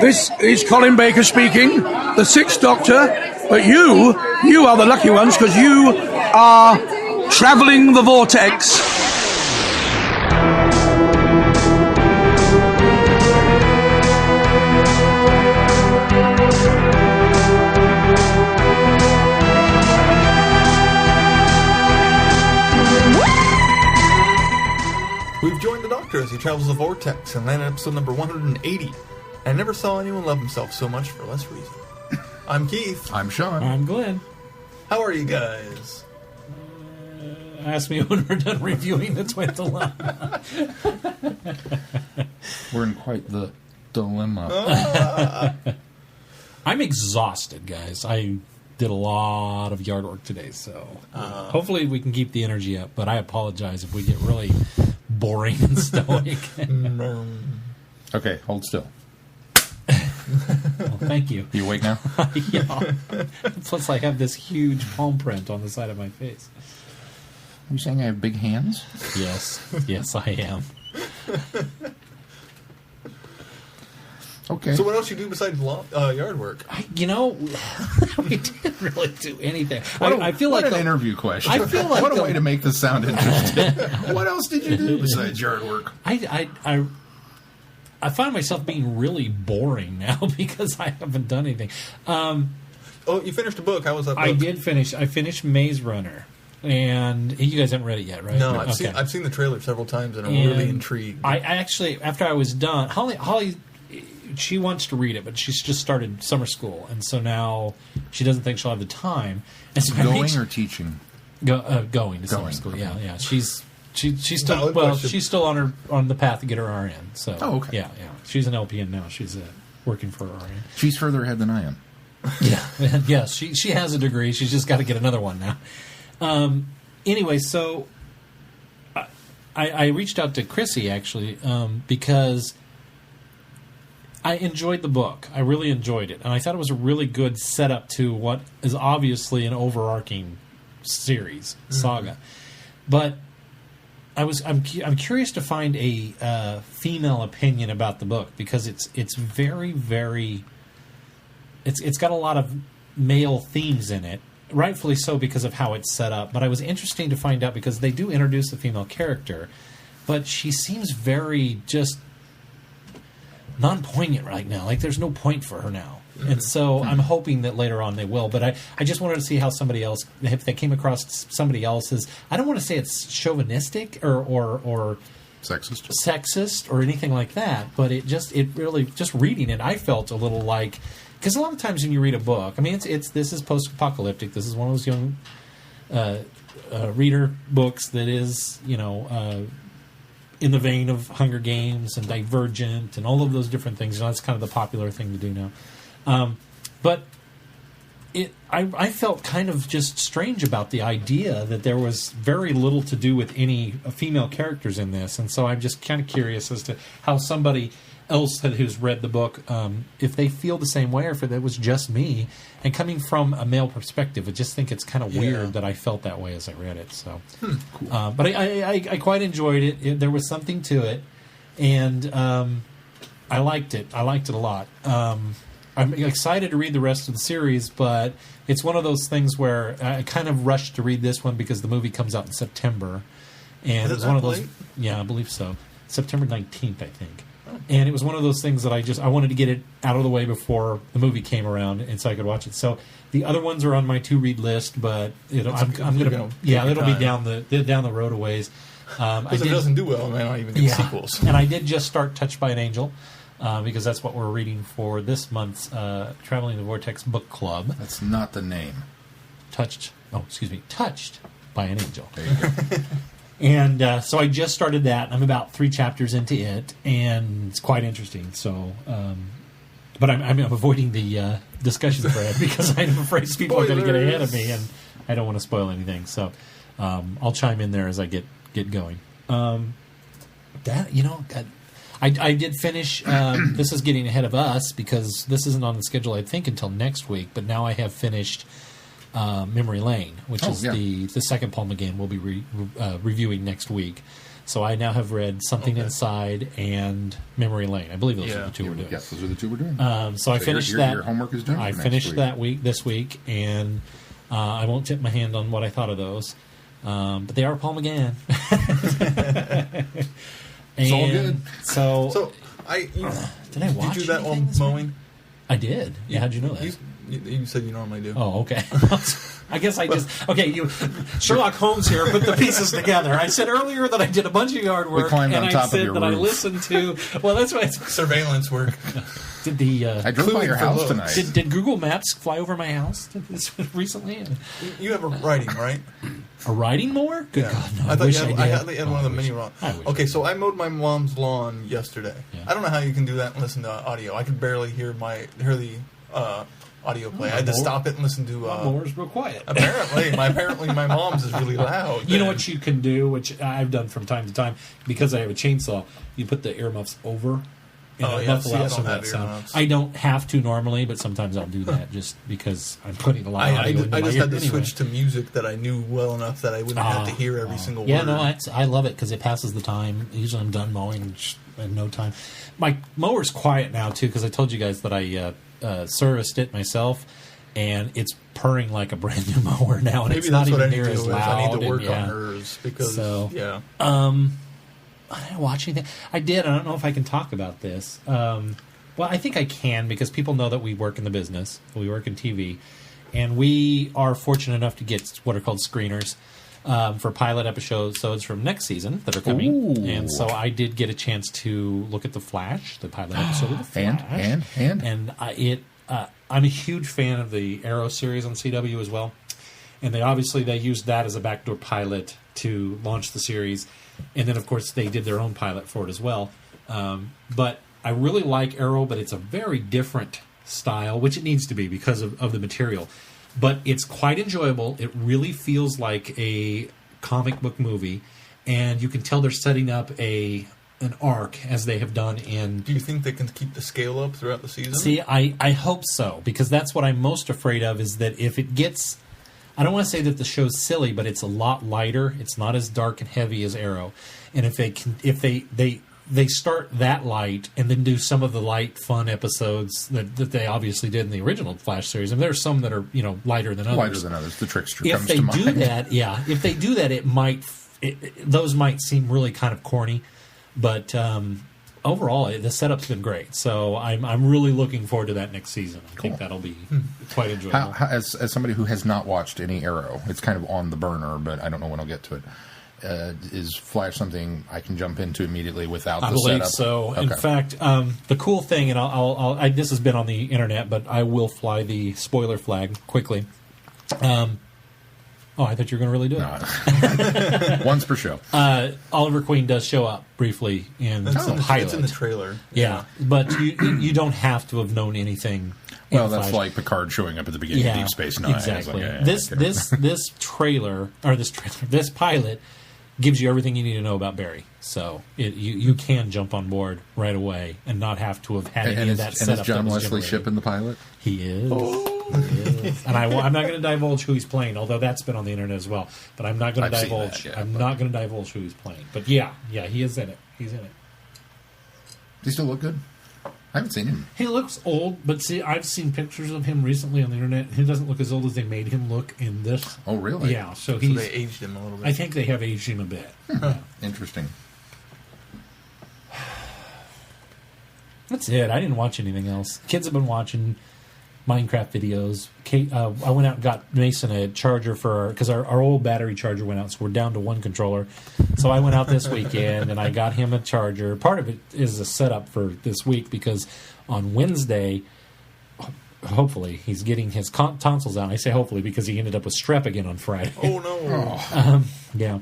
This is Colin Baker speaking, the Sixth Doctor, but you are the lucky ones because you are travelling the Vortex. We've joined the Doctor as he travels the Vortex and landed episode number 180. I never saw anyone love himself so much for less reason. I'm Keith. I'm Sean. I'm Glenn. How are you guys? Ask me when we're done reviewing the Twin Dilemma. We're in quite the dilemma. I'm exhausted, guys. I did a lot of yard work today, so hopefully we can keep the energy up. But I apologize if we get really boring and stoic. Okay, hold still. Well, thank you. You awake now? Yeah. Plus, I have this huge palm print on the side of my face. Are you saying I have big hands? Yes, I am. Okay. So what else you do besides yard work? We didn't really do anything. I feel what like an interview question. I feel like what a way to make this sound interesting. What else did you do besides yard work? I find myself being really boring now because I haven't done anything. You finished a book. How was that book? I did finish. I finished Maze Runner, and you guys haven't read it yet, right? No, I've seen the trailer several times, and I'm really intrigued. I actually, after I was done, Holly, she wants to read it, but she's just started summer school, and so now she doesn't think she'll have the time. And so Going or teaching? Going to summer school. Okay. Yeah. She's still on the path to get her RN. So okay. Yeah. She's an LPN now. She's working for her RN. She's further ahead than I am. Yeah. Yes, she has a degree. She's just got to get another one now. Anyway, so I reached out to Chrissy actually because I enjoyed the book. I really enjoyed it, and I thought it was a really good setup to what is obviously an overarching series saga. But I'm curious to find a female opinion about the book because it's very, very it's got a lot of male themes in it, rightfully so because of how it's set up. But I was interesting to find out because they do introduce a female character, but she seems very just non-poignant right now. Like there's no point for her now. And so I'm hoping that later on they will. But I just wanted to see how somebody else, if they came across somebody else's, I don't want to say it's chauvinistic or sexist or anything like that, but it really, just reading it, I felt a little like, because a lot of times when you read a book, I mean, this is post-apocalyptic. This is one of those young reader books that is, in the vein of Hunger Games and Divergent and all of those different things. That's kind of the popular thing to do now. But I felt kind of just strange about the idea that there was very little to do with any female characters in this. And so I'm just kind of curious as to how somebody else who's read the book, if they feel the same way or if it was just me. And coming from a male perspective, I just think it's kind of weird that I felt that way as I read it. So, cool. But I quite enjoyed it. There was something to it. And I liked it. I liked it a lot. I'm excited to read the rest of the series, but it's one of those things where I kind of rushed to read this one because the movie comes out in September, and it was one of those. Yeah, I believe so. September 19th, I think. Oh. And it was one of those things that I wanted to get it out of the way before the movie came around, and so I could watch it. So the other ones are on my to-read list, but I'm going to it'll be down the road a ways. Because if it doesn't do well, I might even get sequels. And I did just start Touched by an Angel. Because that's what we're reading for this month's Traveling the Vortex book club. That's not the name. Touched by an Angel. There you go. And so I just started that. I'm about 3 chapters into it, and it's quite interesting. So, but I'm avoiding the discussion thread because I'm afraid people are going to get ahead of me, and I don't want to spoil anything. So I'll chime in there as I get going. I did finish, this is getting ahead of us because this isn't on the schedule, I think, until next week, but now I have finished Memory Lane, which is the second Paul McGann we'll be reviewing next week. So I now have read Something Inside and Memory Lane. I believe those are the two we're doing. Yes, those are the two we're doing. So I finished that. Your homework is done. I finished that this week, and I won't tip my hand on what I thought of those. But they are Paul McGann. It's all good. So did I watch you do that while anything this mowing? I did. Yeah, how'd you know that? You said you normally do. Oh, okay. I guess I just... Okay, Sherlock Holmes here put the pieces together. I said earlier that I did a bunch of yard work, and I said that I listened to... Well, that's why... Surveillance work. I drove by your house tonight. Did Google Maps fly over my house recently? You have a riding, right? A riding mower? Good God, no. I wish thought I had one of the mini lawn. Okay, so I mowed my mom's lawn yesterday. Yeah. I don't know how you can do that and listen to audio. I could barely hear the audio play. I had to stop it and listen to... mower's real quiet. Apparently my mom's is really loud. You know what you can do, which I've done from time to time, because I have a chainsaw, you put the earmuffs over and muffle out some of that sound. I don't have to normally, but sometimes I'll do that just because I'm putting a lot of audio into my ear. I just had to switch to music that I knew well enough that I wouldn't have to hear every single word. Yeah, no, I love it because it passes the time. Usually I'm done mowing in no time. My mower's quiet now, too, because I told you guys that I... serviced it myself, and it's purring like a brand new mower now, and maybe it's not even near as loud. I need to work on hers because I didn't watch anything. I did. I don't know if I can talk about this. Well, I think I can because people know that we work in the business. We work in TV, and we are fortunate enough to get what are called screeners for pilot episodes from next season that are coming. Ooh. And so I did get a chance to look at The Flash, the pilot episode of The Flash. And I'm a huge fan of the Arrow series on CW as well. And they used that as a backdoor pilot to launch the series. And then, of course, they did their own pilot for it as well. But I really like Arrow, but it's a very different style, which it needs to be because of the material. But it's quite enjoyable. It really feels like a comic book movie, and you can tell they're setting up an arc as they have done in... Do you think they can keep the scale up throughout the season? See, I hope so, because that's what I'm most afraid of, is that if it gets... I don't want to say that the show's silly, but it's a lot lighter. It's not as dark and heavy as Arrow. And if they start that light and then do some of the light, fun episodes that they obviously did in the original Flash series. And there's some that are, lighter than others. Lighter than others. The Trickster if comes they to mind. do that, if they do that, those might seem really kind of corny. But overall, the setup's been great. So I'm really looking forward to that next season. I think that'll be quite enjoyable. As somebody who has not watched any Arrow, it's kind of on the burner, but I don't know when I'll get to it. Is Flash something I can jump into immediately without the setup? I believe so. Okay. In fact, the cool thing, and this has been on the internet, but I will fly the spoiler flag quickly. I thought you were going to really do it. Once per show. Oliver Queen does show up briefly in the pilot. It's in the trailer. Yeah, but you don't have to have known anything. Well, that's like Picard showing up at the beginning of Deep Space Nine. Exactly. Like, this pilot gives you everything you need to know about Barry. So you can jump on board right away and not have to have had any of that setup. And is John Wesley Shipp in the pilot? He is. He is. And I'm not going to divulge who he's playing, although that's been on the internet as well. But I'm not going to divulge. Not going to divulge who he's playing. But yeah, he is in it. He's in it. Does he still look good? I haven't seen him. He looks old, but see, I've seen pictures of him recently on the internet. He doesn't look as old as they made him look in this. Oh, really? Yeah. So they aged him a little bit. I think they have aged him a bit. Yeah. Interesting. That's it. I didn't watch anything else. Kids have been watching Minecraft videos. Kate, I went out and got Mason a charger because our old battery charger went out, so we're down to one controller. So I went out this weekend and I got him a charger. Part of it is a setup for this week because on Wednesday, hopefully, he's getting his tonsils out. I say hopefully because he ended up with strep again on Friday. Oh, no. Yeah.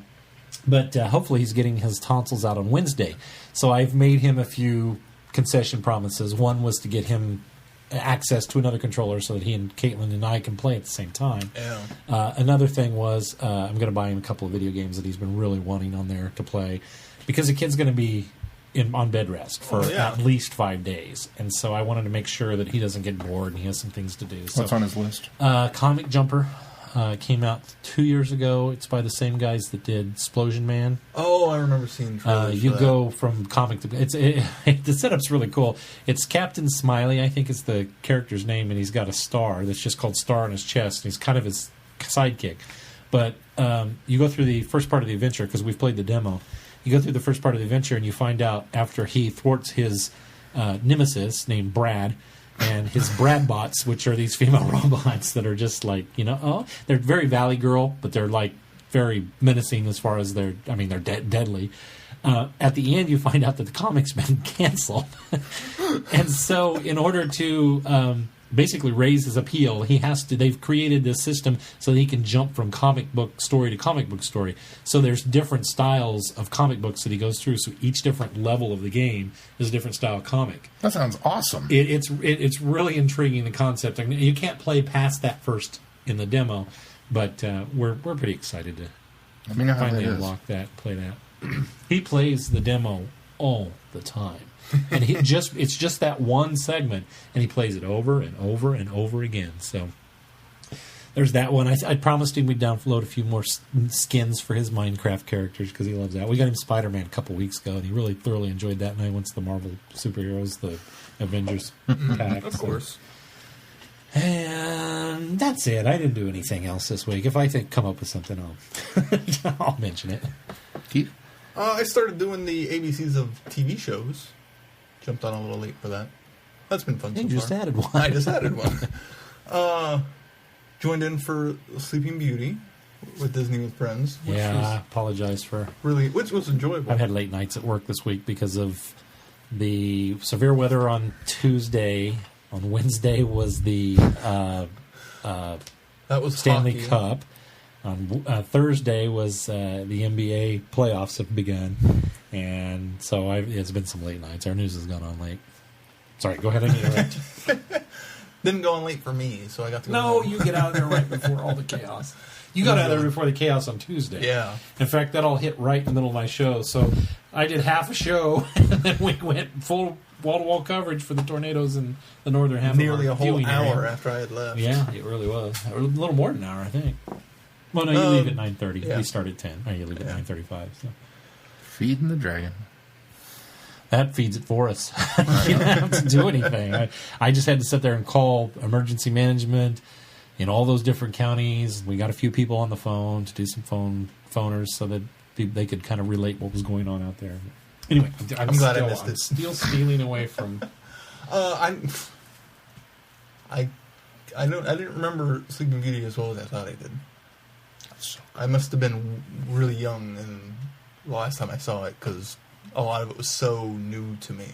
But hopefully he's getting his tonsils out on Wednesday. So I've made him a few concession promises. One was to get him access to another controller so that he and Caitlin and I can play at the same time. Yeah. Another thing was I'm going to buy him a couple of video games that he's been really wanting on there to play because the kid's going to be on bed rest for at least 5 days. And so I wanted to make sure that he doesn't get bored and he has some things to do. What's on his list? Comic Jumper. came out 2 years ago. It's by the same guys that did Explosion Man. Oh, I remember seeing trailers You for go from comic to... the setup's really cool. It's Captain Smiley, I think is the character's name, and he's got a star that's just called Star on his chest, and he's kind of his sidekick. But you go through the first part of the adventure, because we've played the demo. You go through the first part of the adventure, and you find out after he thwarts his nemesis named Brad, and his Bradbots, which are these female robots that are just like, they're very Valley Girl, but they're like very menacing as far as they're deadly. At the end, you find out that the comic's been canceled. And so in order to basically raise his appeal, they've created this system so that he can jump from comic book story to comic book story. So there's different styles of comic books that he goes through. So each different level of the game is a different style of comic. That sounds awesome. It's really intriguing, the concept. I mean, you can't play past that first in the demo, but we're pretty excited to finally unlock that, play that. He plays the demo all the time. And it's just that one segment, and he plays it over and over and over again. So there's that one. I promised him we'd download a few more skins for his Minecraft characters because he loves that. We got him Spider-Man a couple weeks ago, and he really thoroughly enjoyed that. And he wants the Marvel superheroes, the Avengers pack. Of course. And that's it. I didn't do anything else this week. If I come up with something, I'll mention it. Keith? I started doing the ABCs of TV shows. Jumped on a little late for that. That's been fun so far. You just added one. I just added one. Joined in for Sleeping Beauty with Disney with Friends. I apologize for... Which was enjoyable. I've had late nights at work this week because of the severe weather on Tuesday. On Wednesday was the that was Stanley hockey. Cup. On Thursday was the NBA playoffs have begun, and so it's been some late nights. Our news has gone on late. Sorry, go ahead and interrupt. Didn't go on late for me, so I got to go home. You get out of there right before all the chaos. You got out of there before the chaos on Tuesday. Yeah. In fact, that all hit right in the middle of my show. So I did half a show, and then we went full wall-to-wall coverage for the tornadoes in the northern half. Nearly a whole hour area. after I had left. Yeah, it really was. A little more than an hour, I think. Well, no, you leave at 9:30. Yeah. We start at 10. You leave at 9:35. So. Feeding the dragon. That feeds it for us. You don't have to do anything. I just had to sit there and call emergency management in all those different counties. We got a few people on the phone to do some phoners so that they could kind of relate what was going on out there. Anyway, I'm glad I missed it. Still stealing away from... I didn't remember Sleeping Beauty as well as I thought I did. I must have been really young the last time I saw it because a lot of it was so new to me.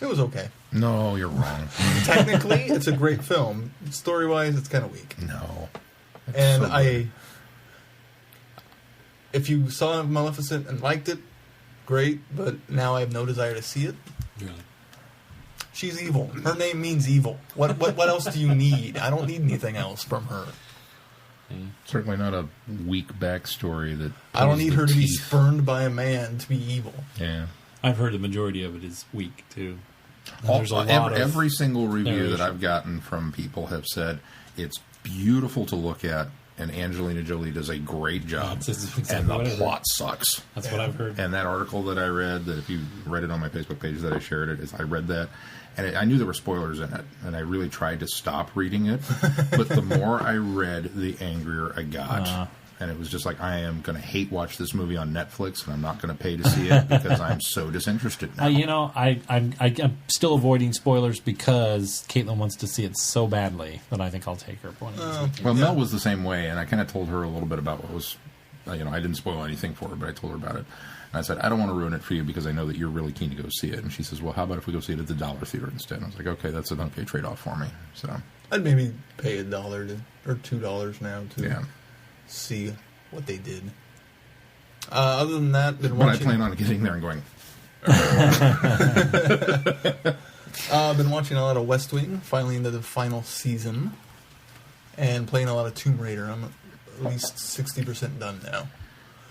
It was okay. No, you're wrong. Technically, it's a great film. Story-wise, it's kind of weak. No. And if you saw Maleficent and liked it, great, but now I have no desire to see it. Really? She's evil. Her name means evil. What else do you need? I don't need anything else from her. Certainly not a weak backstory that... I don't need her to be spurned by a man to be evil. Yeah. I've heard the majority of it is weak, too. There's a lot every single review narration that I've gotten from people have said it's beautiful to look at, and Angelina Jolie does a great job, exactly and the plot sucks. That's what I've heard. And that article that I read, that if you read it on my Facebook page that I shared it, I read that, and I knew there were spoilers in it, and I really tried to stop reading it, but the more I read, the angrier I got. And it was just like, I am going to hate watch this movie on Netflix, and I'm not going to pay to see it because I'm so disinterested now. I'm still avoiding spoilers because Caitlin wants to see it so badly that I think I'll take her. Well, Mel was the same way, and I kind of told her a little bit about what was, I didn't spoil anything for her, but I told her about it. And I said, I don't want to ruin it for you because I know that you're really keen to go see it. And she says, well, how about if we go see it at the Dollar Theater instead? And I was like, okay, that's an okay trade-off for me. So I'd maybe pay $1 or $2 now to see what they did. Other than that, been watching... But I plan on getting there and going... I've been watching a lot of West Wing, finally into the final season, and playing a lot of Tomb Raider. I'm at least 60% done now.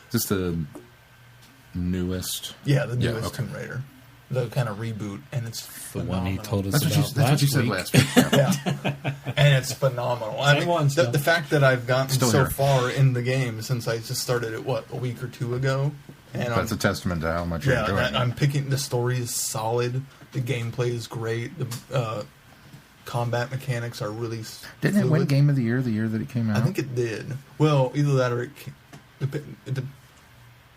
Is this the newest? Yeah, the newest Tomb Raider. the kind of reboot, and it's The phenomenal. one he told us That's about what you said last last week. Yeah. And it's phenomenal. I Same mean, one still. the fact that I've gotten Still so here. far in the game since I just started it, a week or two ago, and That's a testament to how much you're enjoying it. I'm picking. The story is solid. The gameplay is great. The combat mechanics are really Didn't it win fluid. Game of the Year the year that it came out? I think it did. Well, either that or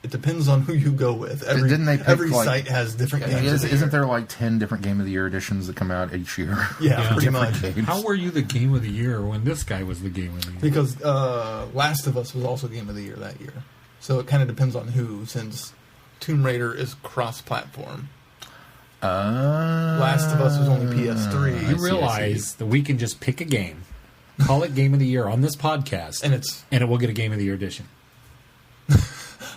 it depends on who you go with. Didn't they pick, every like- site has different games. of the Isn't year. there like 10 different Game of the Year editions that come out each year? Yeah, pretty Different much. games. How were you the Game of the Year when this guy was the Game of the Year? Because Last of Us was also Game of the Year that year. So it kind of depends on who, since Tomb Raider is cross-platform. Last of Us was only PS3. You realize that we can just pick a game, call it Game of the Year on this podcast, And it will get a Game of the Year edition.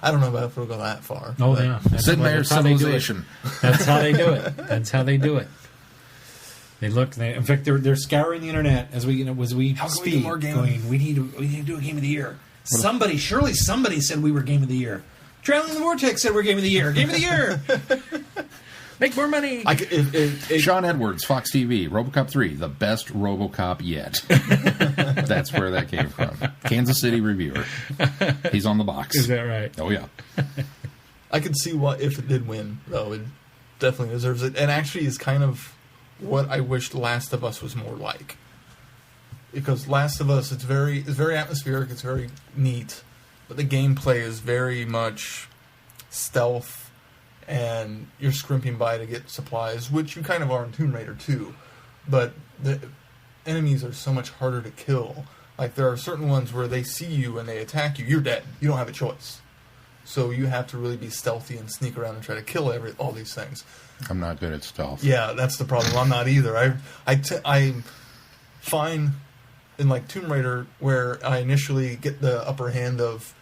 I don't know about if it'll go that far. Oh, but- yeah. Sid Meier's how they do it. Civilization. That's how they do it. That's how they do it. They look. In fact, they're scouring the internet as we How can we speak. do more game? Going, we need to do a Game of the Year. Surely somebody said we were Game of the Year. Traveling the Vortex said we're Game of the Year. Game of the Year. Make more money. Sean Edwards, Fox TV, RoboCop 3, the best RoboCop yet. That's where that came from. Kansas City reviewer. He's on the box. Is that right? Oh, yeah. I could see what if it did win, though. It definitely deserves it. And actually is kind of what I wished Last of Us was more like. Because Last of Us, it's very atmospheric, it's very neat, but the gameplay is very much stealth, and you're scrimping by to get supplies, which you kind of are in Tomb Raider too. But the enemies are so much harder to kill. Like, there are certain ones where they see you and they attack you, you're dead. You don't have a choice. So you have to really be stealthy and sneak around and try to kill all these things. I'm not good at stealth. Yeah, that's the problem. I'm not either. I'm fine in like Tomb Raider, where I initially get the upper hand of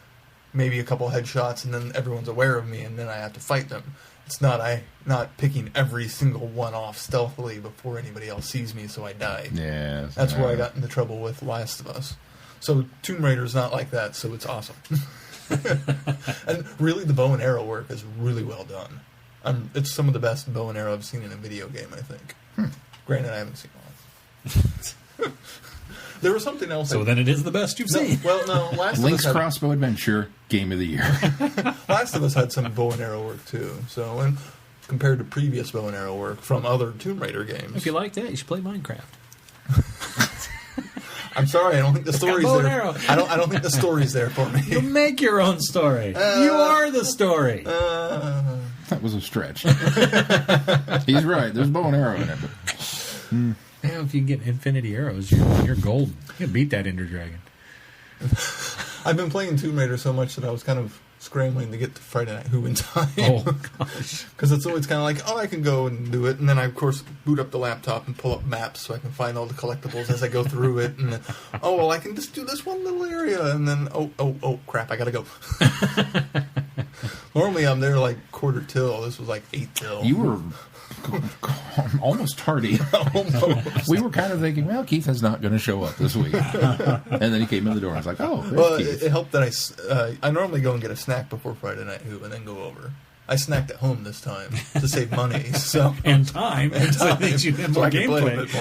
maybe a couple headshots, and then everyone's aware of me, and then I have to fight them. It's not picking every single one off stealthily before anybody else sees me, so I die. Yeah. That's where I got into trouble with Last of Us. So Tomb Raider's not like that, so it's awesome. And really, the bow and arrow work is really well done. It's some of the best bow and arrow I've seen in a video game, I think. Granted, I haven't seen one. There was something else. So then it is the best you've seen. Well, no, Last Link's of Us Crossbow Adventure, Game of the Year. Last of Us had some bow and arrow work too. So, and compared to previous bow and arrow work from other Tomb Raider games, If you like that, you should play Minecraft. I'm sorry, I don't think the story's bow and there. arrow. I don't think the story's there for You me. make your own story. You are the story. That was a stretch. He's right. There's bow and arrow in it. But Yeah, if you get infinity arrows, you're golden. You can beat that Ender Dragon. I've been playing Tomb Raider so much that I was kind of scrambling to get to Friday Night Who in time. Oh, gosh. Because it's always kind of like, oh, I can go and do it. And then I, of course, boot up the laptop and pull up maps so I can find all the collectibles as I go through it. And then, oh, well, I can just do this one little area. And then, oh, crap, I got to go. Normally, I'm there like quarter till. This was like 8 till. you were almost tardy. Almost. We were kind of thinking, well, Keith is not going to show up this week. And then he came in the door and I was like, oh, there's Well, Keith. it helped that I normally go and get a snack before Friday Night Who and then go over. I snacked at home this time to save money. So And time. So it makes you have so more I can play a gameplay. bit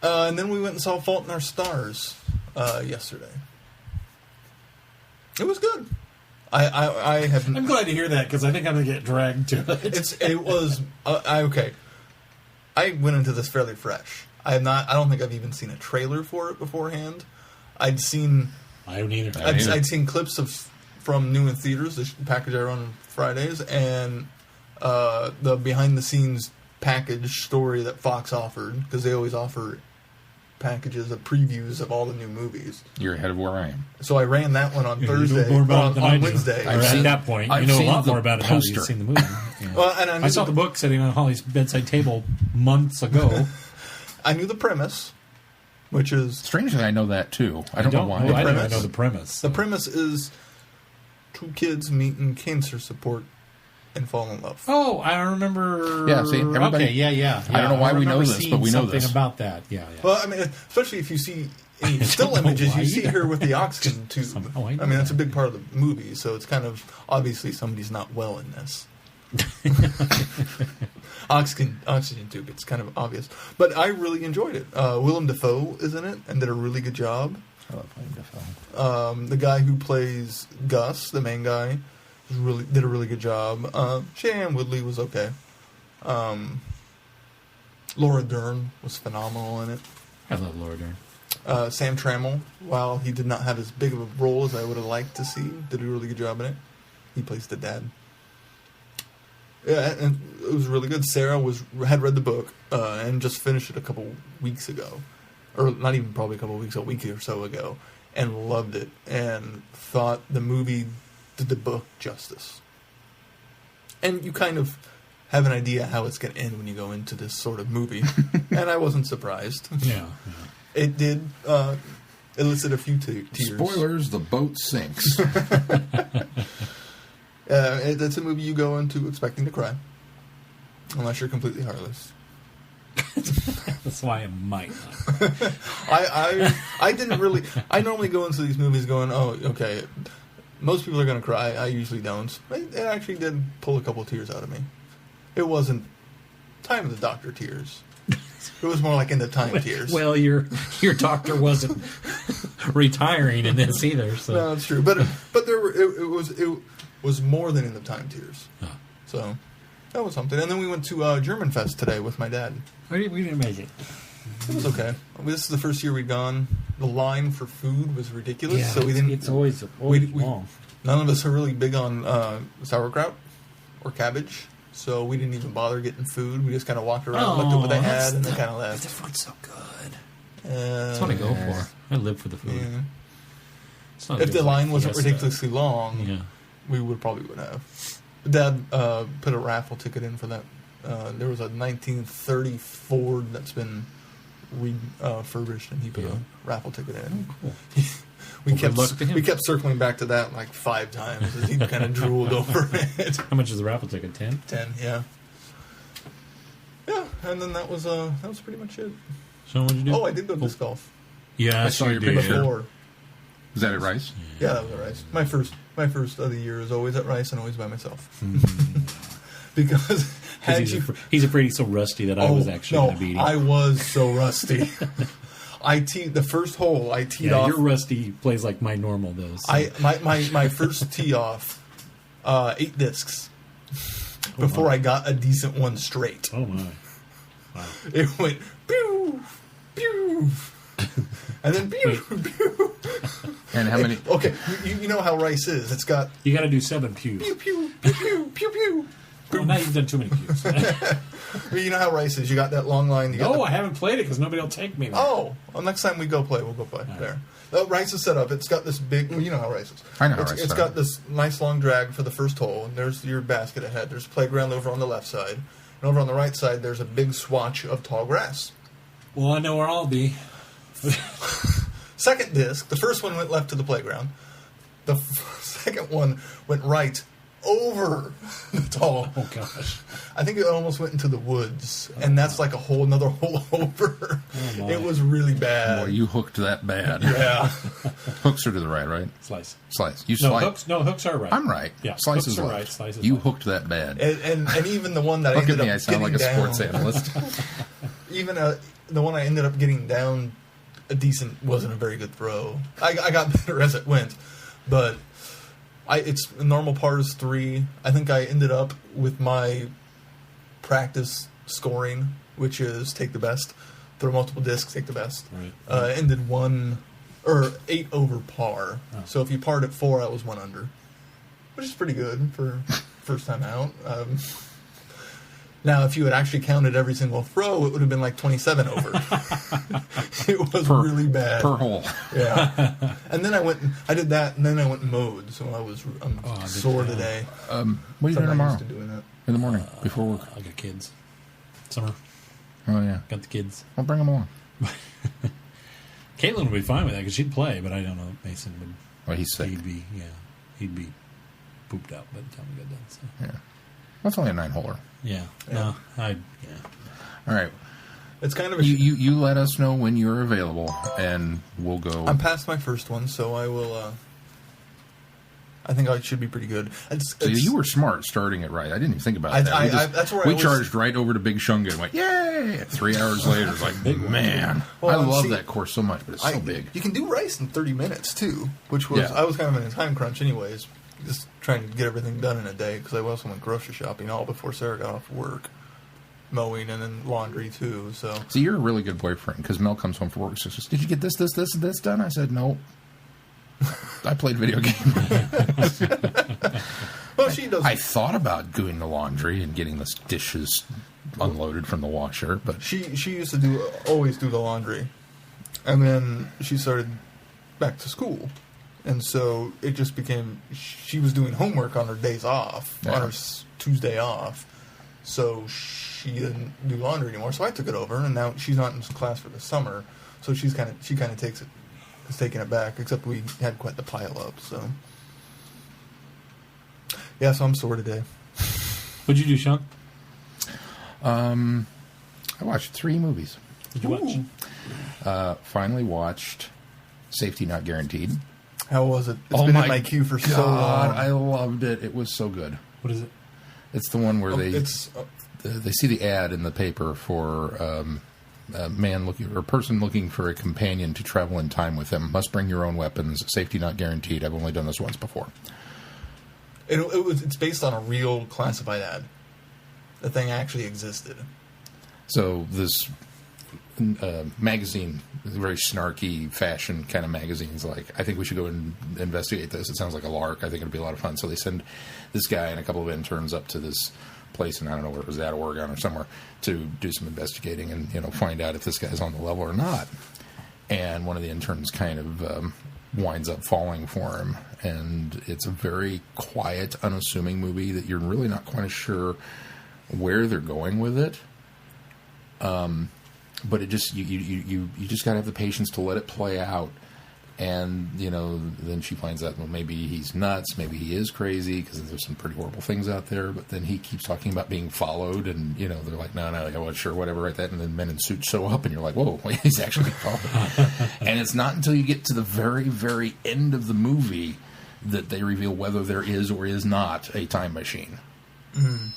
more. And then we went and saw Fault in Our Stars yesterday. It was good. I have. I'm glad to hear that because I think I'm going to get dragged to it. It was okay. I went into this fairly fresh. I don't think I've even seen a trailer for it beforehand. I'd seen. I don't either. I'd seen clips from New in Theaters, the package I run on Fridays, and the behind the scenes package story that Fox offered, because they always offer packages of previews of all the new movies. You're ahead of where I am. So I ran that one on You know Thursday, more about it than I on do. Wednesday. Or I've at seen- that point, I've you know a seen lot the more about it now that poster. you've seen the movie. Yeah. Well, and I saw the book sitting on Holly's bedside table months ago. I knew the premise, which is Strangely, I know that too. I don't know why. I don't premise? know the premise. the premise is two kids meet in cancer support and fall in love. Oh, I remember. Yeah, see, everybody- Okay, yeah. I don't know why we know remember this, seeing but we know something this. about that. Yeah. Well, I mean, especially if you see any still don't know images, why you see either. her with the oxygen tube. Somehow I know I mean, that's a that. big part of the movie, so it's kind of obviously somebody's not well in this. Oxygen tube. It's kind of obvious, but I really enjoyed it. Willem Dafoe is in it and did a really good job. I love Willem Dafoe. The guy who plays Gus, the main guy, did a really good job. Shailene Woodley was okay. Laura Dern was phenomenal in it. I love Laura Dern. Sam Trammell, while he did not have as big of a role as I would have liked to see, did a really good job in it. He plays the dad. Yeah, and it was really good. Sarah had read the book and just finished it a couple weeks ago. Or not even probably a couple weeks, a week or so ago. And loved it. And thought the movie did the book justice. And you kind of have an idea how it's going to end when you go into this sort of movie. And I wasn't surprised. Yeah. It did elicit a few tears. Spoilers, the boat sinks. It's a movie you go into expecting to cry. Unless you're completely heartless. That's why I might not. I didn't really... I normally go into these movies going, oh, okay, most people are going to cry. I usually don't. It actually did pull a couple of tears out of me. It wasn't Time of the Doctor tears. It was more like in the time tears. Well, your doctor wasn't retiring in this either. So. No, it's true. But it was more than in the time tears. Oh. So that was something. And then we went to German Fest today with my dad. We didn't make it. It was okay. This is the first year we'd gone. The line for food was ridiculous. Yeah, so we didn't. It's always long. None of us are really big on sauerkraut or cabbage. So we didn't even bother getting food. We just kind of walked around, looked at what they had, and then kind of left. The food's so good. That's what I go for. I live for the food. Yeah. It's not If good the line like wasn't Fiesta. ridiculously long, Yeah. we probably would have. Dad put a raffle ticket in for that. There was a 1930 Ford that's been refurbished, and he put a raffle ticket in. Oh, cool. We Well, good luck to him. kept circling back to that like 5 times as he kind of drooled over it. How much is the raffle ticket? 10? 10, yeah. Yeah, and then that was pretty much it. So what did you do? Oh, I did go disc golf Yeah, I saw your did. picture. before. Is that at Rice? Yeah, that was at Rice. My first of the year is always at Rice and always by myself. Because He's afraid he's so rusty that I was actually going to beat him. I was so rusty. The first hole I teed Yeah, off. your rusty plays like my normal does. So. My first tee off, 8 discs before I got a decent one straight. Oh my! Wow. It went pew pew, and then pew pew. And how many? Okay, you know how Rice is. It's got You got to do 7 pews. pew pew pew pew pew pew. Well, now you've done too many pews. You know how Rice is. You got that long line. You got No, I haven't played it because nobody will take me there. Oh, well, next time we go play, we'll go play there. Rice is set up. It's got this big. Well, you know how Rice is. I know how It's Rice is. got this nice long drag for the first hole, and there's your basket ahead. There's a playground over on the left side, and over on the right side, there's a big swatch of tall grass. Well, I know where I'll be. Second disc, the first one went left to the playground. The second one went right over the tall. Oh gosh! I think it almost went into the woods, and that's like another hole over. Oh, It was really bad. Boy, you hooked that bad. Yeah. Hooks are to the right? Slice. Slice. You No slice. hooks are right. I'm right. Yeah, Slice hooks is are left. right. Slice is You left. hooked that bad. And even the one that I Look at ended me. up I sound like a getting sports down, analyst. even the one I ended up getting down a decent wasn't a very good throw. I got better as it went, but it's normal par is 3. I think I ended up with my practice scoring, which is take the best, throw multiple discs, take the best. Right. Ended 8 over par. Oh. So if you parred at 4, I was 1 under, which is pretty good for first time out. Now, if you had actually counted every single throw, it would have been like 27 over. It was really bad. Per hole. Yeah. And then I did that, and then I went and mowed, so I'm sore today. What are you So I'm doing not tomorrow? used to doing that. In the morning, before work. I got kids. Summer. Oh, yeah. Got the kids. I'll bring them along. Caitlin would be fine with that because she'd play, but I don't know. Mason would. Well, he's sick. He'd be pooped out by the time we got done. So. Yeah. Well, it's only a 9-holer. Yeah. Yeah. No, All right. It's kind of a You let us know when you're available, and we'll go. I'm past my first one, so I will. I think I should be pretty good. So you were smart starting it right. I didn't even think about that. That's where we charged right over to Big Shunga and went, yay! 3 hours later, it's like, man. Well, I love that course so much, but it's so big. You can do rice in 30 minutes, too, which was, I was kind of in a time crunch anyways, just trying to get everything done in a day, because I also went grocery shopping all before Sarah got off work. Mowing and then laundry, too, so... See, you're a really good boyfriend, because Mel comes home from work and says, did you get this, and this done? I said, no. I played video games. Well, she does. I thought about doing the laundry and getting the dishes unloaded from the washer, but she used to always do the laundry, and then she started back to school, and so it just became she was doing homework on her days off, on her Tuesday off, so she didn't do laundry anymore. So I took it over, and now she's not in class for the summer, so she kind of takes it. Is taking it back, except we had quite the pile up, so... Yeah, so I'm sore today. What'd you do, Sean? I watched 3 movies. Did you watch? Finally watched Safety Not Guaranteed. How was it? It's been in my queue for so long. I loved it. It was so good. What is it? It's the one where they see the ad in the paper for... person looking for a companion to travel in time with them. Must bring your own weapons. Safety not guaranteed. I've only done this once before. It's based on a real classified ad. The thing actually existed. So this magazine, very snarky fashion kind of magazines, like, I think we should go and investigate this. It sounds like a lark. I think it'll be a lot of fun. So they send this guy and a couple of interns up to this place, and I don't know where it was at, Oregon or somewhere, to do some investigating and find out if this guy's on the level or not. And one of the interns kind of winds up falling for him, and it's a very quiet, unassuming movie that you're really not quite sure where they're going with it. But it just you just gotta have the patience to let it play out. And, then she finds out, well, maybe he's nuts, maybe he is crazy, because there's some pretty horrible things out there. But then he keeps talking about being followed, and, they're like, no, well, sure, whatever, right, that. And then men in suits show up, and you're like, whoa, he's actually followed. And it's not until you get to the very, very end of the movie that they reveal whether there is or is not a time machine.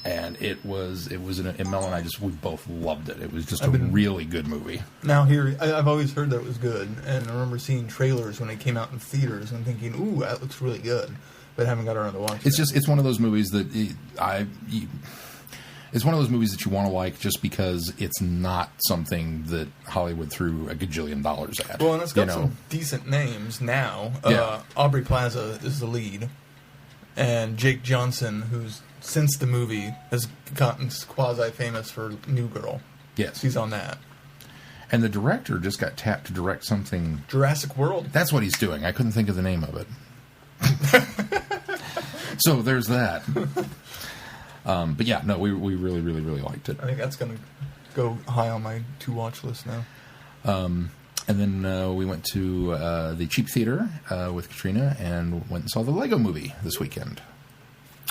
And and Mel and I we both loved it. It was just a really good movie. Now I've always heard that it was good, and I remember seeing trailers when it came out in theaters and thinking, ooh, that looks really good, but I haven't got around to watching it. It's one of those movies that it's one of those movies that you want to like just because it's not something that Hollywood threw a gajillion dollars at. Well, and it's got some decent names now. Aubrey Plaza is the lead, and Jake Johnson, who's since the movie has gotten quasi-famous for New Girl. Yes. He's on that. And the director just got tapped to direct something... Jurassic World. That's what he's doing. I couldn't think of the name of it. So there's that. But yeah, no, we really, really, really liked it. I think that's going to go high on my to-watch list now. And then we went to the Cheap Theater with Katrina and went and saw the Lego Movie this weekend.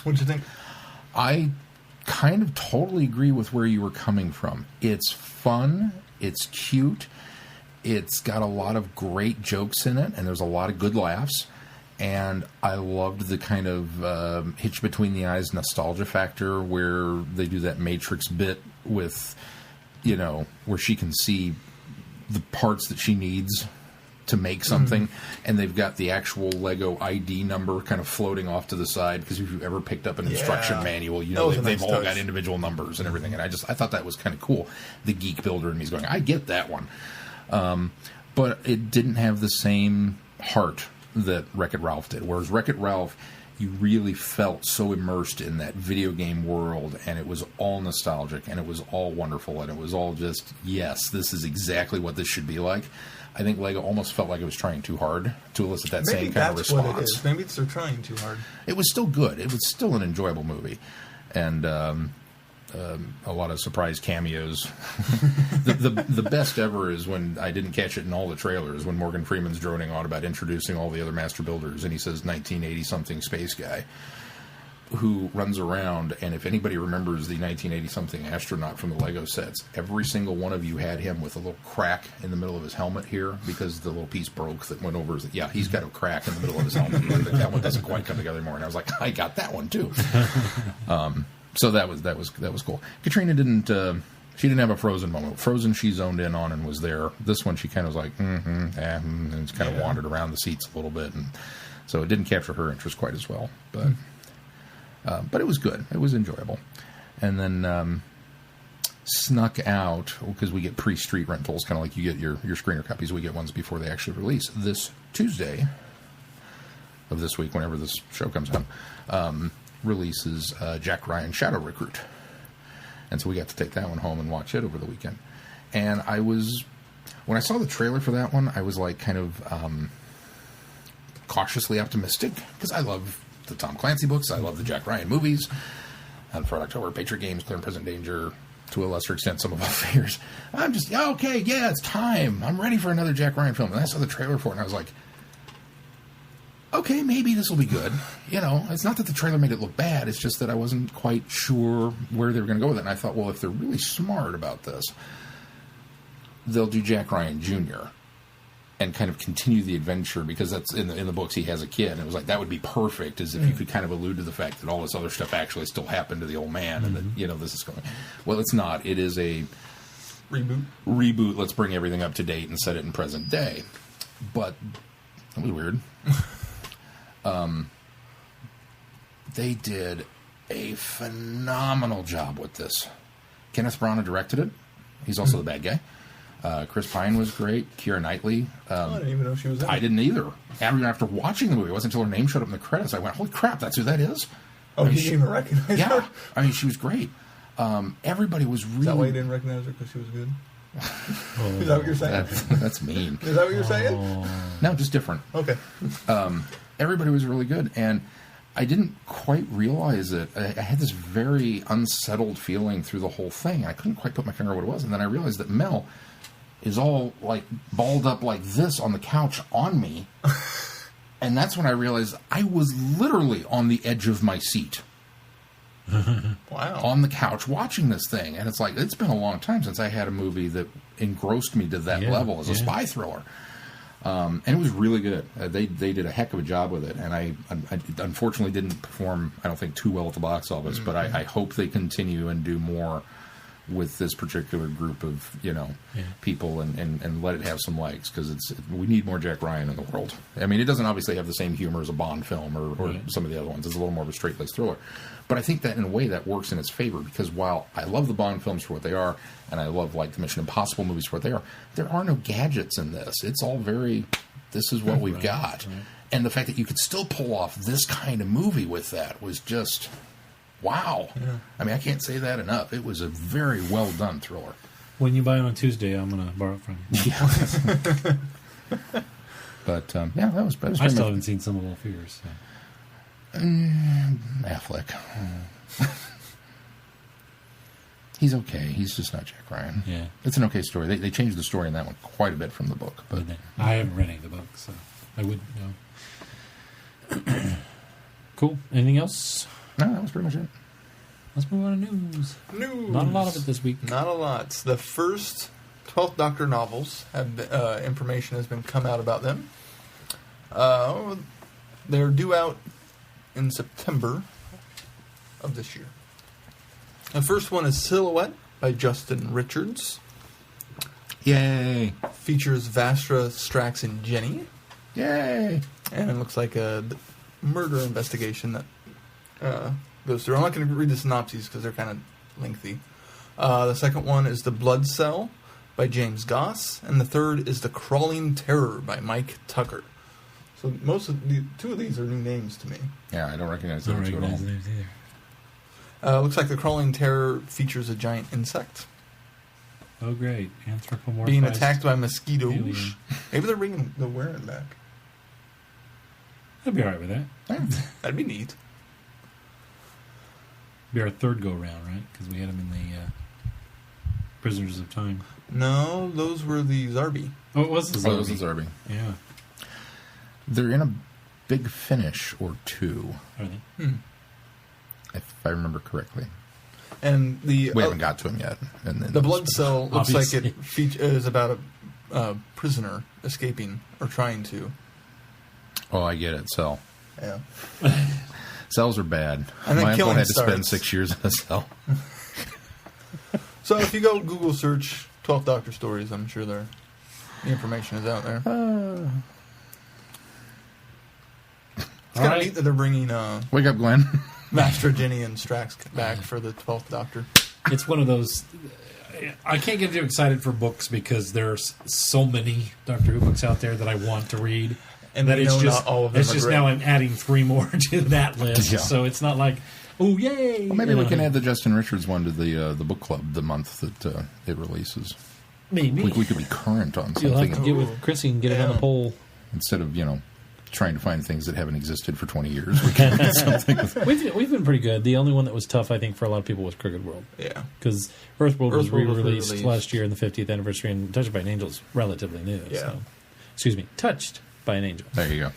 What did you think? I kind of totally agree with where you were coming from. It's fun. It's cute. It's got a lot of great jokes in it, and there's a lot of good laughs. And I loved the kind of hitch between the eyes nostalgia factor where they do that Matrix bit with, where she can see the parts that she needs to make something, and they've got the actual Lego ID number kind of floating off to the side, because if you've ever picked up an instruction manual, they've all got individual numbers and everything, and I thought that was kind of cool. The geek builder in me's going, I get that one. But it didn't have the same heart that Wreck-It Ralph did, whereas Wreck-It Ralph, you really felt so immersed in that video game world, and it was all nostalgic, and it was all wonderful, and it was all just, yes, this is exactly what this should be like. I think Lego almost felt like it was trying too hard to elicit that same kind of response. Maybe that's what it is. Maybe they're trying too hard. It was still good. It was still an enjoyable movie. And a lot of surprise cameos. The best ever is when, I didn't catch it in all the trailers, when Morgan Freeman's droning on about introducing all the other master builders, and he says 1980-something space guy. who runs around, and if anybody remembers the 1980-something astronaut from the Lego sets, every single one of you had him with a little crack in the middle of his helmet here because the little piece broke that went over his... Yeah, he's got a crack in the middle of his helmet. The helmet doesn't quite come together anymore. And I was like, I got that one, too. So that was cool. Katrina didn't... she didn't have a Frozen moment. Frozen, she zoned in on and was there. This one, she kind of was like, and just kind of wandered around the seats a little bit. And so it didn't capture her interest quite as well. But it was good. It was enjoyable. And then snuck out, because we get pre-street rentals, kind of like you get your screener copies. We get ones before they actually release. This Tuesday of this week, whenever this show comes out, releases Jack Ryan Shadow Recruit. And so we got to take that one home and watch it over the weekend. And when I saw the trailer for that one, I was like kind of cautiously optimistic, because I love the Tom Clancy books. I love the Jack Ryan movies. For October, Patriot Games, Clear and Present Danger, to a lesser extent, some of our favorites. I'm just, okay, yeah, it's time. I'm ready for another Jack Ryan film. And I saw the trailer for it, and I was like, okay, maybe this will be good. It's not that the trailer made it look bad. It's just that I wasn't quite sure where they were going to go with it. And I thought, well, if they're really smart about this, they'll do Jack Ryan Jr. and kind of continue the adventure, because that's in the books he has a kid. And it was like, that would be perfect, as if you could kind of allude to the fact that all this other stuff actually still happened to the old man, and that, this is going. Well, it's not. It is a reboot. Let's bring everything up to date and set it in present day. But that was weird. They did a phenomenal job with this. Kenneth Branagh directed it. He's also the bad guy. Chris Pine was great. Keira Knightley. I didn't even know she was in it. I didn't either. And after watching the movie, it wasn't until her name showed up in the credits, I went, holy crap, that's who that is? Oh, you didn't even recognize her? Yeah. She was great. Everybody was really... Is that why you didn't recognize her? Because she was good? Is that what you're saying? That's mean. Is that what you're saying? No, just different. Okay. Everybody was really good, and I didn't quite realize it. I had this very unsettled feeling through the whole thing. I couldn't quite put my finger on what it was, and then I realized that Mel is all like balled up like this on the couch on me, and that's when I realized I was literally on the edge of my seat. Wow. On the couch watching this thing, and it's like, it's been a long time since I had a movie that engrossed me to that level as a spy thriller. And it was really good. They did a heck of a job with it, and I unfortunately didn't perform, I don't think, too well at the box office, but I hope they continue and do more with this particular group of people and let it have some legs, because we need more Jack Ryan in the world. I mean, it doesn't obviously have the same humor as a Bond film or some of the other ones. It's a little more of a straight-laced thriller. But I think that in a way that works in its favor, because while I love the Bond films for what they are, and I love like the Mission Impossible movies for what they are, there are no gadgets in this. It's all very, this is what we've got. Right. And the fact that you could still pull off this kind of movie with that was just, wow. Yeah. I mean, I can't say that enough. It was a very well done thriller. When you buy it on Tuesday, I'm going to borrow it from you. Yeah. But, that was I still haven't seen some of the figures. So. Affleck. He's okay. He's just not Jack Ryan. Yeah. It's an okay story. They changed the story in that one quite a bit from the book. But I haven't read any of the books, so I wouldn't know. Cool. Anything else? No, that was pretty much it. Let's move on to news. Not a lot of it this week. Not a lot. The first 12th Doctor novels have information has been come out about them. They're due out in September of this year. The first one is Silhouette by Justin Richards. Yay! Features Vastra, Strax, and Jenny. Yay! And it looks like a murder investigation that goes through. I'm not going to read the synopses because they're kind of lengthy. The second one is The Blood Cell by James Goss. And the third is The Crawling Terror by Mike Tucker. So two of these are new names to me. Yeah, I don't recognize them at all. Looks like The Crawling Terror features a giant insect. Oh, great. Anthropomorphized. Being attacked by mosquitoes. Alien. Maybe they're bringing the wearing back. I'd be alright with that. That'd be neat. Be our third go-round, right? Because we had them in the Prisoners of Time. No, those were the Zarbi. Oh, it was the Zarbi. Oh, it was the Zarbi. Yeah. They're in a Big Finish or two. Are they? if I remember correctly. And We haven't got to him yet. And then the blood cell looks Obviously. like it is about a prisoner escaping or trying to. Oh, I get it. Cell. Yeah. Cells are bad. And then My uncle killing had to spend starts. 6 years in a cell. So if you go Google search 12th Doctor stories, I'm sure the information is out there. It's kind of right. neat that they're bringing Wake up, Glenn. Master Ginny and Strax back for the 12th Doctor. It's one of those. I can't get too excited for books because there's so many Doctor Who books out there that I want to read. And that we it's know just, not all of them it's are just great. now I'm adding 3 more to that list. Yeah. So it's not like, oh, yay. Well, maybe you we know. can add the Justin Richards one to the book club the month that it releases. Maybe. We could be current on You'll have to something get with Chrissy and get it on Yeah. the poll. instead of, trying to find things that haven't existed for 20 years. We can do something with We've been pretty good. The only one that was tough, I think, for a lot of people was Crooked World. Yeah. Because Earthworld was Earthworld was re-released re-released. last year in the 50th anniversary, and Touched by an Angel is relatively new. Yeah. So. Excuse me, Touched by an Angel. There you go.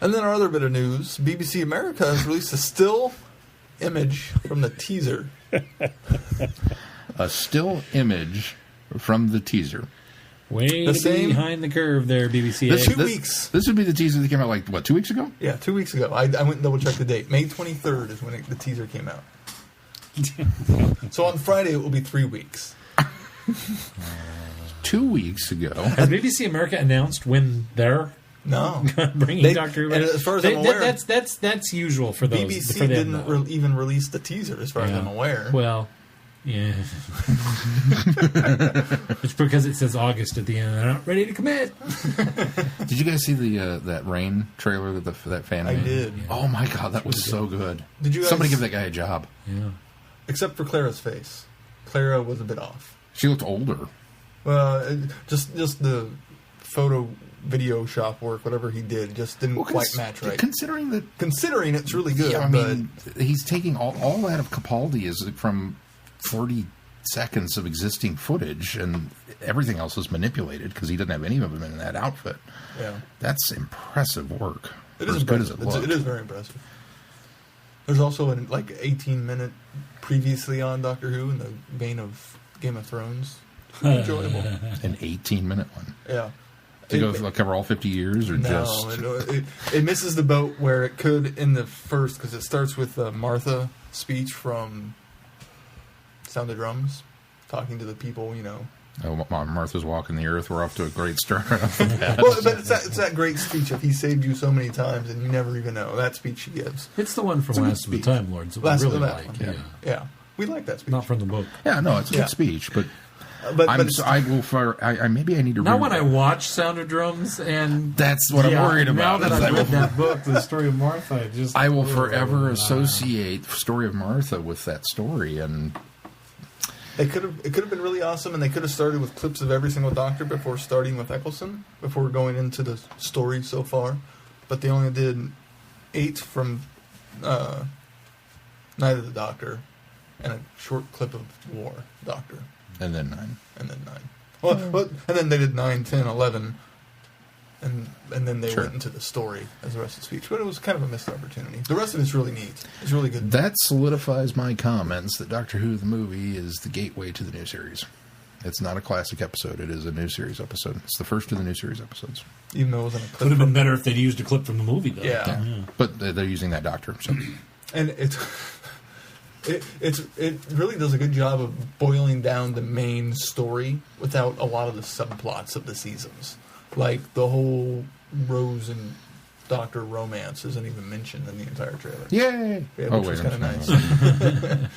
And then our other bit of news, BBC America has released a still image from the teaser. A still image from the teaser. Way The to same- be behind the curve there, BBC. The 2 weeks. This would be the teaser that came out, 2 weeks ago? Yeah, 2 weeks ago. I went and double-checked the date. May 23rd is when the teaser came out. So on Friday, it will be 3 weeks. 2 weeks ago. Has BBC America announced when they're No. bringing They- Doctor Who and back? as far as I'm aware- that's usual for those. BBC for them, didn't though. even release the teaser, as far as Yeah. I'm aware. Well, yeah. It's because it says August at the end. They're not ready to commit. Did you guys see the that Rain trailer that fan I made? did. Oh my god, that was so good. Did you guys- Somebody give that guy a job. Yeah. Except for Clara's face. Clara was a bit off. She looked older. Well, just the photo video shop work, whatever he did, just didn't quite match right. Considering that, Considering it's really good, yeah, I mean, he's taking all that of Capaldi is from 40 seconds of existing footage, and everything else is manipulated because he doesn't have any of them in that outfit. but yeah, That's impressive work. it for is as good as impressive. it looks. It is very impressive. There's also an 18-minute previously on Doctor Who in the vein of Game of Thrones. Enjoyable. An 18-minute one. Yeah. To go cover all 50 years, or No, just it misses the boat where it could in the first, because it starts with the Martha speech from Sound of Drums, talking to the people, oh, Martha's walking the earth. We're off to a great start. Well, but it's that great speech of "He saved you so many times and you never even know." That speech she gives. It's the one from a good Last of the speech. Time Lords that Last we of really that like. one. Yeah. Yeah, we like that speech. Not from the book. Yeah, no, it's a Yeah. good speech, but but I will fire. Maybe I need to. Now read when I that. watch Sound of Drums, and That's what I'm worried about. Now that is I've I read will- that book, The Story of Martha, I will forever associate Story of Martha with that story, and it could have been really awesome, and they could have started with clips of every single Doctor before starting with Eccleston, before going into the story so far. But they only did 8 from Night of the Doctor, and a short clip of War Doctor, then 9. and then 9. Well, and then they did 9, 10, 11, and then they Sure. went into the story as the rest of the speech. But it was kind of a missed opportunity. The rest of it's really neat. It's really good. That solidifies my comments that Doctor Who the movie is the gateway to the new series. It's not a classic episode; it is a new series episode. It's the first of the new series episodes. Even though it wasn't a clip Would have been from- better if they'd used a clip from the movie, though. Yeah. But they're using that Doctor. So And it really does a good job of boiling down the main story without a lot of the subplots of the seasons. Like the whole Rose and Doctor romance isn't even mentioned in the entire trailer. yay! Yeah, Oh which was wait, kind of I'm nice. sorry.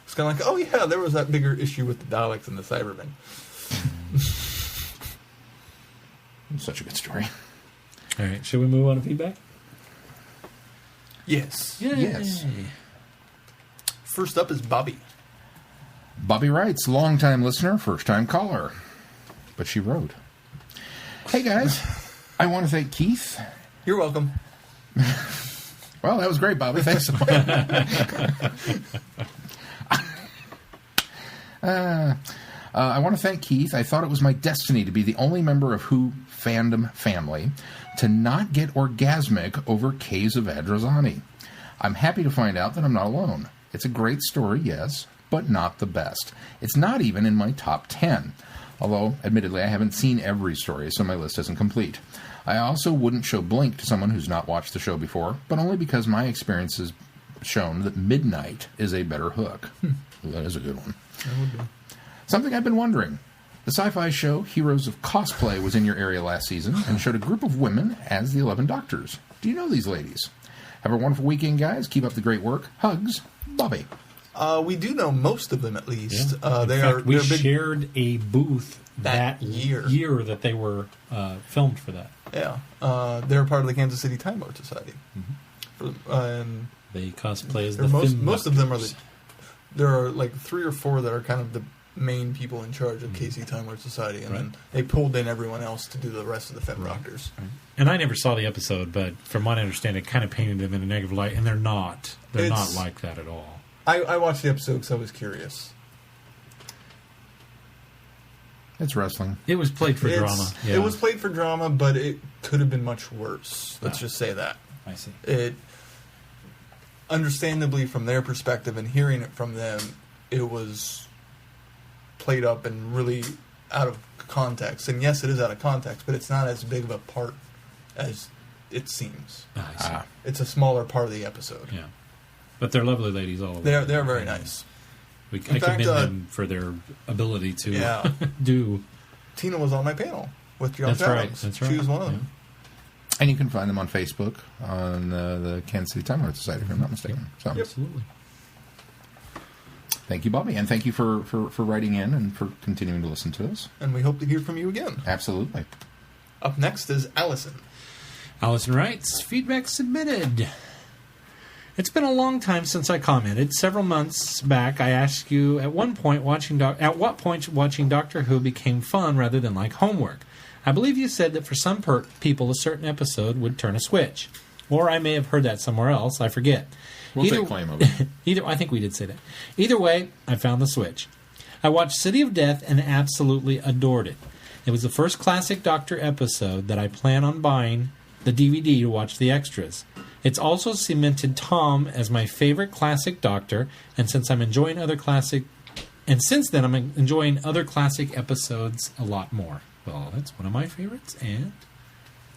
It's kind of like, oh yeah, there was that bigger issue with the Daleks and the Cybermen. Such a good story. All right, shall we move on to feedback? Yes. Yes. First up is Bobby. Bobby writes, long-time listener, first-time caller. But she wrote, "Hey guys, I want to thank Keith." You're welcome. Well, that was great, Bobby. Thanks so much. I want to thank Keith. I thought it was my destiny to be the only member of Who fandom family to not get orgasmic over K's of Adrazzani. I'm happy to find out that I'm not alone. It's a great story, yes, but not the best. It's not even in my top 10. Although, admittedly, I haven't seen every story, so my list isn't complete. I also wouldn't show Blink to someone who's not watched the show before, but only because my experience has shown that Midnight is a better hook. Ooh, that is a good one. That would be. Something I've been wondering. The sci-fi show Heroes of Cosplay was in your area last season and showed a group of women as the 11 Doctors. Do you know these ladies? Have a wonderful weekend, guys. Keep up the great work. Hugs, Bobby. We do know most of them, at least. Yeah. We shared a booth that year that they were filmed for that. Yeah. They're part of the Kansas City Time Lord Society. Mm-hmm. And they cosplay as the most of them are there are like 3 or 4 that are kind of the main people in charge of KC Time Lord Society, and then they pulled in everyone else to do the rest of the Fem Doctors. Right. And I never saw the episode, but from what I understand, it kind of painted them in a negative light, and they're not. They're not like that at all. I watched the episode because I was curious. It's wrestling. It was played for drama. Yeah. It was played for drama, but it could have been much worse. Let's just say that. I see. It, understandably, from their perspective and hearing it from them, it was played up and really out of context. And yes, it is out of context, but it's not as big of a part as it seems. I see. It's a smaller part of the episode. Yeah. But they're lovely ladies all over. They're very nice. I commend them for their ability to do. Tina was on my panel with John That's Adams. That's right. She was one of them. And you can find them on Facebook on the Kansas City Time Lord Society, if I'm not mistaken. So, Absolutely. Thank you, Bobby, and thank you for writing in and for continuing to listen to us. And we hope to hear from you again. Absolutely. Up next is Allison. Allison writes, feedback submitted. It's been a long time since I commented. Several months back, I asked you at what point watching Doctor Who became fun rather than like homework. I believe you said that for some people, a certain episode would turn a switch. Or I may have heard that somewhere else. I forget. We'll take claim of it. I think we did say that. Either way, I found the switch. I watched City of Death and absolutely adored it. It was the first classic Doctor episode that I plan on buying the DVD to watch the extras. It's also cemented Tom as my favorite classic Doctor, and since then I'm enjoying other classic episodes a lot more. Well, that's one of my favorites, and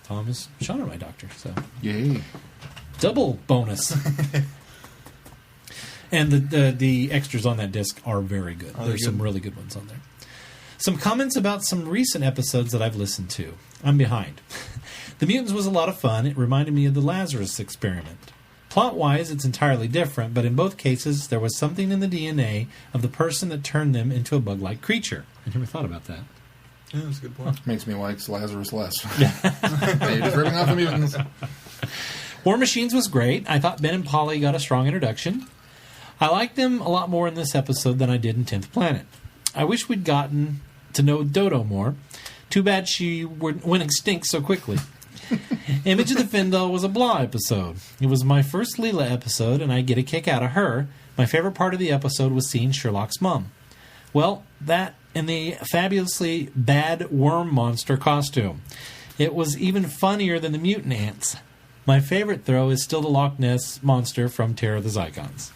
Tom is Shauna, my Doctor. So yay, double bonus. And the extras on that disc are very good. There's some really good ones on there. Some comments about some recent episodes that I've listened to. I'm behind. The Mutants was a lot of fun. It reminded me of the Lazarus experiment. Plot-wise, it's entirely different, but in both cases, there was something in the DNA of the person that turned them into a bug-like creature. I never thought about that. Yeah, that's a good point. Makes me like Lazarus less. Hey, just ripping off the Mutants. War Machines was great. I thought Ben and Polly got a strong introduction. I liked them a lot more in this episode than I did in 10th Planet. I wish we'd gotten to know Dodo more. Too bad she went extinct so quickly. Image of the Findle was a blah episode. It was my first Leela episode, and I get a kick out of her. My favorite part of the episode was seeing Sherlock's mum. Well, that and the fabulously bad worm monster costume. It was even funnier than the mutant ants. My favorite, though, is still the Loch Ness monster from Terror of the Zygons.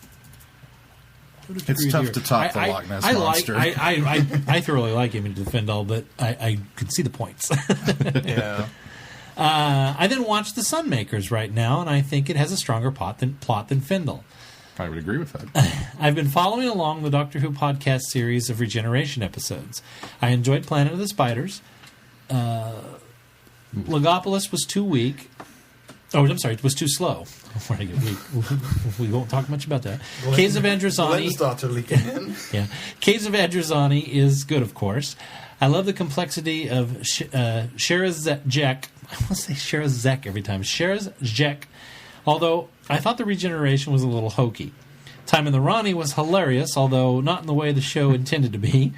It's tough to top the Loch Ness monster. I thoroughly like Image of the Findle, but I could see the points. Yeah. I then watched The Sunmakers right now, and I think it has a stronger plot than Findle. I would agree with that. I've been following along the Doctor Who podcast series of Regeneration episodes. I enjoyed Planet of the Spiders. Logopolis was too weak. Oh, I'm sorry, it was too slow. We won't talk much about that. Caves of Androzani. Thoughts are leaking in. Yeah, Caves of Androzani is good, of course. I love the complexity of Sherazek. I want to say Sherazek every time. Sherazek. Although I thought the regeneration was a little hokey. Time in the Rani was hilarious, although not in the way the show intended to be.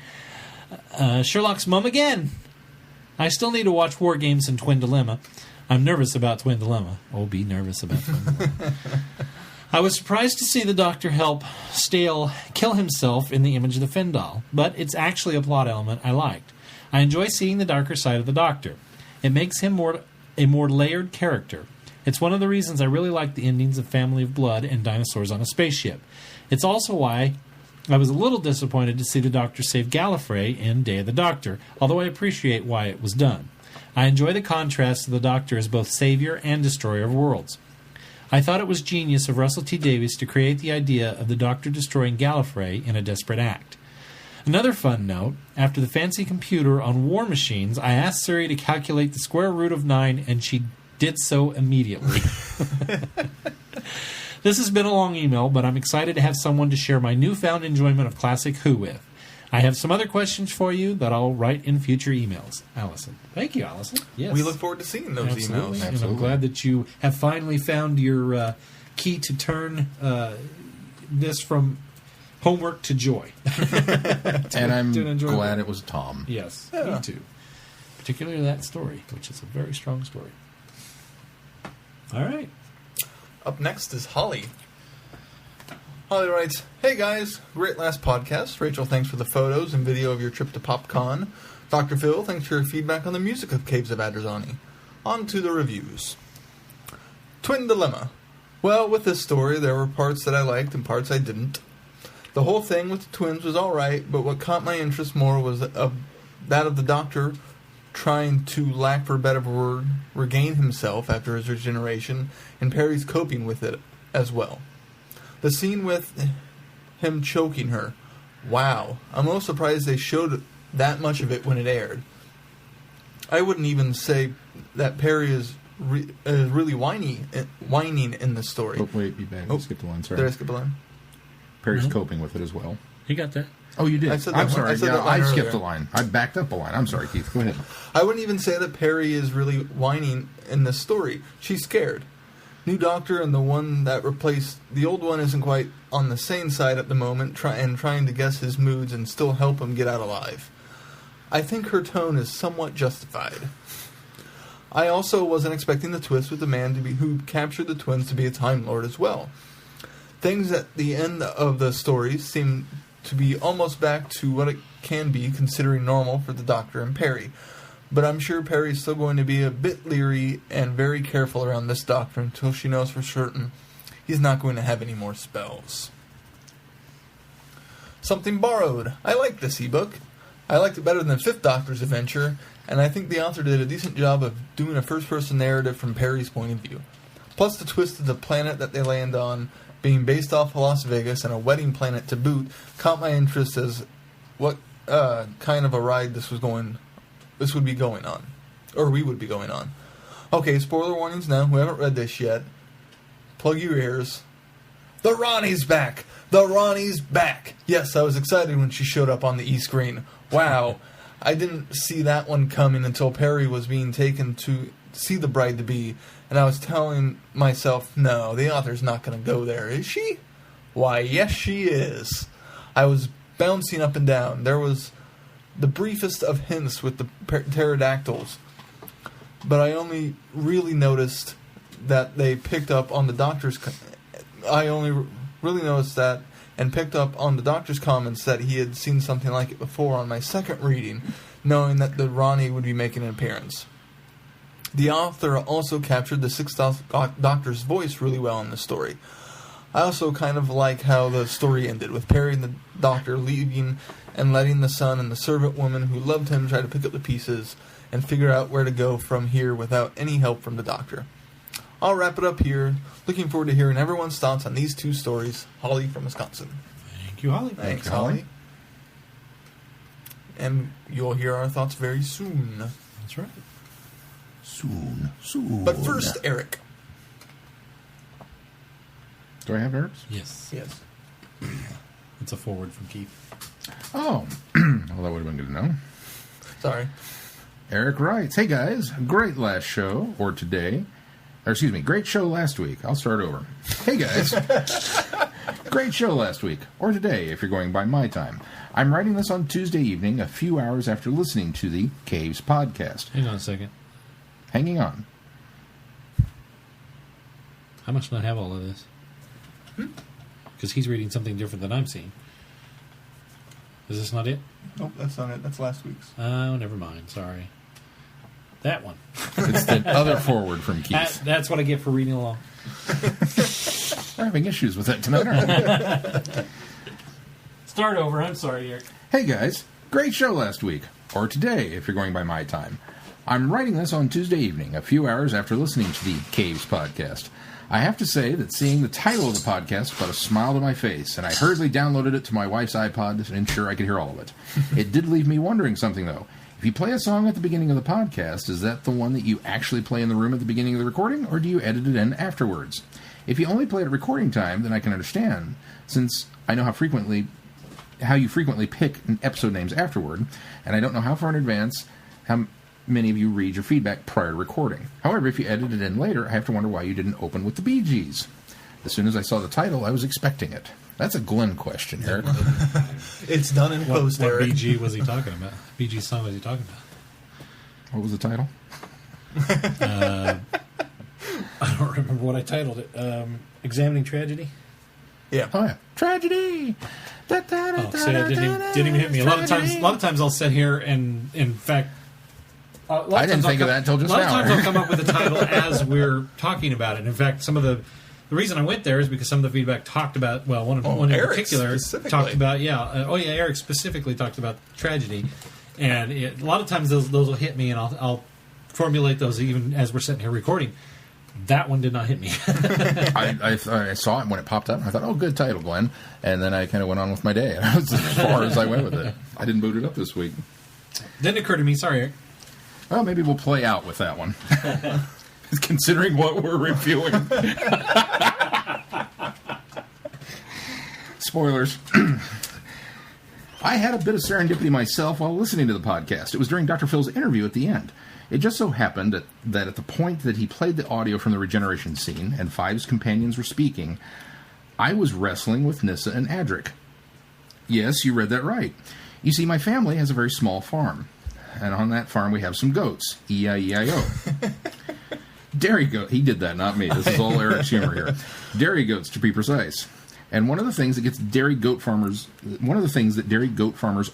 Sherlock's mum again. I still need to watch War Games and Twin Dilemma. I'm nervous about Twin Dilemma. Oh, be nervous about Twin Dilemma. I was surprised to see the Doctor help Stale kill himself in the Image of the Findle, but it's actually a plot element I liked. I enjoy seeing the darker side of the Doctor. It makes him a more layered character. It's one of the reasons I really like the endings of Family of Blood and Dinosaurs on a Spaceship. It's also why I was a little disappointed to see the Doctor save Gallifrey in Day of the Doctor, although I appreciate why it was done. I enjoy the contrast of the Doctor as both savior and destroyer of worlds. I thought it was genius of Russell T. Davies to create the idea of the Doctor destroying Gallifrey in a desperate act. Another fun note, after the fancy computer on War Machines, I asked Siri to calculate the square root of 9, and she did so immediately. This has been a long email, but I'm excited to have someone to share my newfound enjoyment of classic Who with. I have some other questions for you that I'll write in future emails. Allison. Thank you, Allison. Yes. We look forward to seeing those emails. And I'm glad that you have finally found your key to turn this from homework to joy. And I'm glad it was Tom. Yes, me too. Particularly that story, which is a very strong story. All right. Up next is Holly. Holly writes, "Hey guys, great last podcast. Rachel, thanks for the photos and video of your trip to PopCon. Dr. Phil, thanks for your feedback on the music of Caves of Adrazani. On to the reviews. Twin Dilemma. Well, with this story, there were parts that I liked and parts I didn't. The whole thing with the twins was alright, but what caught my interest more was that of the Doctor trying to, lack for a better word, regain himself after his regeneration, and Peri's coping with it as well. The scene with him choking her. Wow. I'm a little surprised they showed that much of it when it aired. I wouldn't even say that Peri is really whining in this story." Oh, wait, you bad. Skip the line, sorry. Did I skip the line? Peri's coping with it as well. He got that. Oh, you did? I said that I'm sorry. I said that line I skipped earlier. the line. I backed up a line. I'm sorry, Keith. Go ahead. I wouldn't even say that Peri is really whining in this story. She's scared. New Doctor and the one that replaced the old one isn't quite on the sane side at the moment, trying to guess his moods and still help him get out alive. I think her tone is somewhat justified. I also wasn't expecting the twist with the man who captured the twins to be a Time Lord as well. Things at the end of the story seem to be almost back to what it can be, considering normal for the Doctor and Peri. But I'm sure Peri's still going to be a bit leery and very careful around this Doctor until she knows for certain he's not going to have any more spells. Something Borrowed. I like this ebook. I liked it better than Fifth Doctor's adventure, and I think the author did a decent job of doing a first-person narrative from Peri's point of view. Plus the twist of the planet that they land on being based off of Las Vegas and a wedding planet to boot caught my interest as what kind of a ride we would be going on. Okay, spoiler warnings now. Who haven't read this yet, plug your ears. The Ronnie's back! The Ronnie's back! Yes, I was excited when she showed up on the E-screen. Wow. I didn't see that one coming until Peri was being taken to see the bride-to-be, and I was telling myself, no, the author's not going to go there, is she? Why, yes, she is. I was bouncing up and down. There was the briefest of hints with the pterodactyls, but I only really noticed that they picked up on the Doctor's... I only really noticed that and picked up on the Doctor's comments that he had seen something like it before on my second reading, knowing that the Ronnie would be making an appearance. The author also captured the Sixth Doctor's voice really well in the story. I also kind of like how the story ended, with Peri and the Doctor leaving and letting the son and the servant woman who loved him try to pick up the pieces and figure out where to go from here without any help from the Doctor. I'll wrap it up here. Looking forward to hearing everyone's thoughts on these two stories. Holly from Wisconsin. Thank you, Holly. Thanks, Holly. And you'll hear our thoughts very soon. That's right. Soon. But first, Eric. Do I have Eric's? Yes. Yes. It's a forward from Keith. Oh. Well, that would have been good to know. Sorry. Eric writes, "Hey guys, great last show, or today. Or excuse me, great show last week. I'll start over. Hey guys, great show last week, or today if you're going by my time. I'm writing this on Tuesday evening, a few hours after listening to the Caves podcast." Hang on a second. Hanging on. I must not have all of this. Because he's reading something different than I'm seeing. Is this not it? Nope, that's not it. That's last week's. Oh, never mind. Sorry. That one. It's the other forward from Keith. That's what I get for reading along. We're having issues with that tonight, aren't we? Start over. I'm sorry, Eric. Hey guys, great show last week. Or today, if you're going by my time. I'm writing this on Tuesday evening, a few hours after listening to the Caves podcast. I have to say that seeing the title of the podcast brought a smile to my face, and I hurriedly downloaded it to my wife's iPod to ensure I could hear all of it. It did leave me wondering something, though. If you play a song at the beginning of the podcast, is that the one that you actually play in the room at the beginning of the recording, or do you edit it in afterwards? If you only play at recording time, then I can understand, since I know how you frequently pick episode names afterward, and I don't know how far in advance how many of you read your feedback prior to recording. However, if you edit it in later, I have to wonder why you didn't open with the Bee Gees. As soon as I saw the title, I was expecting it. That's a Glenn question, Eric. It's done in post, What Eric. BG was he talking about? BG song was he talking about? What was the title? I don't remember what I titled it. Examining Tragedy? Yeah. Oh, yeah. Tragedy! Oh, see, it didn't even hit me. A lot of times I'll sit here and, in fact, I didn't think of that until just now. A lot of times I'll come up with a title as we're talking about it. In fact, some of the reason I went there is because some of the feedback talked about, well, one in Eric particular talked about, Eric specifically talked about Tragedy. And a lot of times those will hit me, and I'll formulate those even as we're sitting here recording. That one did not hit me. I saw it when it popped up, and I thought, oh, good title, Glenn. And then I kind of went on with my day. That was as far as I went with it. I didn't boot it up this week. Didn't occur to me. Sorry, Eric. Well, maybe we'll play out with that one. Considering what we're reviewing. Spoilers. I had a bit of serendipity myself while listening to the podcast. It was during Dr. Phil's interview at the end. It just so happened that at the point that he played the audio from the regeneration scene and Five's companions were speaking, I was wrestling with Nissa and Adric. Yes, you read that right. You see, my family has a very small farm. And on that farm we have some goats. E-I-E-I-O. Dairy goat. He did that, not me. This is all Eric's humor here. Dairy goats, to be precise. And one of the things that dairy goat farmers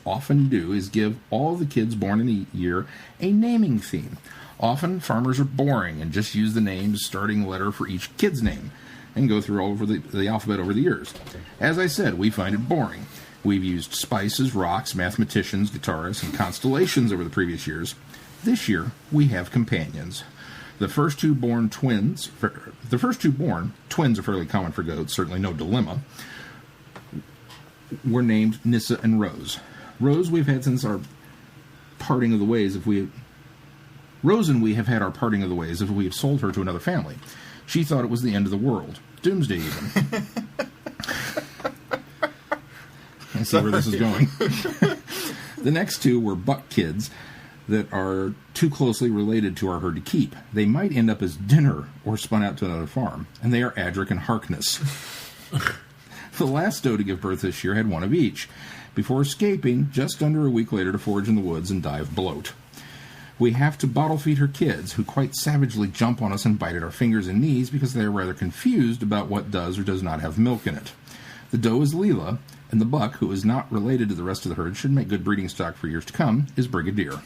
often do is give all the kids born in a year a naming theme. Often farmers are boring and just use the name's starting letter for each kid's name and go through all over the alphabet over the years. As I said, we find it boring. We've used spices, rocks, mathematicians, guitarists, and constellations over the previous years. This year, we have companions. The first two born, twins are fairly common for goats, certainly no dilemma, were named Nissa and Rose. Rose we've had since our parting of the ways Rose and we have had our parting of the ways if we have sold her to another family. She thought it was the end of the world. Doomsday even. I see where this is going. The next two were buck kids that are too closely related to our herd to keep. They might end up as dinner or spun out to another farm, and they are Adric and Harkness. The last doe to give birth this year had one of each, before escaping just under a week later to forage in the woods and die of bloat. We have to bottle feed her kids, who quite savagely jump on us and bite at our fingers and knees because they are rather confused about what does or does not have milk in it. The doe is Leela, and the buck, who is not related to the rest of the herd, should make good breeding stock for years to come, is Brigadier.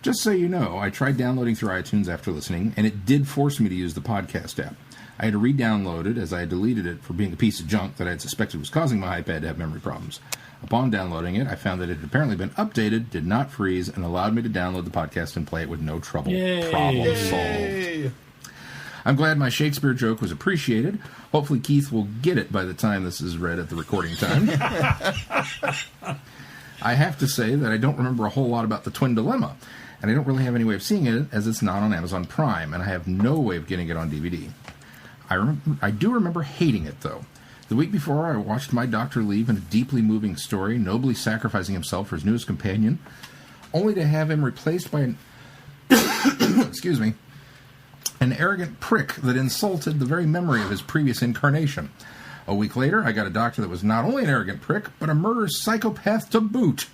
Just so you know, I tried downloading through iTunes after listening, and it did force me to use the podcast app. I had to re-download it as I had deleted it for being a piece of junk that I had suspected was causing my iPad to have memory problems. Upon downloading it, I found that it had apparently been updated, did not freeze, and allowed me to download the podcast and play it with no trouble. Yay. Problem solved. I'm glad my Shakespeare joke was appreciated. Hopefully Keith will get it by the time this is read at the recording time. I have to say that I don't remember a whole lot about the Twin Dilemma, and I don't really have any way of seeing it as it's not on Amazon Prime, and I have no way of getting it on DVD. I do remember hating it, though. The week before, I watched my doctor leave in a deeply moving story, nobly sacrificing himself for his newest companion, only to have him replaced by an excuse me, an arrogant prick that insulted the very memory of his previous incarnation. A week later, I got a doctor that was not only an arrogant prick, but a murderous psychopath to boot.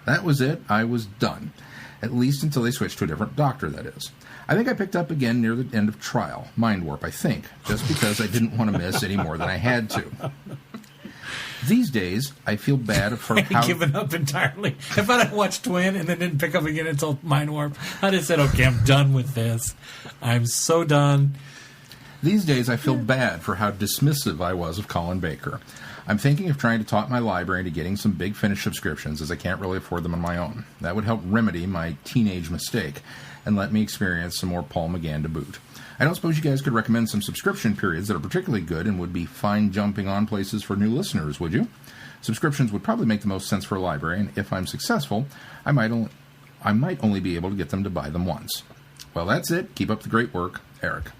That was it. I was done. At least until they switched to a different doctor, that is. I think I picked up again near the end of Trial. Mind Warp, I think. Just because I didn't want to miss any more than I had to. These days, I feel bad for how... Given up entirely. If I'd watched Twin and then didn't pick up again until Mind Warp, I'd have said, okay, I'm done with this. I'm so done. These days, I feel bad for how dismissive I was of Colin Baker. I'm thinking of trying to talk my library into getting some Big Finish subscriptions, as I can't really afford them on my own. That would help remedy my teenage mistake and let me experience some more Paul McGann to boot. I don't suppose you guys could recommend some subscription periods that are particularly good and would be fine jumping on places for new listeners, would you? Subscriptions would probably make the most sense for a library, and if I'm successful, I might only be able to get them to buy them once. Well, that's it. Keep up the great work. Eric.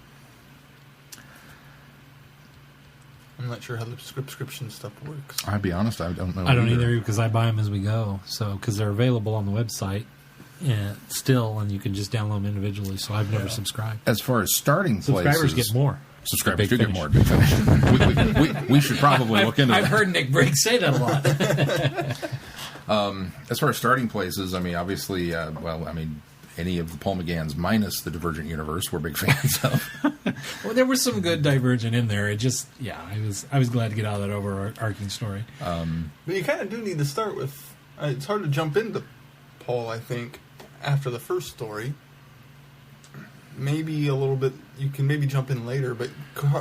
I'm not sure how the subscription stuff works. I'll be honest, I don't know. I don't either, because I buy them as we go. So, because they're available on the website still, and you can just download them individually. So I've never subscribed. As far as starting Subscribers places... get more. Subscribers do Big get more. Big Finish. we should probably look into that. I've heard Nick Briggs say that a lot. As far as starting places, I mean, obviously, any of the Paul McGanns minus the Divergent Universe we're big fans of. Well, there was some good Divergent in there. It just, I was glad to get out of that overarching story. But you kind of do need to start with... it's hard to jump into Paul, I think, after the first story. Maybe a little bit... You can maybe jump in later, but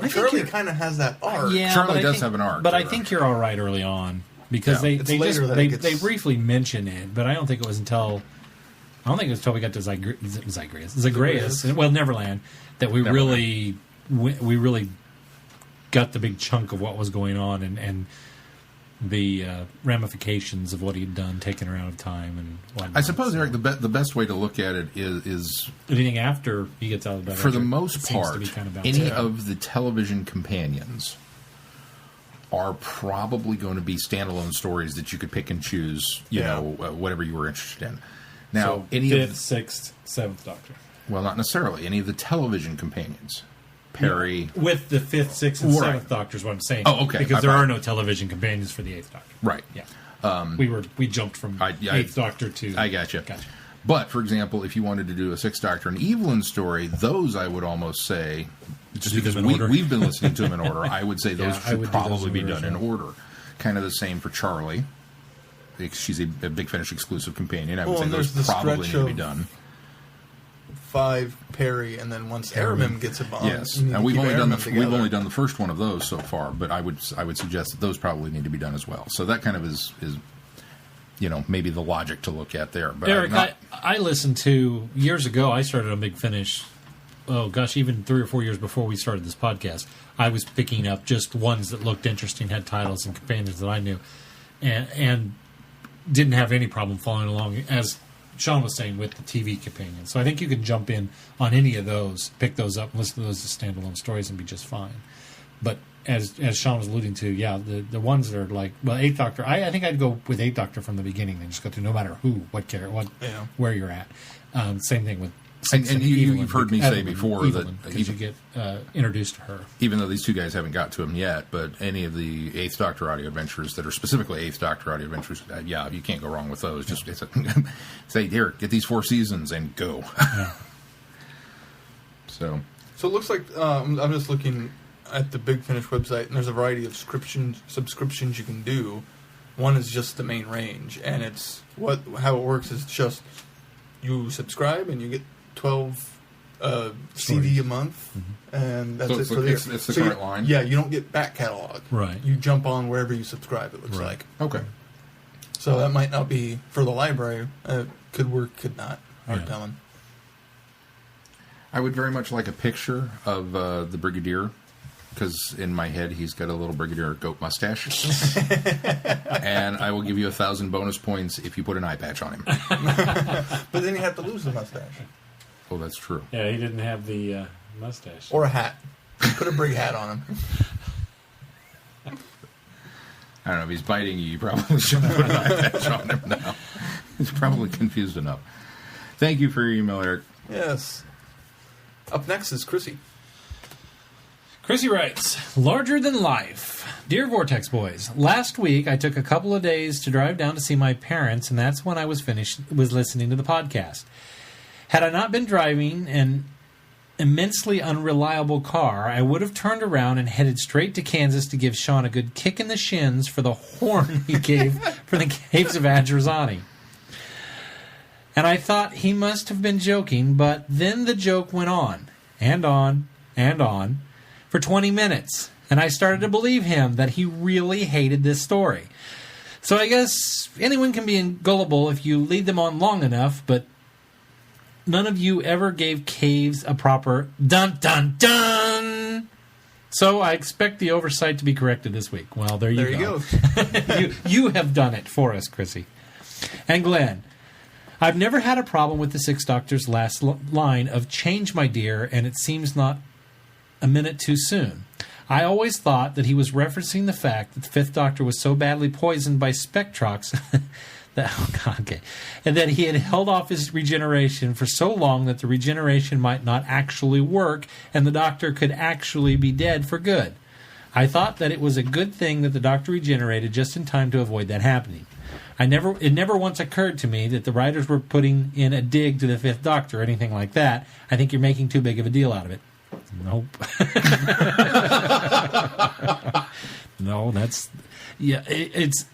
Charlie kind of has that arc. Yeah, Charlie does have an arc. But I think you're all right early on. Because they briefly mention it, but I don't think it was until... I don't think it was until we got to Zagreus. Well, Neverland, that we really got the big chunk of what was going on and the ramifications of what he'd done, taken her out of time and whatnot. I suppose, Eric, the best way to look at it is anything after he gets out of bed. For the most part, any out. of the television companions are probably going to be standalone stories that you could pick and choose, whatever you were interested in. Now, so any 5th, of the, 6th, 7th Doctor. Well, not necessarily. Any of the television companions. Peri. Yeah, with the 5th, 6th, and 7th Doctor is what I'm saying. Oh, okay. Because there are no television companions for the 8th Doctor. Right. Yeah. We jumped from 8th Doctor to... I gotcha. But, for example, if you wanted to do a Sixth Doctor and Evelyn story, those I would almost say, just because we've been listening to them in order, I would say those should probably be done in order. Kind of the same for Charlie. She's a Big Finish exclusive companion. I would say those probably need to be done. 5 Peri, and then once Aramim gets a bomb. Yes, and we've only done the first one of those so far, but I would suggest that those probably need to be done as well. So that kind of is maybe the logic to look at there. But Eric, I listened to years ago. I started on Big Finish. Oh gosh, even 3 or 4 years before we started this podcast, I was picking up just ones that looked interesting, had titles and companions that I knew, and didn't have any problem following along, as Sean was saying, with the TV companions. So I think you can jump in on any of those, pick those up, and listen to those as standalone stories and be just fine. But as Sean was alluding to, the ones that are like, well, 8th Doctor, I think I'd go with 8th Doctor from the beginning and just go through no matter who, where you're at. Same thing with And you've heard me say before that you get introduced to her. Even though these two guys haven't got to him yet, but any of the 8th Doctor audio adventures that are specifically 8th Doctor audio adventures, you can't go wrong with those. Just say, here, get these 4 seasons and go. Yeah. So it looks like I'm just looking at the Big Finish website, and there's a variety of subscriptions you can do. One is just the main range, and it's how it works is just you subscribe and you get 12 CD a month, and that's it for the year. It's the current line? Yeah, you don't get back catalog. Right. You jump on wherever you subscribe, it looks like. Okay. So that might not be for the library. Could work, could not. Hard telling. I would very much like a picture of the Brigadier, because in my head he's got a little Brigadier goat mustache. And I will give you 1,000 bonus points if you put an eye patch on him. But then you have to lose the mustache. Oh, that's true. Yeah, he didn't have the mustache. Or a hat. Put a brig hat on him. I don't know, if he's biting you probably shouldn't put an eye patch on him now. He's probably confused enough. Thank you for your email, Eric. Yes. Up next is Chrissy. Chrissy writes, larger than life. Dear Vortex Boys, last week I took a couple of days to drive down to see my parents, and that's when I was listening to the podcast. Had I not been driving and immensely unreliable car, I would have turned around and headed straight to Kansas to give Sean a good kick in the shins for the horn he gave for the Caves of Adrazani. And I thought he must have been joking, but then the joke went on, and on, and on, for 20 minutes. And I started to believe him that he really hated this story. So I guess anyone can be gullible if you lead them on long enough, but none of you ever gave Caves a proper dun-dun-dun. So I expect the oversight to be corrected this week. Well, there you go. you have done it for us, Chrissy. And Glenn, I've never had a problem with the Sixth Doctor's last line of "change, my dear, and it seems not a minute too soon." I always thought that he was referencing the fact that the Fifth Doctor was so badly poisoned by Spectrox and that he had held off his regeneration for so long that the regeneration might not actually work and the Doctor could actually be dead for good. I thought that it was a good thing that the Doctor regenerated just in time to avoid that happening. It never once occurred to me that the writers were putting in a dig to the Fifth Doctor or anything like that. I think you're making too big of a deal out of it. Nope. No, that's... Yeah, it's...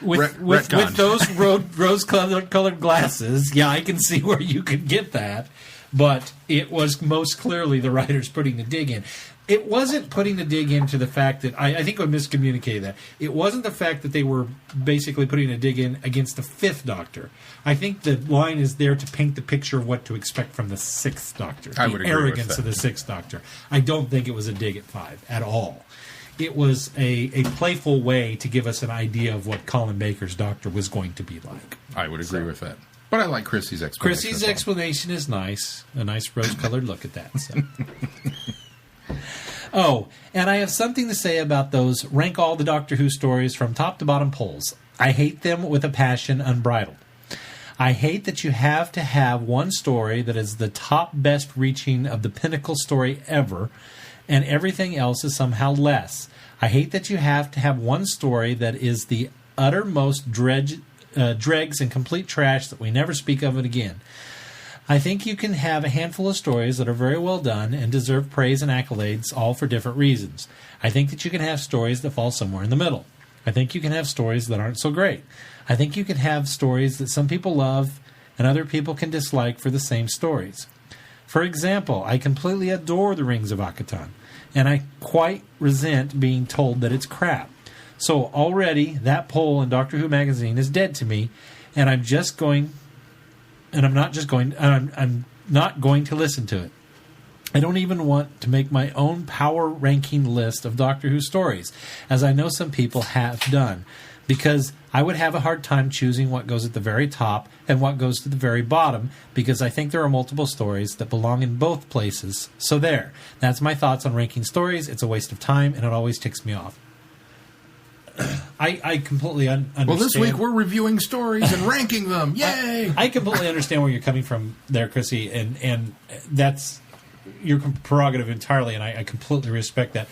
With those rose-colored glasses, yeah, I can see where you could get that. But it was most clearly the writers putting the dig in. It wasn't putting the dig into the fact that... I think I miscommunicated that. It wasn't the fact that they were basically putting a dig in against the Fifth Doctor. I think the line is there to paint the picture of what to expect from the Sixth Doctor. I would agree arrogance with that. of the Sixth Doctor. I don't think it was a dig at 5 at all. It was a playful way to give us an idea of what Colin Baker's Doctor was going to be like. I would agree with that. But I like Chrissy's explanation. Chrissy's explanation is nice. A nice rose-colored look at that. So. Oh, and I have something to say about those rank all the Doctor Who stories from top to bottom polls. I hate them with a passion unbridled. I hate that you have to have one story that is the top best reaching of the pinnacle story ever, and everything else is somehow less. I hate that you have to have one story that is the uttermost dregs and complete trash that we never speak of it again. I think you can have a handful of stories that are very well done and deserve praise and accolades, all for different reasons. I think that you can have stories that fall somewhere in the middle. I think you can have stories that aren't so great. I think you can have stories that some people love and other people can dislike for the same stories. For example, I completely adore The Rings of Akheton, and I quite resent being told that it's crap. So already, that poll in Doctor Who magazine is dead to me, and I'm not going to listen to it. I don't even want to make my own power ranking list of Doctor Who stories, as I know some people have done, because I would have a hard time choosing what goes at the very top and what goes to the very bottom, because I think there are multiple stories that belong in both places. So there. That's my thoughts on ranking stories. It's a waste of time, and it always ticks me off. I completely understand. Well, this week we're reviewing stories and ranking them. Yay! I completely understand where you're coming from there, Chrissy, and that's your prerogative entirely, and I completely respect that.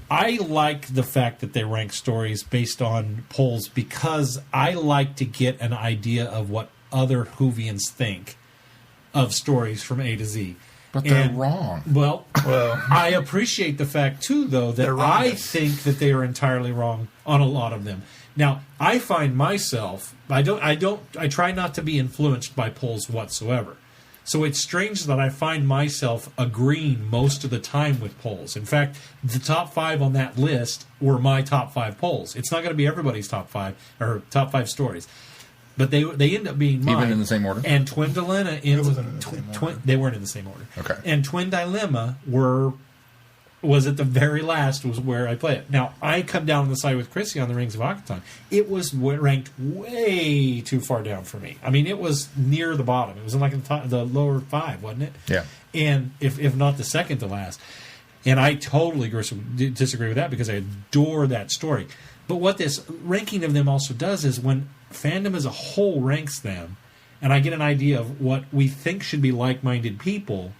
I like the fact that they rank stories based on polls because I like to get an idea of what other Whovians think of stories from A to Z. But they're wrong. Well, I appreciate the fact, too, though, that I think that they are entirely wrong on a lot of them. Now, I find myself, I try not to be influenced by polls whatsoever. So it's strange that I find myself agreeing most of the time with polls. In fact, the top 5 on that list were my top 5 polls. It's not going to be everybody's top 5 or top 5 stories. But they end up being mine. Even in the same order? And Twin Dilemma... They weren't in the same order. Okay. And Twin Dilemma was at the very last was where I play it. Now, I come down on the side with Chrissy on the Rings of Akheton. It was ranked way too far down for me. I mean, it was near the bottom. It was in like the lower 5, wasn't it? Yeah. And if not the second to last. And I totally disagree with that because I adore that story. But what this ranking of them also does is when fandom as a whole ranks them, and I get an idea of what we think should be like-minded people,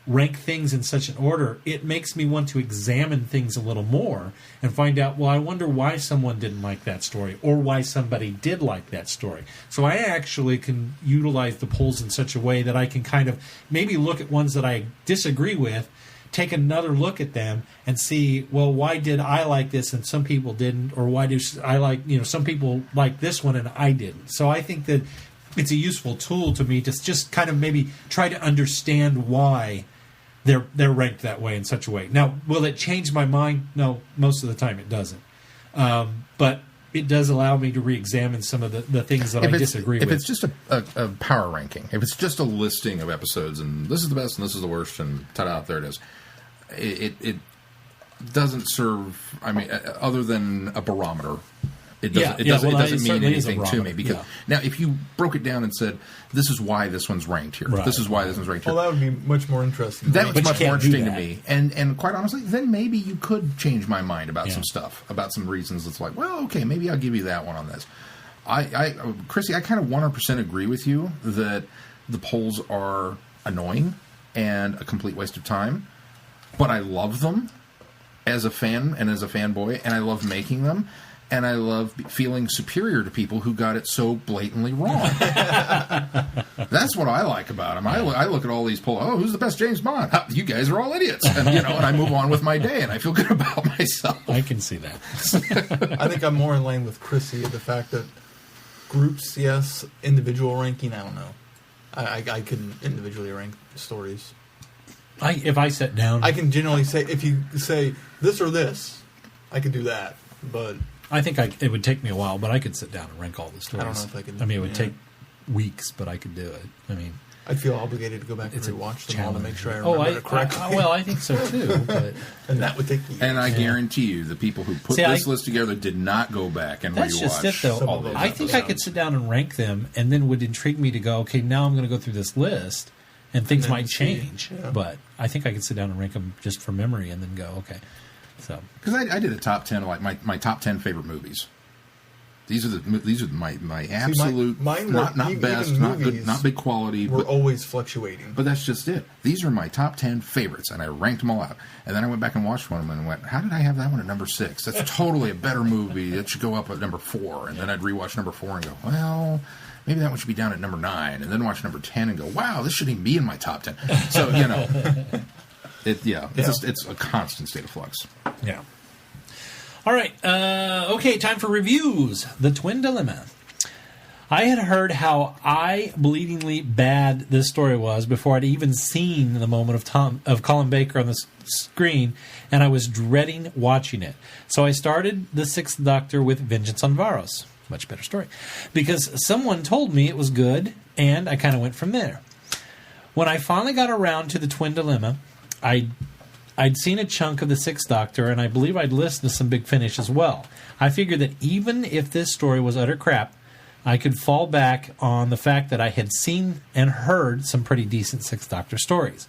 rank things in such an order, it makes me want to examine things a little more and find out, well, I wonder why someone didn't like that story or why somebody did like that story. So I actually can utilize the polls in such a way that I can kind of maybe look at ones that I disagree with, take another look at them and see, well, why did I like this and some people didn't, or why do I like, some people like this one and I didn't. So I think that it's a useful tool to me to just kind of maybe try to understand why they're ranked that way in such a way. Now, will it change my mind? No, most of the time it doesn't. But it does allow me to re-examine some of the things that I disagree with. If it's just a power ranking, if it's just a listing of episodes and this is the best and this is the worst and ta-da, there it is. It doesn't serve, other than a barometer. It doesn't mean anything to me because now if you broke it down and said this is why this one's ranked here, this is why this one's ranked here. Well, that would be much more interesting. That was much more interesting to me, and quite honestly, then maybe you could change my mind about some stuff, about some reasons. It's like, well, okay, maybe I'll give you that one on this. Chrissy, I kind of 100% agree with you that the polls are annoying and a complete waste of time, but I love them as a fan and as a fanboy, and I love making them. And I love feeling superior to people who got it so blatantly wrong. That's what I like about them. I look at all these polls. Oh, who's the best James Bond? Oh, you guys are all idiots. And and I move on with my day, and I feel good about myself. I can see that. I think I'm more in line with Chrissy. The fact that groups, yes. Individual ranking, I don't know. I couldn't individually rank stories. If I sit down, I can generally say if you say this or this, I could do that, but. I think it would take me a while, but I could sit down and rank all the stories. I don't know if I could. It would take weeks, but I could do it. I'd feel obligated to go back and rewatch them all to make sure I remember it correctly. Well, I think so too. But and that would take years. And I guarantee you, the people who put this list together did not go back and that's rewatch. That's just it, though. I think I could sit down and rank them, and then would intrigue me to go, okay, now I'm going to go through this list, and things might change. Yeah. But I think I could sit down and rank them just from memory, and then go, okay. Because I did a top 10 of like my top 10 favorite movies. These are my absolute mine not best, not good, not big quality. We're always fluctuating. But that's just it. These are my top 10 favorites, and I ranked them all out. And then I went back and watched one of them and went, how did I have that one at number 6? That's totally a better movie. That should go up at number 4. And then I'd rewatch number 4 and go, well, maybe that one should be down at number 9. And then watch number 10 and go, wow, this shouldn't even be in my top 10. So it's a constant state of flux. Yeah. All right. Okay, time for reviews. The Twin Dilemma. I had heard how eye-bleedingly bad this story was before I'd even seen the moment of Colin Baker on the screen, and I was dreading watching it. So I started The Sixth Doctor with Vengeance on Varos. Much better story. Because someone told me it was good, and I kind of went from there. When I finally got around to The Twin Dilemma, I'd seen a chunk of The Sixth Doctor, and I believe I'd listened to some Big Finish as well. I figured that even if this story was utter crap, I could fall back on the fact that I had seen and heard some pretty decent Sixth Doctor stories.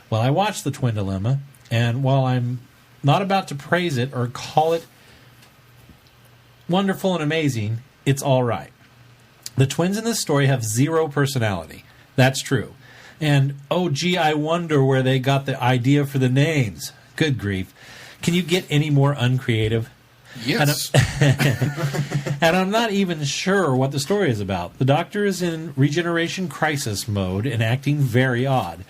Well, I watched The Twin Dilemma, and while I'm not about to praise it or call it wonderful and amazing, it's all right. The twins in this story have zero personality. That's true. And, oh, gee, I wonder where they got the idea for the names. Good grief. Can you get any more uncreative? Yes. And I'm not even sure what the story is about. The Doctor is in regeneration crisis mode and acting very odd.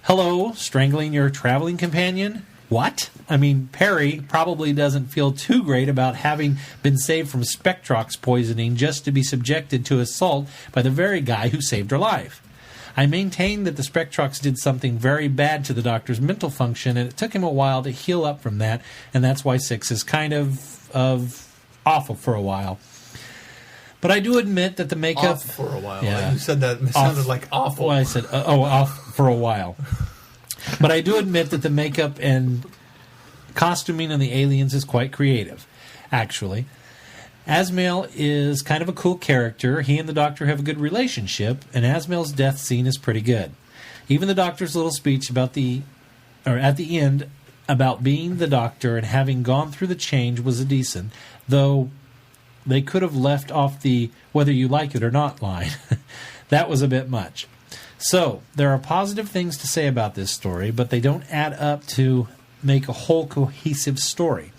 Hello, strangling your traveling companion? What? Peri probably doesn't feel too great about having been saved from Spectrox poisoning just to be subjected to assault by the very guy who saved her life. I maintain that the Spectrox did something very bad to the Doctor's mental function, and it took him a while to heal up from that, and that's why 6 is kind of awful for a while. But I do admit that the makeup... Off for a while. Yeah. You said that, it sounded like awful. Well, I said, off for a while. But I do admit that the makeup and costuming on the aliens is quite creative, actually. Asmael is kind of a cool character. He and the Doctor have a good relationship, and Asmael's death scene is pretty good. Even the Doctor's little speech at the end about being the Doctor and having gone through the change was decent, though they could have left off the whether you like it or not line. That was a bit much. So, there are positive things to say about this story, but they don't add up to make a whole cohesive story.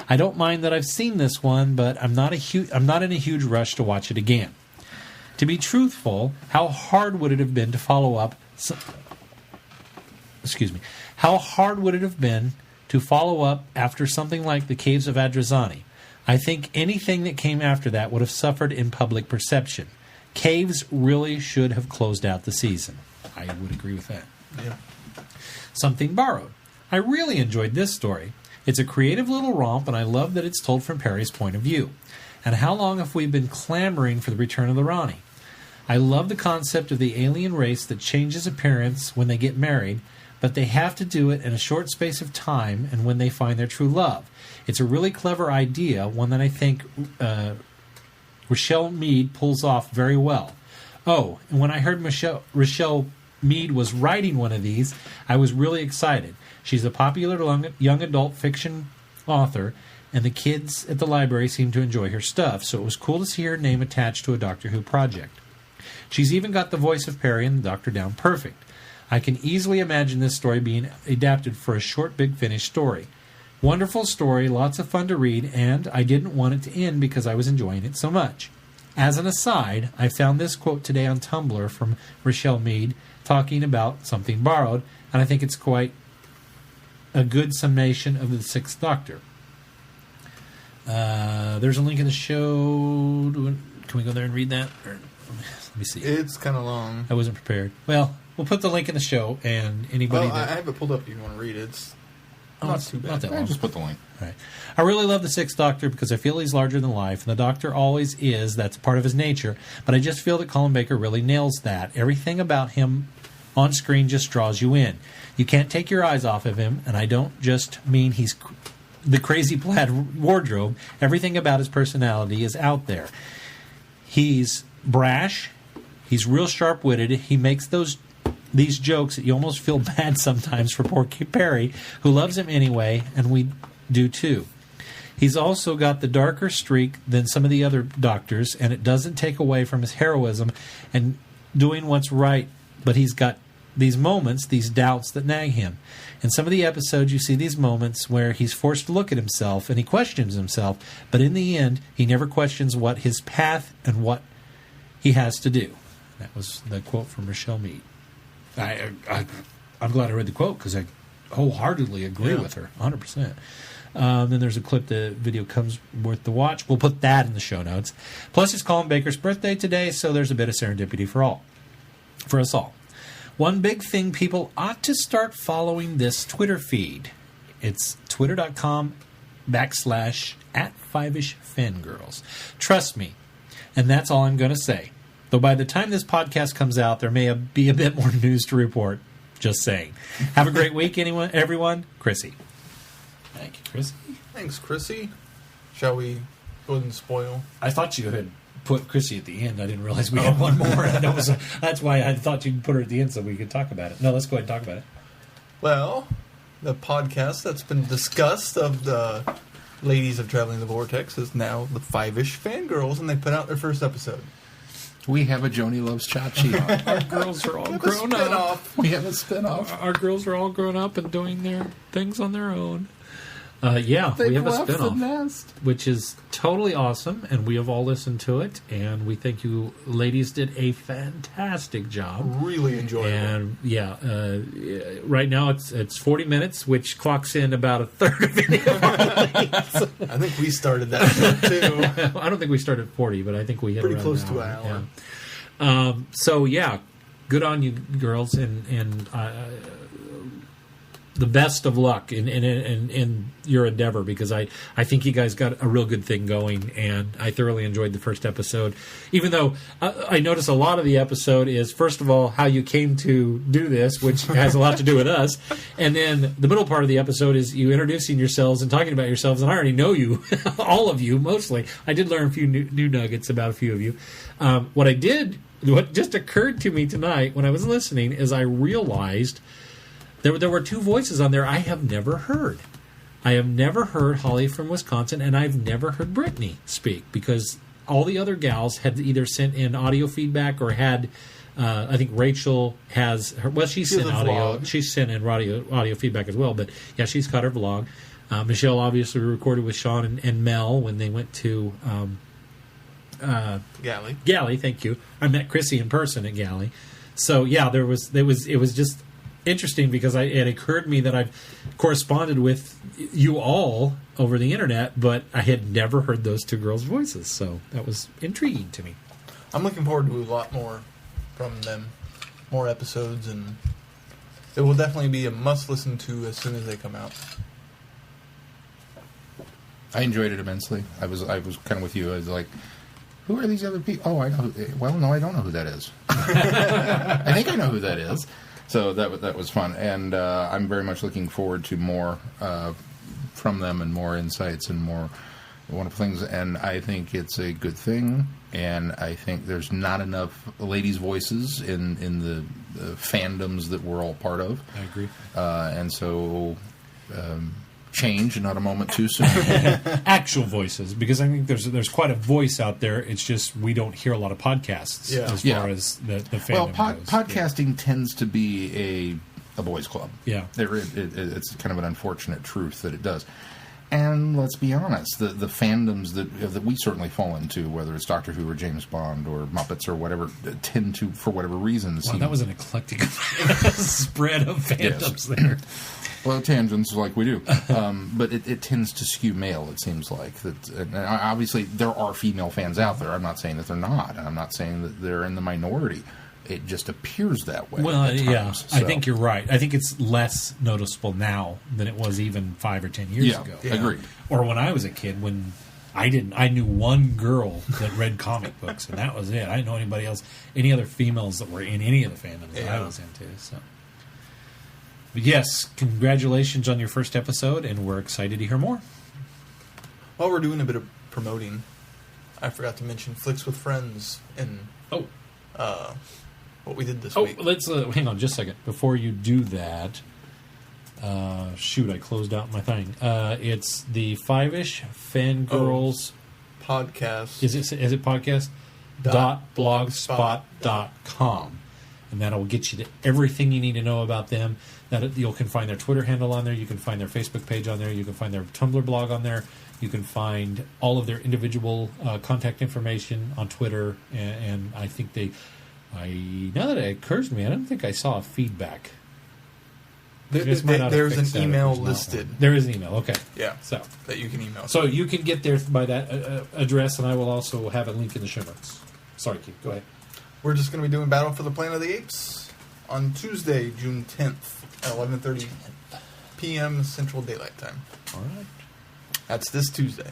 I don't mind that I've seen this one, but I'm not in a huge rush to watch it again. To be truthful, how hard would it have been to follow up... How hard would it have been to follow up after something like The Caves of Adrazani? I think anything that came after that would have suffered in public perception. Caves really should have closed out the season. I would agree with that. Yeah. Something Borrowed. I really enjoyed this story. It's a creative little romp, and I love that it's told from Peri's point of view. And how long have we been clamoring for the return of the Rani? I love the concept of the alien race that changes appearance when they get married, but they have to do it in a short space of time and when they find their true love. It's a really clever idea, one that I think Rochelle Mead pulls off very well. Oh, and when I heard Rochelle Mead was writing one of these, I was really excited. She's a popular young adult fiction author, and the kids at the library seem to enjoy her stuff, so it was cool to see her name attached to a Doctor Who project. She's even got the voice of Peri and the Doctor down perfect. I can easily imagine this story being adapted for a short Big Finish story. Wonderful story, lots of fun to read, and I didn't want it to end because I was enjoying it so much. As an aside, I found this quote today on Tumblr from Rochelle Mead talking about Something Borrowed, and I think it's quite a good summation of the Sixth Doctor. There's a link in the show. Can we go there and read that? Or, let me see. It's kind of long. I wasn't prepared. Well, we'll put the link in the show, and anybody I that... have it pulled up if you want to read it. It's not too bad. Not that I long. just put the link. Right. I really love the Sixth Doctor because I feel he's larger than life, and the Doctor always is. That's part of his nature. But I just feel that Colin Baker really nails that. Everything about him on screen just draws you in. You can't take your eyes off of him, and I don't just mean he's the crazy plaid wardrobe. Everything about his personality is out there. He's brash. He's real sharp-witted. He makes these jokes that you almost feel bad sometimes for poor Peri, who loves him anyway, and we do too. He's also got the darker streak than some of the other Doctors, and it doesn't take away from his heroism and doing what's right, but he's got these moments, these doubts that nag him. In some of the episodes, you see these moments where he's forced to look at himself, and he questions himself, but in the end, he never questions what his path and what he has to do. That was the quote from Rochelle Mead. I'm glad I read the quote because I wholeheartedly agree with her, 100%. Then there's a clip, the video comes worth the watch. We'll put that in the show notes. Plus, it's Colin Baker's birthday today, so there's a bit of serendipity for us all. One big thing, people ought to start following this Twitter feed. It's twitter.com/@5ishfangirls. Trust me, and that's all I'm going to say. Though by the time this podcast comes out, there may be a bit more news to report. Just saying. Have a great week, everyone. Chrissy. Thank you, Chrissy. Thanks, Chrissy. Shall we go ahead and spoil? I thought you had put Chrissy at the end. I didn't realize we had one more. That's why I thought you'd put her at the end so we could talk about it. No, let's go ahead and talk about it. Well, the podcast that's been discussed of the ladies of Traveling the Vortex is now the 5-ish Fangirls, and they put out their first episode. We have a Joni Loves Chachi. Our girls are all grown up. We have a spin-off. Our girls are all grown up and doing their things on their own. We have a spin-off, which is totally awesome, and we have all listened to it, and we think you ladies did a fantastic job. Really enjoyable. And right now it's 40 minutes, which clocks in about a third of any of our ladies. I think we started that too. I don't think we started at 40, but I think we hit pretty around close an to hour. an hour. Good on you girls, and the best of luck in your endeavor, because I think you guys got a real good thing going, and I thoroughly enjoyed the first episode. Even though I notice a lot of the episode is, first of all, how you came to do this, which has a lot to do with us, and then the middle part of the episode is you introducing yourselves and talking about yourselves, and I already know you, all of you, mostly. I did learn a few new nuggets about a few of you. What just occurred to me tonight when I was listening is I realized there were two voices on there I have never heard. I have never heard Holly from Wisconsin, and I've never heard Brittany speak, because all the other gals had either sent in audio feedback or had I think Rachel has her. Well, she's sent has a audio. vlog. She's sent in audio feedback as well. But yeah, she's got her vlog. Michelle obviously recorded with Sean and Mel when they went to Galley. Thank you. I met Chrissy in person at Galley. So yeah, it was just interesting because it occurred to me that I've corresponded with you all over the internet, but I had never heard those two girls' voices. So that was intriguing to me. I'm looking forward to a lot more from them, more episodes, and it will definitely be a must listen to as soon as they come out. I enjoyed it immensely. I was kind of with you. I was like, who are these other people? Oh, I know. Well, no, I don't know who that is. I think I know who that is. So that was fun, and I'm very much looking forward to more from them and more insights and more wonderful things. And I think it's a good thing. And I think there's not enough ladies' voices in the fandoms that we're all part of. I agree. And so. Change, not a moment too soon. Actual voices, because I think there's quite a voice out there. It's just we don't hear a lot of podcasts as far as the fandom goes. Podcasting tends to be a boys' club. Yeah, it's kind of an unfortunate truth that it does. And let's be honest, the fandoms that we certainly fall into, whether it's Doctor Who or James Bond or Muppets or whatever, tend to, for whatever reason, wow, that was an eclectic spread of fandoms there. Well, tangents like we do, but it tends to skew male. It seems like that. And obviously, there are female fans out there. I'm not saying that they're not, and I'm not saying that they're in the minority. It just appears that way. Well, at times, yeah, so. I think you're right. I think it's less noticeable now than it was even 5 or 10 years ago. Yeah, agreed. Or when I was a kid, when I knew one girl that read comic books, and that was it. I didn't know anybody else, any other females that were in any of the fandoms that I was into. So. But yes, congratulations on your first episode, and we're excited to hear more. While we're doing a bit of promoting, I forgot to mention Flicks with Friends and what we did this week. Let's hang on just a second. Before you do that, I closed out my thing. It's the Five-ish Fangirls podcast. Is it podcast? .blogspot.com. And that'll get you to everything you need to know about them. You can find their Twitter handle on there. You can find their Facebook page on there. You can find their Tumblr blog on there. You can find all of their individual contact information on Twitter. And I think now that it occurs to me, I don't think I saw feedback. There's an email listed. There is an email, okay. Yeah, so that you can email. So you can get there by that address, and I will also have a link in the show notes. Sorry, Keith, go ahead. We're just going to be doing Battle for the Planet of the Apes on Tuesday, June 10th at 11:30 p.m. Central Daylight Time. All right. That's this Tuesday.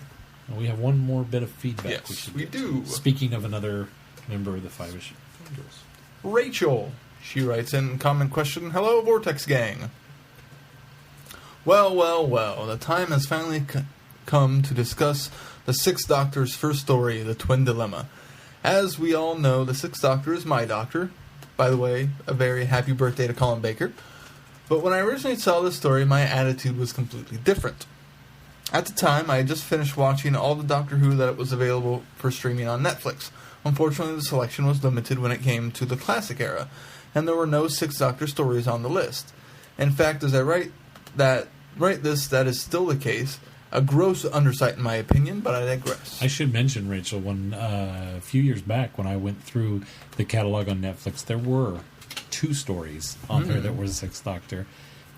And we have one more bit of feedback. Yes, we do. Speaking of another member of the Five-ish Fangirls. Rachel. She writes in comment question, "Hello, Vortex Gang. Well, the time has finally come to discuss the Sixth Doctor's first story, The Twin Dilemma. As we all know, the Sixth Doctor is my doctor. By the way, a very happy birthday to Colin Baker. But when I originally saw this story, my attitude was completely different. At the time, I had just finished watching all the Doctor Who that was available for streaming on Netflix. Unfortunately, the selection was limited when it came to the classic era, and there were no Sixth Doctor stories on the list. In fact, as I write this, that is still the case. A gross undersight in my opinion, but I digress. I should mention, Rachel, a few years back when I went through the catalog on Netflix, there were 2 stories on there that were the Sixth Doctor,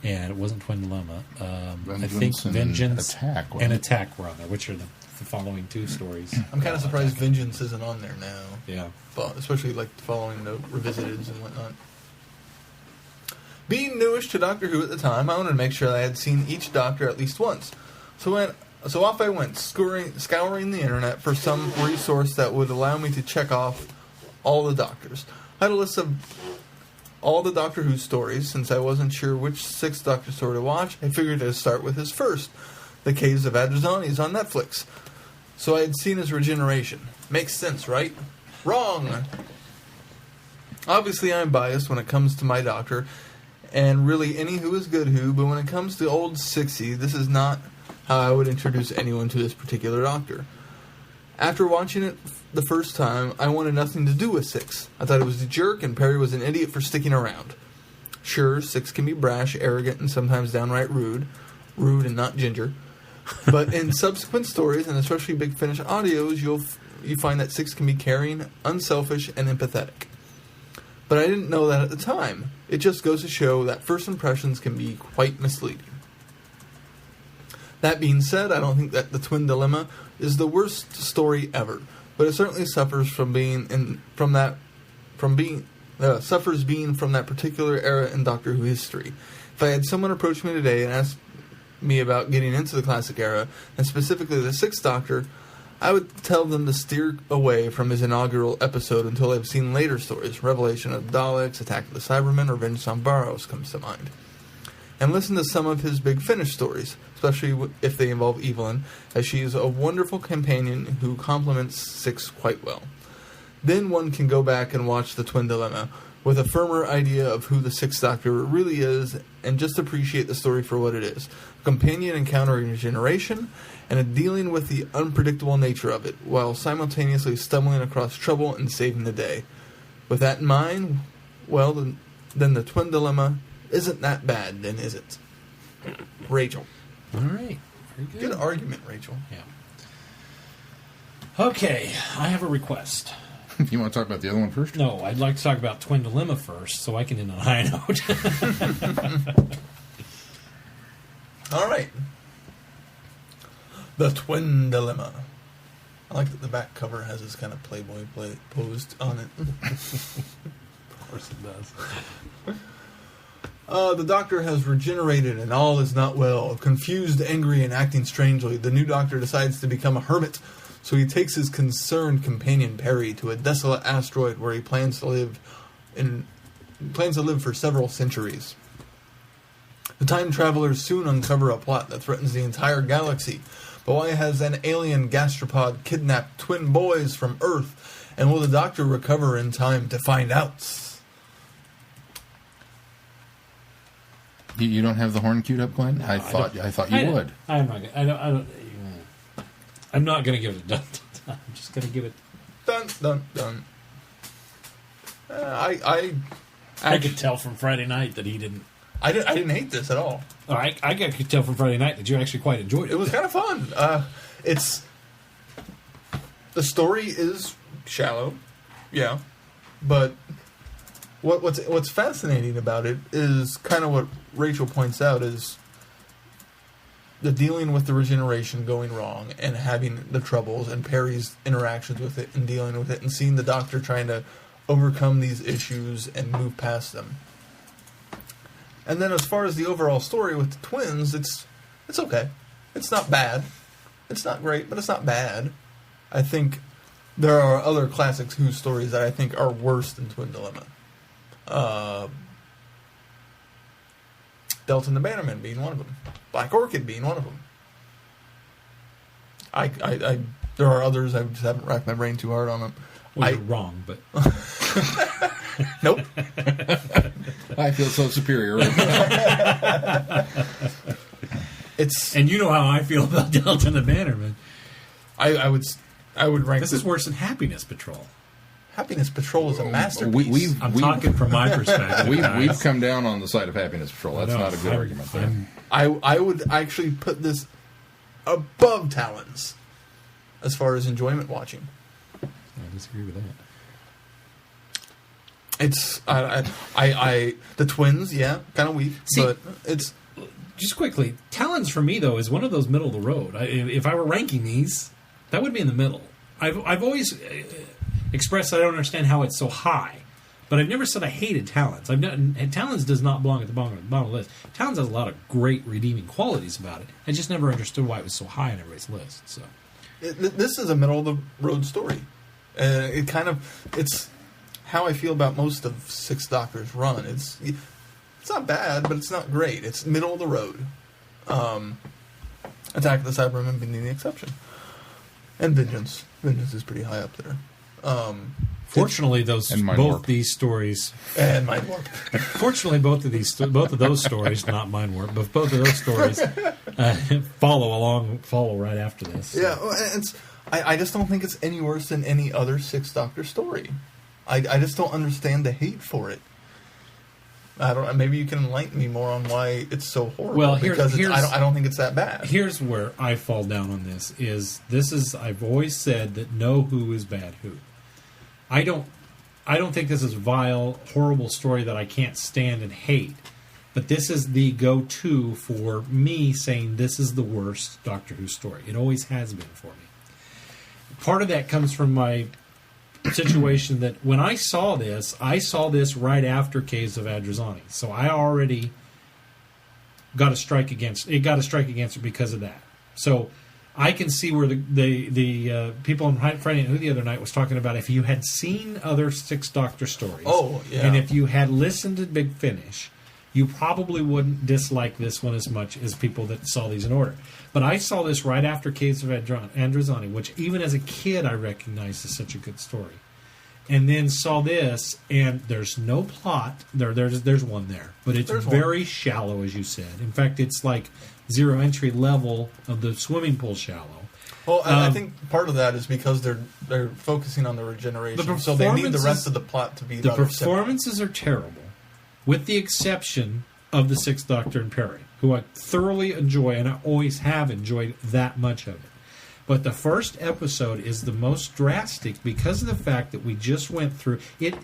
and it wasn't Twin Dilemma. I think Vengeance and Attack were on there, which are the following 2 stories. I'm kind of surprised Vengeance isn't on there now. Yeah. But especially following the Revisiteds and whatnot. Being newish to Doctor Who at the time, I wanted to make sure that I had seen each Doctor at least once. So off I went, scouring the internet for some resource that would allow me to check off all the Doctors. I had a list of all the Doctor Who stories. Since I wasn't sure which Sixth Doctor story to watch, I figured I'd start with his first, The Caves of Adrezzanes on Netflix. So I had seen his regeneration. Makes sense, right? Wrong! Obviously I'm biased when it comes to my Doctor, and really any Who is good Who, but when it comes to old 60, this is not how I would introduce anyone to this particular Doctor. After watching it the first time, I wanted nothing to do with Six. I thought he was a jerk, and Peri was an idiot for sticking around. Sure, Six can be brash, arrogant, and sometimes downright rude. Rude and not ginger. But in subsequent stories, and especially Big Finish audios, you find that Six can be caring, unselfish, and empathetic. But I didn't know that at the time. It just goes to show that first impressions can be quite misleading. That being said, I don't think that The Twin Dilemma is the worst story ever, but it certainly suffers from being from that particular era in Doctor Who history. If I had someone approach me today and ask me about getting into the classic era, and specifically the Sixth Doctor, I would tell them to steer away from his inaugural episode until they've seen later stories. Revelation of the Daleks, Attack of the Cybermen, or Vengeance on Barrows comes to mind. And listen to some of his Big Finish stories, especially if they involve Evelyn, as she is a wonderful companion who complements Six quite well. Then one can go back and watch The Twin Dilemma with a firmer idea of who the Sixth Doctor really is, and just appreciate the story for what it is. A companion encountering regeneration, and a dealing with the unpredictable nature of it, while simultaneously stumbling across trouble and saving the day. With that in mind, well, then The Twin Dilemma isn't that bad, then, is it? Rachel. All right. Very good. Good argument, Rachel. Yeah. Okay, I have a request. You want to talk about the other one first? No, I'd like to talk about Twin Dilemma first, so I can end on a high note. All right. The Twin Dilemma. I like that the back cover has this kind of Playboy posed on it. Of course it does. The Doctor has regenerated and all is not well. Confused, angry, and acting strangely, the new Doctor decides to become a hermit. So he takes his concerned companion Peri to a desolate asteroid where he plans to live for several centuries. The time travelers soon uncover a plot that threatens the entire galaxy. But why has an alien gastropod kidnapped twin boys from Earth? And will the Doctor recover in time to find out? You don't have the horn queued up, Glenn? No, I thought you would. I'm not going to give it a dun. I'm just going to give it dun dun dun. I could tell from Friday night that he didn't. I didn't hate this at all. I could tell from Friday night that you actually quite enjoyed it. It was kind of fun. The story is shallow, yeah, but what's fascinating about it is kind of what Rachel points out is the dealing with the regeneration going wrong and having the troubles and Peri's interactions with it and dealing with it and seeing the Doctor trying to overcome these issues and move past them. And then as far as the overall story with the twins, it's okay. It's not bad. It's not great, but it's not bad. I think there are other classics Who stories that I think are worse than Twin Dilemma. Delta and the Bannermen being one of them. Black Orchid being one of them. There are others. I just haven't racked my brain too hard on them. Well, you're wrong, but nope. I feel so superior. And you know how I feel about Delta and the Bannermen. I would rank this is worse than Happiness Patrol. Happiness Patrol is a masterpiece. I'm talking from my perspective. We've come down on the side of Happiness Patrol. That's not a good argument there. I would actually put this above Talons as far as enjoyment watching. I disagree with that. It's the twins, yeah, kind of weak, but it's just quickly. Talons for me though is one of those middle of the road. If I were ranking these, that would be in the middle. I've always expressed I don't understand how it's so high, but I've never said I hated Talons. Talons does not belong at the bottom of the list. Talons has a lot of great redeeming qualities about it. I just never understood why it was so high on everybody's list. So this is a middle of the road story. It's how I feel about most of Sixth Doctor's run. It's not bad, but it's not great. It's middle of the road. Attack of the Cybermen being the exception, and Vengeance is pretty high up there. Fortunately, these stories and Mind Warp. Fortunately, both of those stories, not Mind Warp, but both of those stories follow right after this. So. Yeah, I just don't think it's any worse than any other Sixth Doctor story. I just don't understand the hate for it. I don't. Maybe you can enlighten me more on why it's so horrible. Well, because I don't think it's that bad. Here's where I fall down on this. I've always said that know who is bad who. I don't think this is a vile, horrible story that I can't stand and hate. But this is the go-to for me saying this is the worst Doctor Who story. It always has been for me. Part of that comes from my situation that when I saw this right after Caves of Androzani. So I already got a strike against it because of that. So I can see where the people on Friday Night Who the other night was talking about if you had seen other Sixth Doctor stories, and if you had listened to Big Finish, you probably wouldn't dislike this one as much as people that saw these in order. But I saw this right after Caves of Androzani, which even as a kid I recognized as such a good story. And then saw this, and there's no plot. There's one there, but it's very shallow, as you said. In fact, it's like zero entry level of the swimming pool shallow. Well, I think part of that is because they're focusing on the regeneration, so they need the rest of the plot to be. The performances are terrible, with the exception of the Sixth Doctor and Peri, who I thoroughly enjoy, and I always have enjoyed that much of it. But the first episode is the most drastic because of the fact that we just went through it.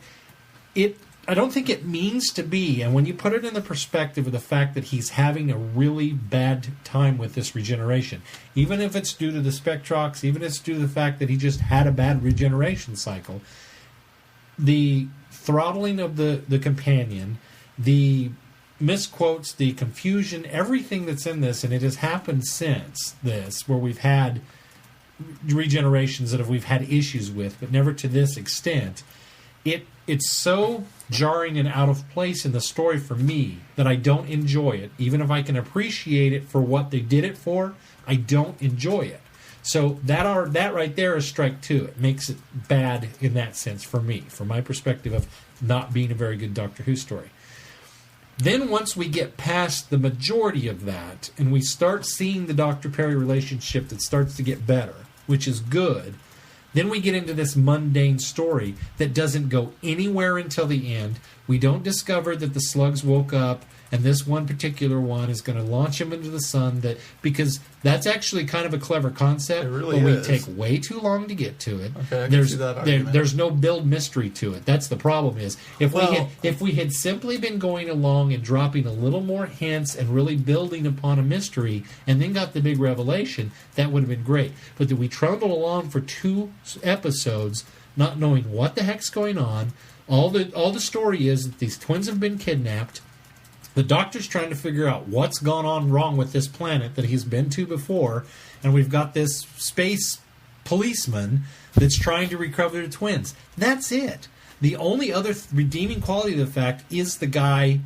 I don't think it means to be, and when you put it in the perspective of the fact that he's having a really bad time with this regeneration, even if it's due to the Spectrox, even if it's due to the fact that he just had a bad regeneration cycle, the throttling of the companion, the misquotes, the confusion, everything that's in this, and it has happened since this, where we've had regenerations that we've had issues with, but never to this extent. It's so jarring and out of place in the story for me that I don't enjoy it. Even if I can appreciate it for what they did it for, I don't enjoy it. So that right there is strike two. It makes it bad in that sense for me, from my perspective of not being a very good Doctor Who story. Then once we get past the majority of that, and we start seeing the Doctor-Peri relationship that starts to get better, which is good, then we get into this mundane story that doesn't go anywhere until the end. We don't discover that the slugs woke up and this one particular one is going to launch him into the sun, because that's actually kind of a clever concept. It really but is. We take way too long to get to it. Okay, I can see that argument. There's no build mystery to it. That's the problem. Is if we had simply been going along and dropping a little more hints and really building upon a mystery, and then got the big revelation, that would have been great. But that we trundled along for 2 episodes, not knowing what the heck's going on. All the story is that these twins have been kidnapped. The Doctor's trying to figure out what's gone on wrong with this planet that he's been to before, and we've got this space policeman that's trying to recover the twins. That's it. The only other redeeming quality of the fact is the guy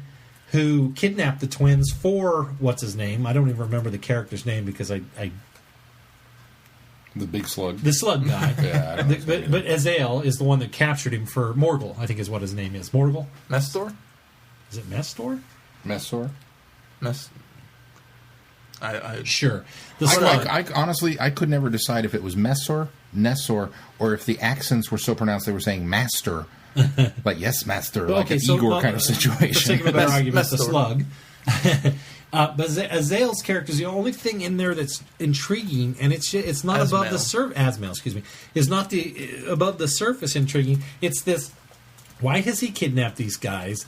who kidnapped the twins for, what's his name? I don't even remember the character's name because I the big slug. The slug guy. Yeah, I don't know but Azael is the one that captured him for Morgul, I think is what his name is. Morgul? Mestor? Is it Mestor? Messor? Sure. The slug. I honestly, I could never decide if it was Messor, Nessor, or if the accents were so pronounced they were saying master. Like, yes, master, like an Igor kind of situation. Let's take a better argument, the slug. But Azael's character is the only thing in there that's intriguing, and it's not above the surface. Asmael, excuse me, is not above the surface intriguing. It's this: why has he kidnapped these guys?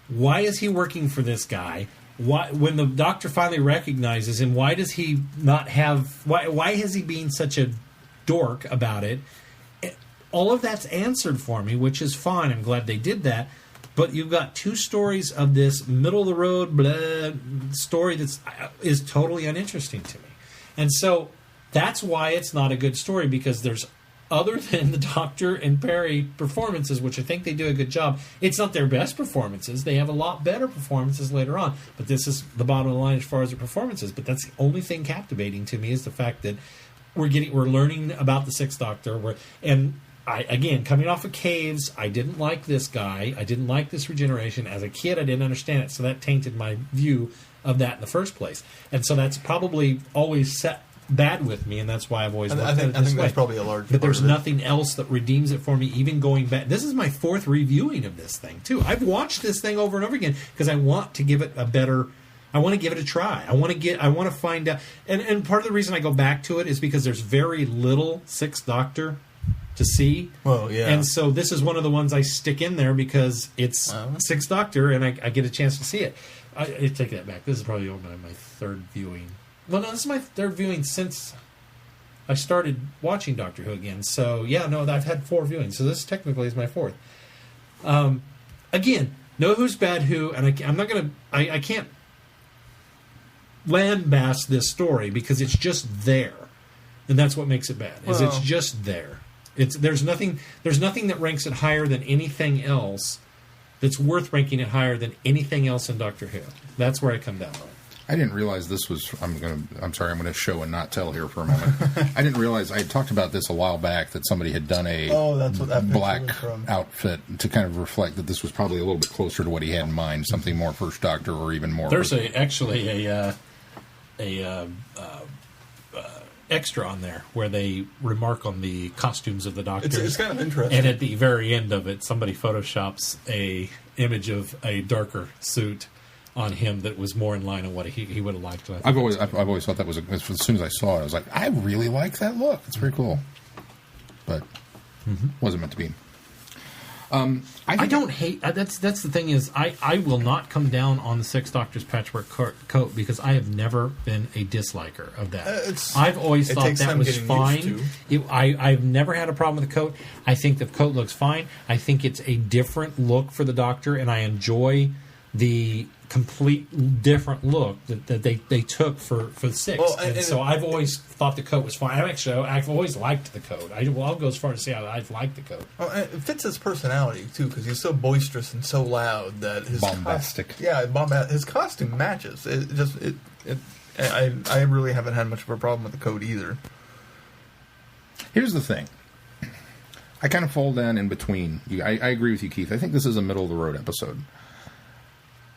Why is he working for this guy? Why, when the Doctor finally recognizes him, why does he not have? Why is he being such a dork about it? All of that's answered for me, which is fine. I'm glad they did that. But you've got 2 stories of this middle-of-the-road story that is totally uninteresting to me. And so that's why it's not a good story, because there's, other than the Doctor and Peri performances, which I think they do a good job, it's not their best performances. They have a lot better performances later on. But this is the bottom of the line as far as their performances. But that's the only thing captivating to me, is the fact that we're learning about the Sixth Doctor. Again, coming off of Caves, I didn't like this guy. I didn't like this regeneration. As a kid, I didn't understand it, so that tainted my view of that in the first place. And so that's probably always set bad with me, and that's why I've always looked at it I this think way. that's probably a large But there's part of it. nothing else that redeems it for me, even going back. This is my 4th reviewing of this thing, too. I've watched this thing over and over again because I want to give it a better... I want to give it a try. I want to find out... And part of the reason I go back to it is because there's very little Sixth Doctor to see. Well, yeah. And so this is one of the ones I stick in there because it's Sixth Doctor, and I get a chance to see it. I take that back. This is probably my 3rd viewing. Well, no, this is my 3rd viewing since I started watching Doctor Who again. So, yeah, no, I've had 4 viewings. So this technically is my 4th. Again, know who's bad who, and I'm not going to... I can't lambast this story because it's just there. And that's what makes it bad. It's just there. There's nothing that ranks it higher than anything else that's worth ranking it higher than anything else in Doctor Who. That's where I come down on it. I didn't realize this was. I'm sorry. I'm going to show and not tell here for a moment. I didn't realize I had talked about this a while back that somebody had done a that's what that black picture was from. outfit to kind of reflect that this was probably a little bit closer to what he had in mind, something more First Doctor or even more. There's actually a extra on there where they remark on the costumes of the Doctors. It's kind of interesting. And at the very end of it, somebody photoshops a image of a darker suit on him that was more in line with what he would have liked. I've always thought that was as soon as I saw it, I was like, I really like that look. It's very cool, but wasn't meant to be. I don't hate. That's the thing is I will not come down on the Sixth Doctor's patchwork coat because I have never been a disliker of that. I've always thought that was fine. I've never had a problem with the coat. I think the coat looks fine. I think it's a different look for the Doctor, and I enjoy the complete different look that they took for the Sixth. Well, and so I've always thought the coat was fine. I've always liked the coat. I'll go as far as to say I've liked the coat. Well, it fits his personality too, because he's so boisterous and so loud that his bombastic. His costume matches. I really haven't had much of a problem with the coat either. Here's the thing. I kind of fall down in between. I agree with you, Keith. I think this is a middle of the road episode.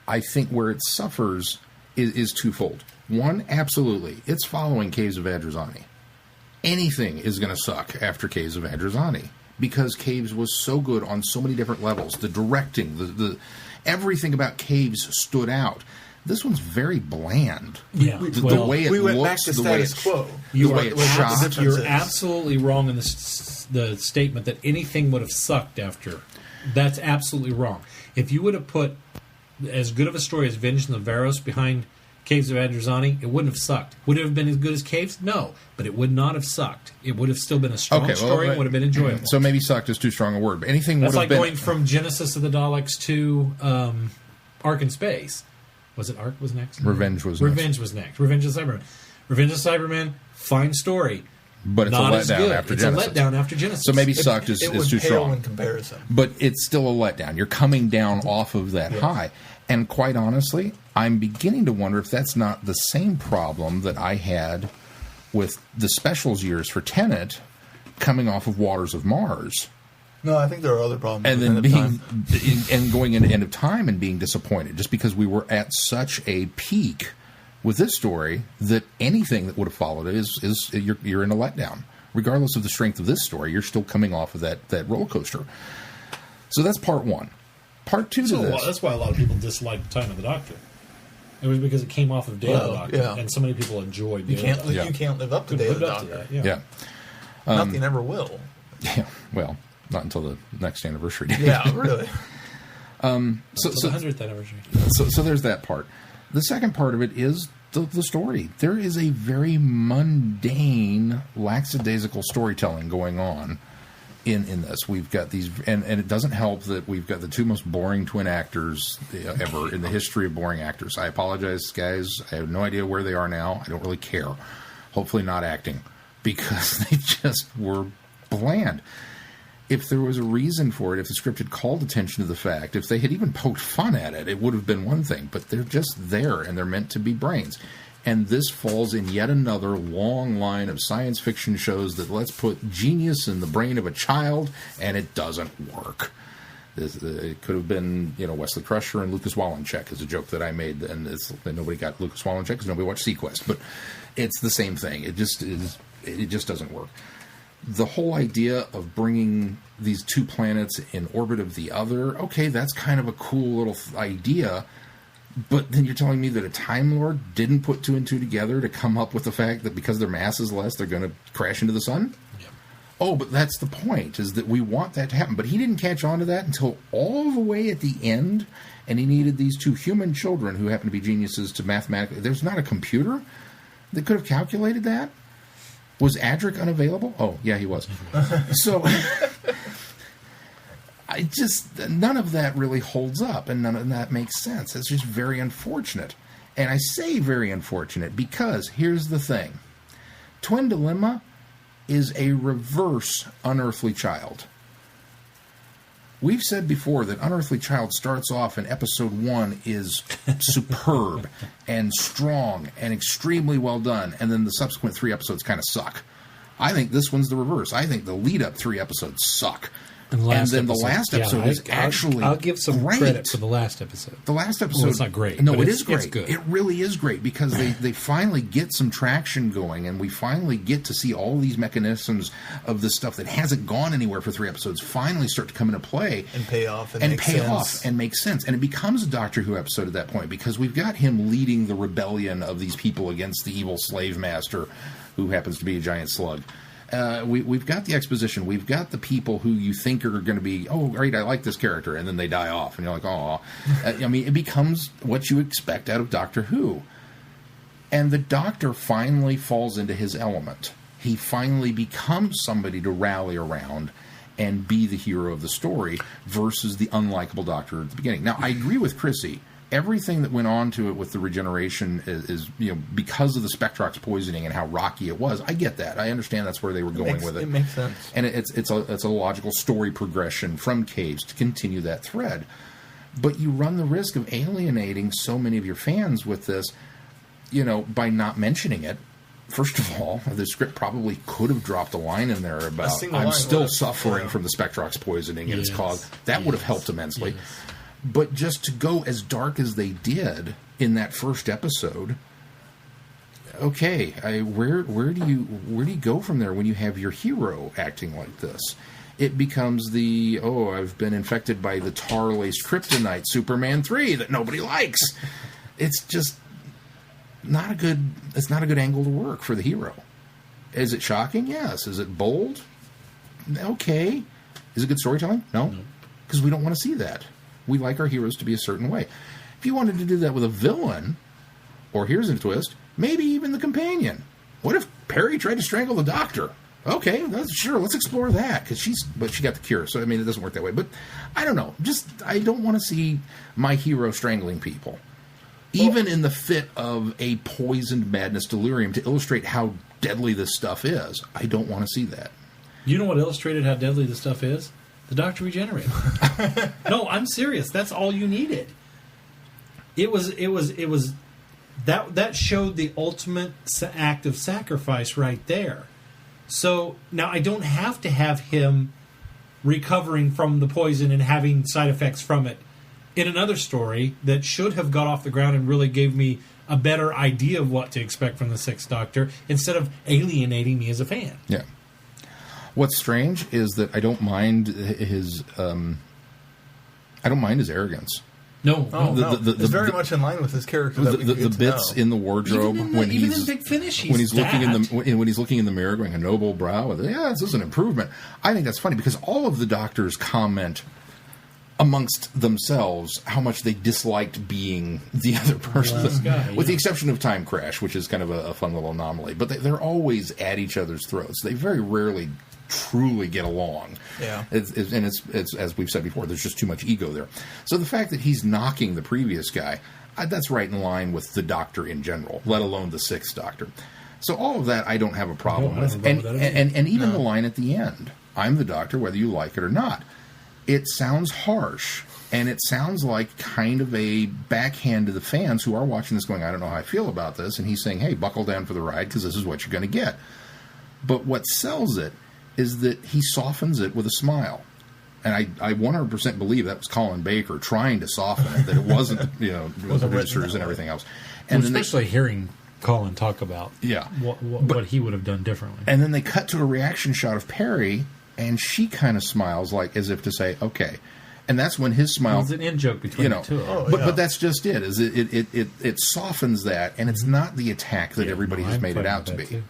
I think where it suffers is twofold. One, absolutely, it's following Caves of Adrozani. Anything is going to suck after Caves of Adrozani because Caves was so good on so many different levels. The directing, the everything about Caves stood out. This one's very bland. Yeah, the way it went looks, back to the way status quo. The way it's shot. You're absolutely wrong in the statement that anything would have sucked after. That's absolutely wrong. If you would have put as good of a story as Vengeance of Varos behind Caves of Adrozani, it wouldn't have sucked. Would it have been as good as Caves? No, but it would not have sucked. It would have still been a strong story. It would have been enjoyable. So maybe sucked is too strong a word, but anything That's would like have been... going from Genesis of the Daleks to Ark in Space. Was it Ark was next? Revenge was next. Revenge of Cybermen. Revenge of Cybermen, fine story. But it's not a as letdown good. after Genesis. It's a letdown after Genesis. So maybe sucked is too strong. In comparison. But it's still a letdown. You're coming down off of that high. And quite honestly, I'm beginning to wonder if that's not the same problem that I had with the specials years for Tenet coming off of Waters of Mars. No, I think there are other problems. And then going into End of Time and being disappointed just because we were at such a peak with this story that anything that would have followed it is you're in a letdown. Regardless of the strength of this story, you're still coming off of that roller coaster. So that's part one. Part two to this. That's why a lot of people disliked Time of the Doctor. It was because it came off of Day of the Doctor, and so many people enjoyed Day of the Doctor. You can't live up to Day of the Doctor. Yeah. Nothing ever will. Yeah, well, not until the next anniversary date. Yeah, really. So the 100th anniversary. So there's that part. The second part of it is the story. There is a very mundane, lackadaisical storytelling going on in this. We've got these, and it doesn't help that we've got the two most boring twin actors ever in the history of boring actors. I apologize, guys. I have no idea where they are now. I don't really care. Hopefully not acting, because they just were bland. If there was a reason for it, if the script had called attention to the fact, if they had even poked fun at it, it would have been one thing. But they're just there, and they're meant to be brains. And this falls in yet another long line of science fiction shows that let's put genius in the brain of a child, and it doesn't work. It could have been, Wesley Crusher and Lucas Wallencheck is a joke that I made, and nobody got Lucas Wallencheck because nobody watched Sequest, but it's the same thing. It just doesn't work. The whole idea of bringing these two planets in orbit of the other, okay, that's kind of a cool little idea, but then you're telling me that a Time Lord didn't put two and two together to come up with the fact that because their mass is less, they're going to crash into the sun? Yep. Oh, but that's the point, is that we want that to happen. But he didn't catch on to that until all the way at the end, and he needed these two human children who happen to be geniuses to mathematically... There's not a computer that could have calculated that? Was Adric unavailable? Oh, yeah, he was. So, none of that really holds up, and none of that makes sense. It's just very unfortunate. And I say very unfortunate because here's the thing. Twin Dilemma is a reverse Unearthly Child. We've said before that Unearthly Child starts off in episode 1 is superb and strong and extremely well done, and then the subsequent 3 episodes kind of suck. I think this one's the reverse. I think the lead-up 3 episodes suck. And then the last episode is actually I'll give some great. Credit for the last episode. The last episode... Well, it's not great. No, it is great. It's good. It really is great because they finally get some traction going, and we finally get to see all these mechanisms of this stuff that hasn't gone anywhere for 3 episodes finally start to come into play. And pay off. And make sense. And it becomes a Doctor Who episode at that point because we've got him leading the rebellion of these people against the evil slave master who happens to be a giant slug. We've got the exposition. We've got the people who you think are going to be, oh, great, I like this character, and then they die off, and you're like, oh. It becomes what you expect out of Doctor Who. And the Doctor finally falls into his element. He finally becomes somebody to rally around and be the hero of the story versus the unlikable Doctor at the beginning. Now, I agree with Chrissy. Everything that went on to it with the regeneration is because of the Spectrox poisoning and how rocky it was. I get that. I understand that's where they were going with it. It makes sense. And it's a logical story progression from Caves to continue that thread. But you run the risk of alienating so many of your fans with this, by not mentioning it. First of all, the script probably could have dropped a line in there about I'm still suffering from the Spectrox poisoning and its cause. That would have helped immensely. Yes. But just to go as dark as they did in that first episode, okay, where do you go from there when you have your hero acting like this? It becomes I've been infected by the tar-laced kryptonite Superman 3 that nobody likes. It's just not a good angle to work for the hero. Is it shocking? Yes. Is it bold? Okay. Is it good storytelling? No. Because we don't want to see that. We like our heroes to be a certain way. If you wanted to do that with a villain, or here's a twist, maybe even the companion. What if Peri tried to strangle the Doctor? Okay, sure, let's explore that. But she got the cure, so it doesn't work that way. But I don't know. I don't want to see my hero strangling people. Even in the fit of a poisoned madness delirium to illustrate how deadly this stuff is. I don't want to see that. You know what illustrated how deadly this stuff is? The Doctor regenerated. No, I'm serious. That's all you needed. It was that showed the ultimate act of sacrifice right there. So now I don't have to have him recovering from the poison and having side effects from it in another story that should have got off the ground and really gave me a better idea of what to expect from the Sixth Doctor instead of alienating me as a fan. Yeah. What's strange is that I don't mind his arrogance. No. It's very much in line with his character. The bits in the wardrobe when he's Big Finish, looking in the mirror, going a noble brow. This is an improvement. I think that's funny because all of the Doctors comment amongst themselves how much they disliked being the other person, with the exception of Time Crash, which is kind of a fun little anomaly. But they're always at each other's throats. They very rarely truly get along. Yeah. It's as we've said before, there's just too much ego there. So the fact that he's knocking the previous guy, that's right in line with the Doctor in general, let alone the Sixth Doctor. So all of that I don't have a problem with. And even the line at the end, I'm the Doctor whether you like it or not. It sounds harsh, and it sounds like kind of a backhand to the fans who are watching this going, I don't know how I feel about this, and he's saying, hey, buckle down for the ride because this is what you're going to get. But what sells it is that he softens it with a smile. And I 100% believe that was Colin Baker trying to soften it, that it wasn't, the producers and everything else. And well, especially hearing Colin talk about what he would have done differently. And then they cut to a reaction shot of Peri, and she kind of smiles, like as if to say, okay. And that's when his smile... It's an in-joke between the two. But that's just it. Is it softens that, and it's not the attack that everybody has made it out to be.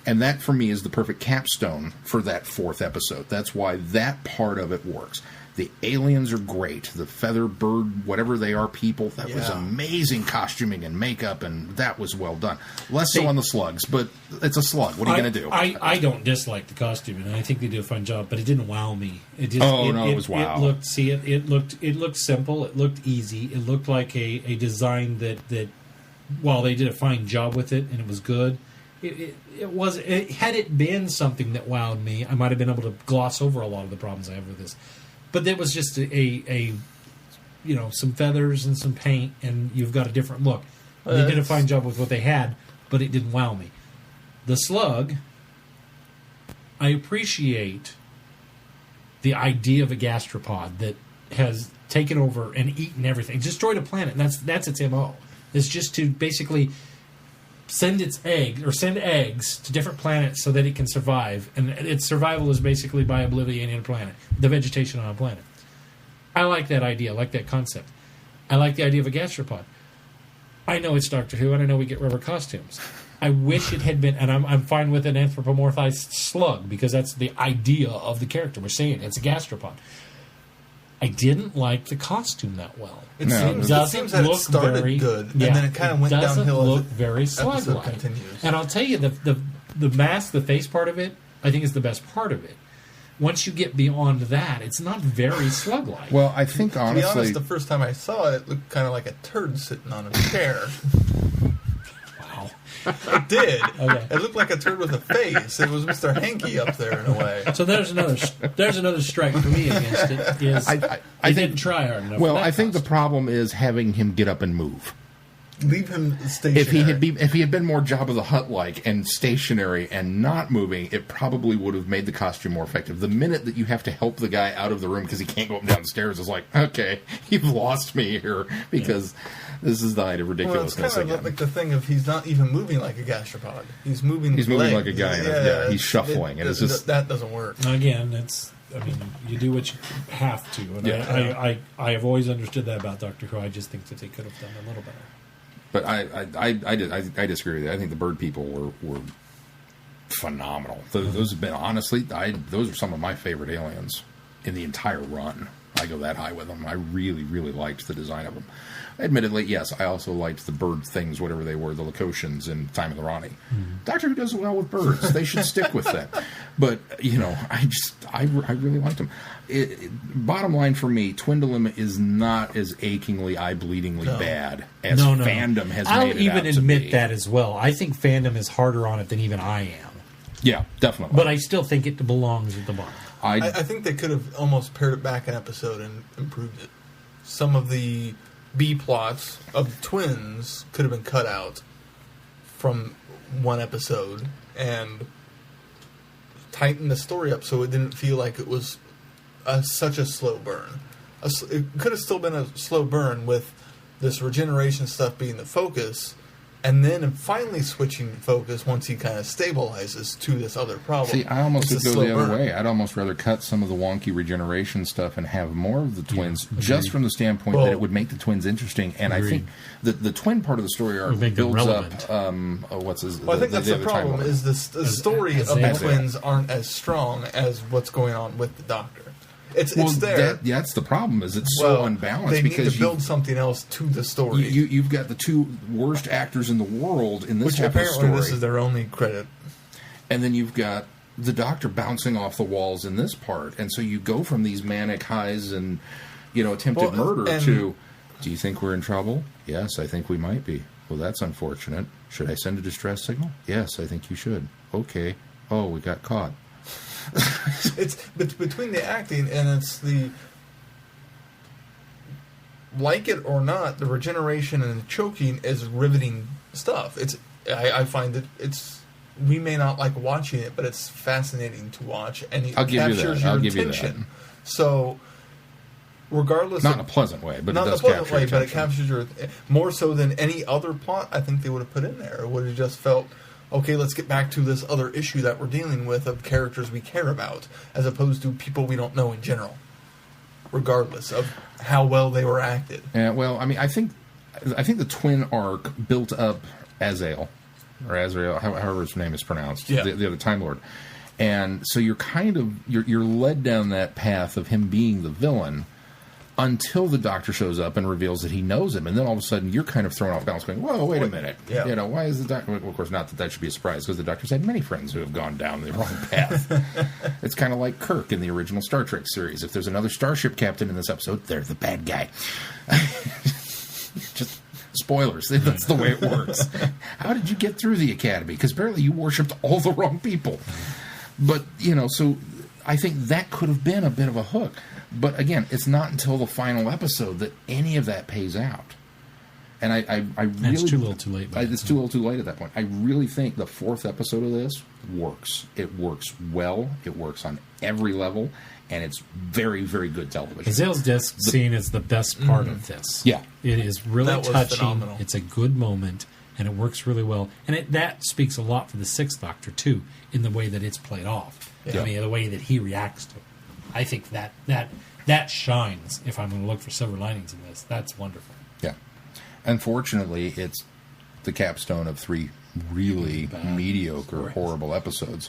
And that, for me, is the perfect capstone for that 4th episode. That's why that part of it works. The aliens are great. The feather bird, whatever they are, people, that was amazing costuming and makeup, and that was well done. Less so on the slugs, but it's a slug. What are you going to do? I don't dislike the costume, and I think they do a fine job, but it didn't wow me. It just, it was wow. It looked simple. It looked easy. It looked like a design that while they did a fine job with it, and it was good, had it been something that wowed me, I might have been able to gloss over a lot of the problems I have with this. But that was just some feathers and some paint, and you've got a different look. They did a fine job with what they had, but it didn't wow me. The slug, I appreciate the idea of a gastropod that has taken over and eaten everything, destroyed a planet, and that's its MO. It's just to basically send eggs to different planets so that it can survive, and its survival is basically by obliterating a planet, the vegetation on a planet. I like that idea. I like that concept. I like the idea of a gastropod. I know it's Doctor Who, and I know we get rubber costumes. I wish it had been, and I'm fine with an anthropomorphized slug, because that's the idea of the character. We're saying it's a gastropod. I didn't like the costume that well. It seems that it started good, and then it kind of went downhill. It doesn't look very slug-like. And I'll tell you, the mask, the face part of it, I think is the best part of it. Once you get beyond that, it's not very slug-like. Well, I think, honestly... To be honest, the first time I saw it, it looked kind of like a turd sitting on a chair. Wow. It did. Okay. It looked like a turd with a face. It was Mr. Hanky up there in a way. So there's another strike for me against it. Is I didn't try hard enough. Well, I think the problem is having him get up and move. Leave him stationary. If he had been more Jabba the Hutt-like and stationary and not moving, it probably would have made the costume more effective. The minute that you have to help the guy out of the room because he can't go up and down the stairs is like, okay, you've lost me here, because this is the height of ridiculousness. Well, it's kind of like the thing of he's not even moving like a gastropod. He's moving like a guy. He's shuffling. And it's just that doesn't work. Again, you do what you have to. And I have always understood that about Doctor Who. I just think that they could have done a little better. But I disagree with you. I think the bird people were phenomenal. Those have been, honestly, those are some of my favorite aliens in the entire run. I go that high with them. I really, really liked the design of them. Admittedly, yes, I also liked the bird things, whatever they were, the Lacosians in Time of the Ronnie. Doctor Who does well with birds. They should stick with that. But, I really liked them. Bottom line for me, Twindalum is not as achingly, eye-bleedingly bad as fandom has made it out to be. I'll even admit that as well. I think fandom is harder on it than even I am. Yeah, definitely. But I still think it belongs at the bottom. I think they could have almost pared it back an episode and improved it. Some of the B-plots of the twins could have been cut out from one episode and tighten the story up so it didn't feel like it was such a slow burn. It could have still been a slow burn with this regeneration stuff being the focus, and then finally switching focus once he kind of stabilizes to this other problem. See, I almost would go the other way. I'd almost rather cut some of the wonky regeneration stuff and have more of the twins, just from the standpoint that it would make the twins interesting. And I think the twin part of the story arc builds up. I think that's the problem. Is the story of the twins aren't as strong as what's going on with the Doctor. It's there. That's the problem. Is it's so unbalanced. They because need to build something else to the story. You've got the two worst actors in the world in this half of the story. This is their only credit. And then you've got the Doctor bouncing off the walls in this part, and so you go from these manic highs and attempted murder to, do you think we're in trouble? Yes, I think we might be. Well, that's unfortunate. Should I send a distress signal? Yes, I think you should. Okay. Oh, we got caught. It's between the acting and it's the, like it or not, the regeneration and the choking is riveting stuff. I find that we may not like watching it, but it's fascinating to watch, and it captures your attention So, regardless, Not in a pleasant way, but not it in a does pleasant capture way, but it attention. captures your more so than any other plot. I think they would have put in there. It would have just felt, okay, let's get back to this other issue that we're dealing with of characters we care about, as opposed to people we don't know in general, regardless of how well they were acted. Yeah, well, I mean, I think the twin arc built up Azrael, or Azrael, however his name is pronounced, Yeah. the other Time Lord, and so you're kind of you're led down that path of him being the villain until the Doctor shows up and reveals that he knows him, and then all of a sudden you're kind of thrown off balance, going, "Whoa, wait a minute! Yeah. You know, why is the Doctor?" Well, of course, not that should be a surprise, because the Doctor's had many friends who have gone down the wrong path. It's kind of like Kirk in the original Star Trek series. If there's another starship captain in this episode, they're the bad guy. Just spoilers. That's the way it works. How did you get through the Academy? Because apparently you worshipped all the wrong people. But, you know, so I think that could have been a bit of a hook. But again, it's not until the final episode that any of that pays out. And I really... It's too little too late. It's too little too late at that point. I really think the fourth episode of this works. It works well. It works on every level. And it's very, very good television. Azrael's death scene is the best part of this. Yeah. It is really That was touching. phenomenal. It's a good moment, and it works really well. And that speaks a lot for the Sixth Doctor, too, in the way that it's played off. Yeah. I mean, the way that he reacts to it. I think that shines, if I'm going to look for silver linings in this. That's wonderful. Yeah. Unfortunately, it's the capstone of 3 really Bad mediocre, stories. horrible episodes.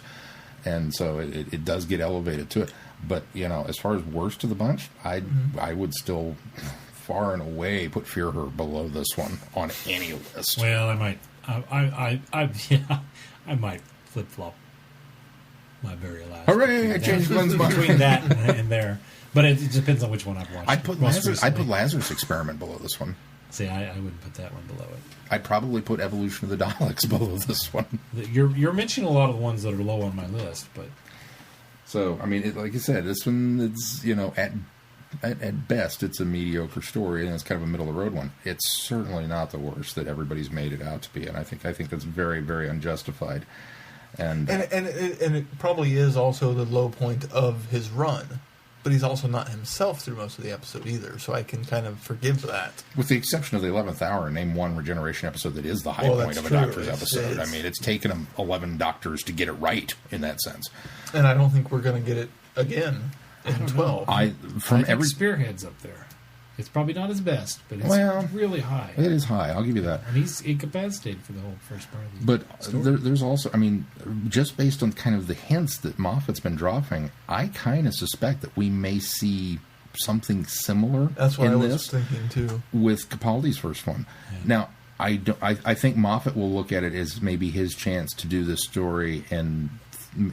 And so it does get elevated to it. But, you know, as far as worst of the bunch, I would still far and away put Fear Her below this one on any list. Well, I might. I might flip flop my very last. Hooray! I changed Glenn's mind. between that and there, but it depends on which one I've watched. I'd put most Lazarus recently. Experiment below this one. See, I wouldn't put that one below it. I'd probably put Evolution of the Daleks below this one. You're mentioning a lot of the ones that are low on my list, but So, I mean, like you said, this one, it's, you know, at best, it's a mediocre story, and it's kind of a middle-of-the-road one. It's certainly not the worst that everybody's made it out to be, and I think that's very, very unjustified. And it probably is also the low point of his run, but he's also not himself through most of the episode either, so I can kind of forgive that. with the exception of the 11th hour, name one Regeneration episode that is the high Well, point that's of a true. Doctor's It's- episode. it's- I mean, it's taken them 11 Doctors to get it right in that sense. And I don't think we're going to get it again in 12. I think Spearhead's up there. It's probably not his best, but it's really high. It is high, I'll give you that. And he's incapacitated for the whole first part of the But story. there's also, I mean, just based on kind of the hints that Moffat's been dropping, I kind of suspect that we may see something similar That's what in I was this thinking too. with Capaldi's first one. Now, I think Moffat will look at it as maybe his chance to do this story in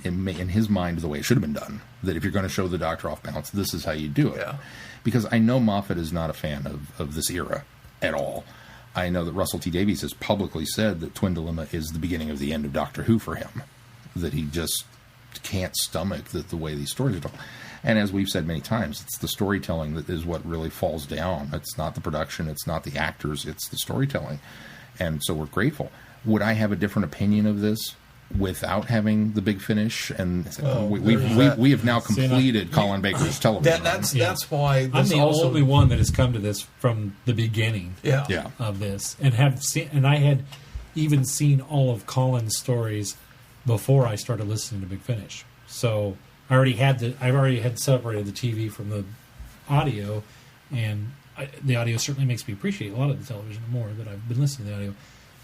his mind the way it should have been done. That if you're going to show the Doctor off balance, this is how you do it. Yeah. Because I know Moffat is not a fan of this era at all. I know that Russell T. Davies has publicly said that Twin Dilemma is the beginning of the end of Doctor Who for him. That he just can't stomach the way these stories are told. And as we've said many times, it's the storytelling that is what really falls down. It's not the production, it's not the actors, it's the storytelling. And so we're grateful. Would I have a different opinion of this without having the big finish? And we have now completed Colin Baker's television. That's why I'm this the also only one that has come to this from the beginning yeah. of this, and have seen, and I had even seen all of Colin's stories before I started listening to Big Finish. So I already had separated the TV from the audio, and the audio certainly makes me appreciate a lot of the television more that I've been listening to the audio.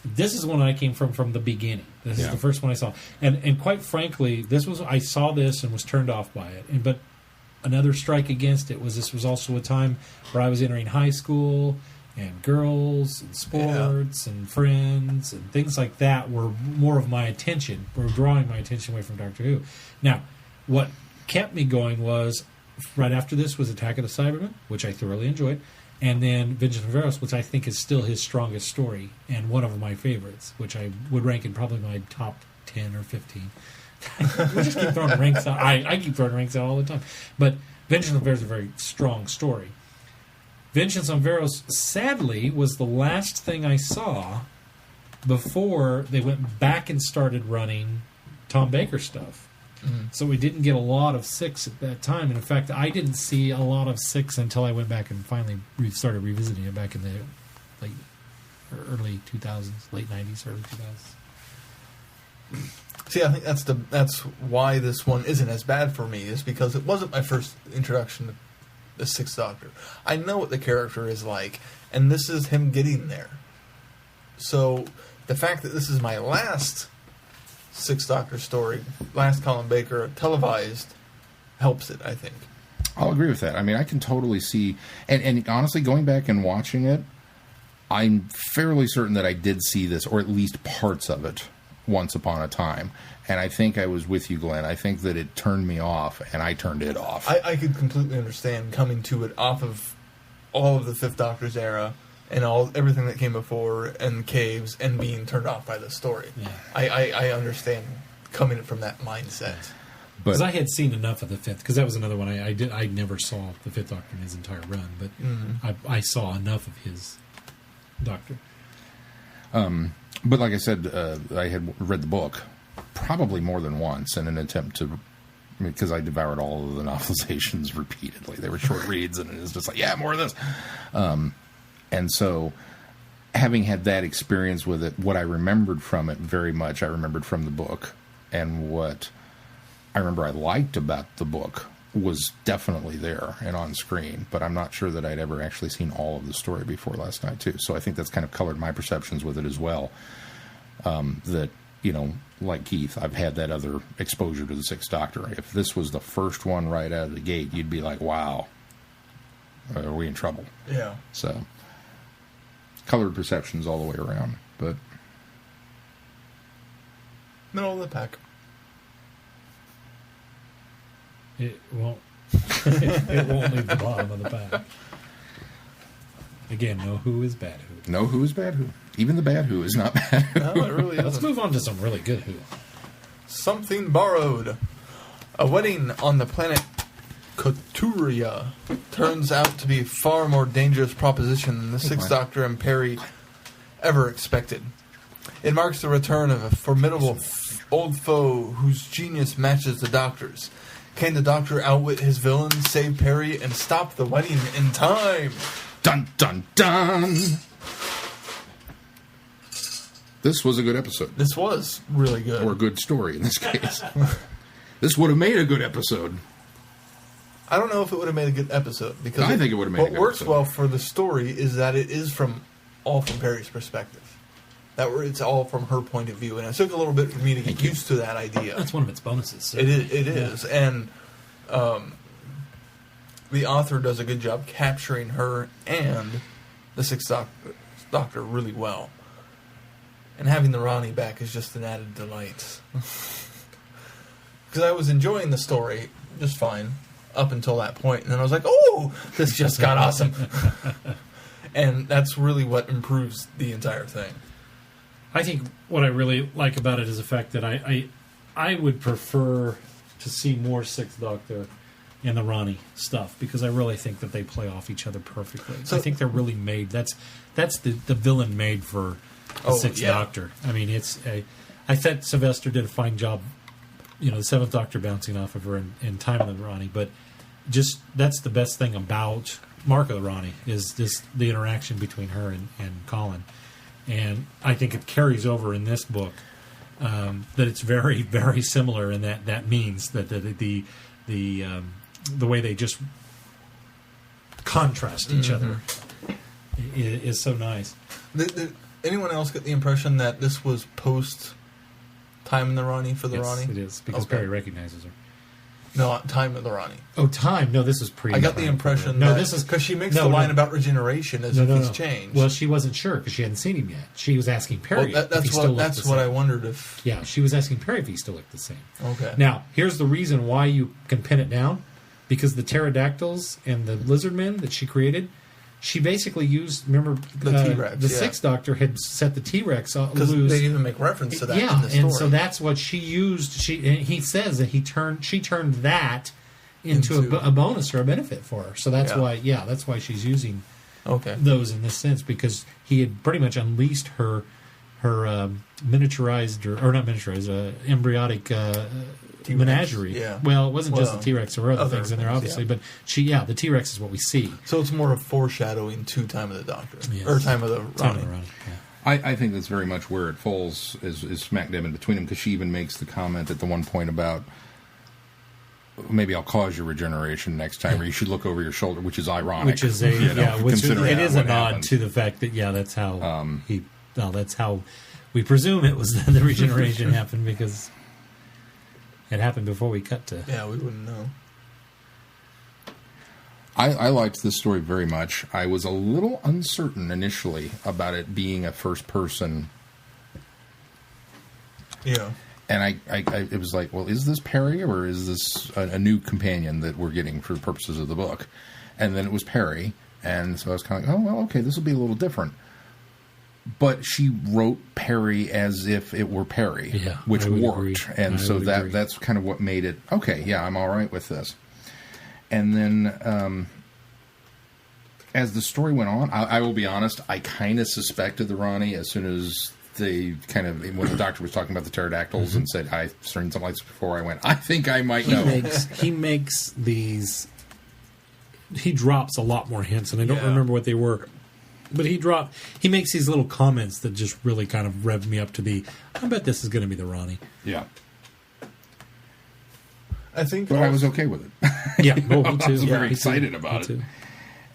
This is one I came from the beginning. This is the first one I saw, and quite frankly, I saw this and was turned off by it. But another strike against it was this was also a time where I was entering high school, and girls and sports and friends and things like that were more of my attention. Were drawing my attention away from Doctor Who. Now, what kept me going was right after this was Attack of the Cybermen, which I thoroughly enjoyed. And then Vengeance of Varos, which I think is still his strongest story and one of my favorites, which I would rank in probably my top 10 or 15. We just keep throwing ranks out. I keep throwing ranks out all the time. But Vengeance of Varos is a very strong story. Vengeance on Varos, sadly, was the last thing I saw before they went back and started running Tom Baker stuff. So we didn't get a lot of 6 at that time. And in fact, I didn't see a lot of 6 until I went back and finally started revisiting it back in the early 2000s, late 90s, early 2000s. See, I think that's why this one isn't as bad for me, is because it wasn't my first introduction to the Sixth Doctor. I know what the character is like, and this is him getting there. So the fact that this is my last Sixth Doctor story, last Colin Baker televised, helps it, I think. I'll agree with that. I mean, I can totally see, and honestly, going back and watching it, I'm fairly certain that I did see this, or at least parts of it, once upon a time. And I think I was with you, Glenn. I think that it turned me off, and I turned it off. I could completely understand coming to it off of all of the Fifth Doctor's era and everything that came before, and Caves, and being turned off by the story. Yeah. I understand coming from that mindset. Because I had seen enough of the Fifth, because that was another one I never saw the Fifth Doctor in his entire run, but I saw enough of his Doctor. But like I said, I had read the book probably more than once in an attempt to, because I devoured all of the novelizations repeatedly. They were short reads, and it was just like, yeah, more of this. And so, having had that experience with it, what I remembered from it very much, I remembered from the book. And what I remember I liked about the book was definitely there and on screen, but I'm not sure that I'd ever actually seen all of the story before last night, too. So I think that's kind of colored my perceptions with it as well. That, you know, like Keith, I've had that other exposure to the Sixth Doctor. If this was the first one right out of the gate, you'd be like, wow, are we in trouble? Yeah. So, colored perceptions all the way around, but middle of the pack. It won't leave the bottom of the pack. Again, know who is bad who. know who is bad who. Even the bad who is not bad who. No, it really isn't. Let's move on to some really good who. Something Borrowed. A wedding on the planet Coturia turns out to be a far more dangerous proposition than the Sixth Doctor and Peri ever expected. It marks the return of a formidable old foe whose genius matches the Doctor's. Can the Doctor outwit his villains, save Peri, and stop the wedding in time? Dun, dun, dun! This was a good episode. This was really good. Or a good story in this case. This would have made a good episode. I don't know if it would have made a good episode, because I think it would have made a good what works episode. well for the story is that it is from Peri's perspective. That it's all from her point of view, and it took a little bit for me to get used to that idea. That's one of its bonuses. So. It is, and the author does a good job capturing her and the Sixth Doctor really well. And having the Ronnie back is just an added delight. Because I was enjoying the story just fine up until that point, and then I was like, oh, this just got awesome. And that's really what improves the entire thing. I think what I really like about it is the fact that I would prefer to see more Sixth Doctor and the Ronnie stuff, because I really think that they play off each other perfectly. So, I think they're really made. That's the villain made for the Sixth Doctor. I mean, I thought Sylvester did a fine job. You know, the Seventh Doctor bouncing off of her in Time of the Ronnie, but just that's the best thing about Mark of the Ronnie is just the interaction between her and Colin. And I think it carries over in this book that it's very, very similar, and that means that the way they just contrast each other is so nice. Did anyone else get the impression that this was post Time in the Ronnie for the Ronnie? Yes, it is, because Peri recognizes her. No, Time of the Ronnie. Oh, Time. No, this was pre. I got the impression this is because she makes the line about regeneration as if he's changed. Well, she wasn't sure because she hadn't seen him yet. She was asking Peri if he still looked the same. That's what I wondered if... Yeah, she was asking Peri if he still looked the same. Okay. Now, here's the reason why you can pin it down. Because the pterodactyls and the lizard men that she created, she basically used, remember, the T-Rex. The Sixth Doctor had set the T-Rex loose. Because they even make reference to that in the story. And so that's what she used. He says that she turned that into a bonus or a benefit for her. So that's why she's using those in this sense, because he had pretty much unleashed her miniaturized or not miniaturized, embryonic T-Rex. menagerie. Yeah. Well, it wasn't just the T-Rex. There were other other things in there, things, obviously. yeah. But the T-Rex is what we see. So it's more of foreshadowing to Time of the Doctor. Yes. Or Time of the Time Ronnie. of the Ronnie, yeah. I think that's very much where it falls, is smack dab in between them, because she even makes the comment at the one point about, maybe I'll cause your regeneration next time, or you should look over your shoulder, which is ironic. Which is a considering it is a what nod happened. to the fact that that's how that's how we presume it was that the regeneration happened, because it happened before we cut to. Yeah, we wouldn't know. I liked this story very much. I was a little uncertain initially about it being a first person. Yeah. And it was like, well, is this Peri, or is this a new companion that we're getting for the purposes of the book? And then it was Peri, and so I was kind of like, oh, well, okay, this will be a little different. But she wrote Peri as if it were Peri, which worked. Agree. And so that's kind of what made it, okay, yeah, I'm all right with this. And then as the story went on, I will be honest, I kind of suspected the Ronnie as soon as they when the Doctor was talking about the pterodactyls and said, I've seen something like this before, I went, I think I might know. He makes these... He drops a lot more hints, and I don't remember what they were. But he makes these little comments that just really kind of revved me up to be, I bet this is going to be the Ronnie. Yeah. I think, but I was okay with it. Yeah, me too. I was very excited about it, too.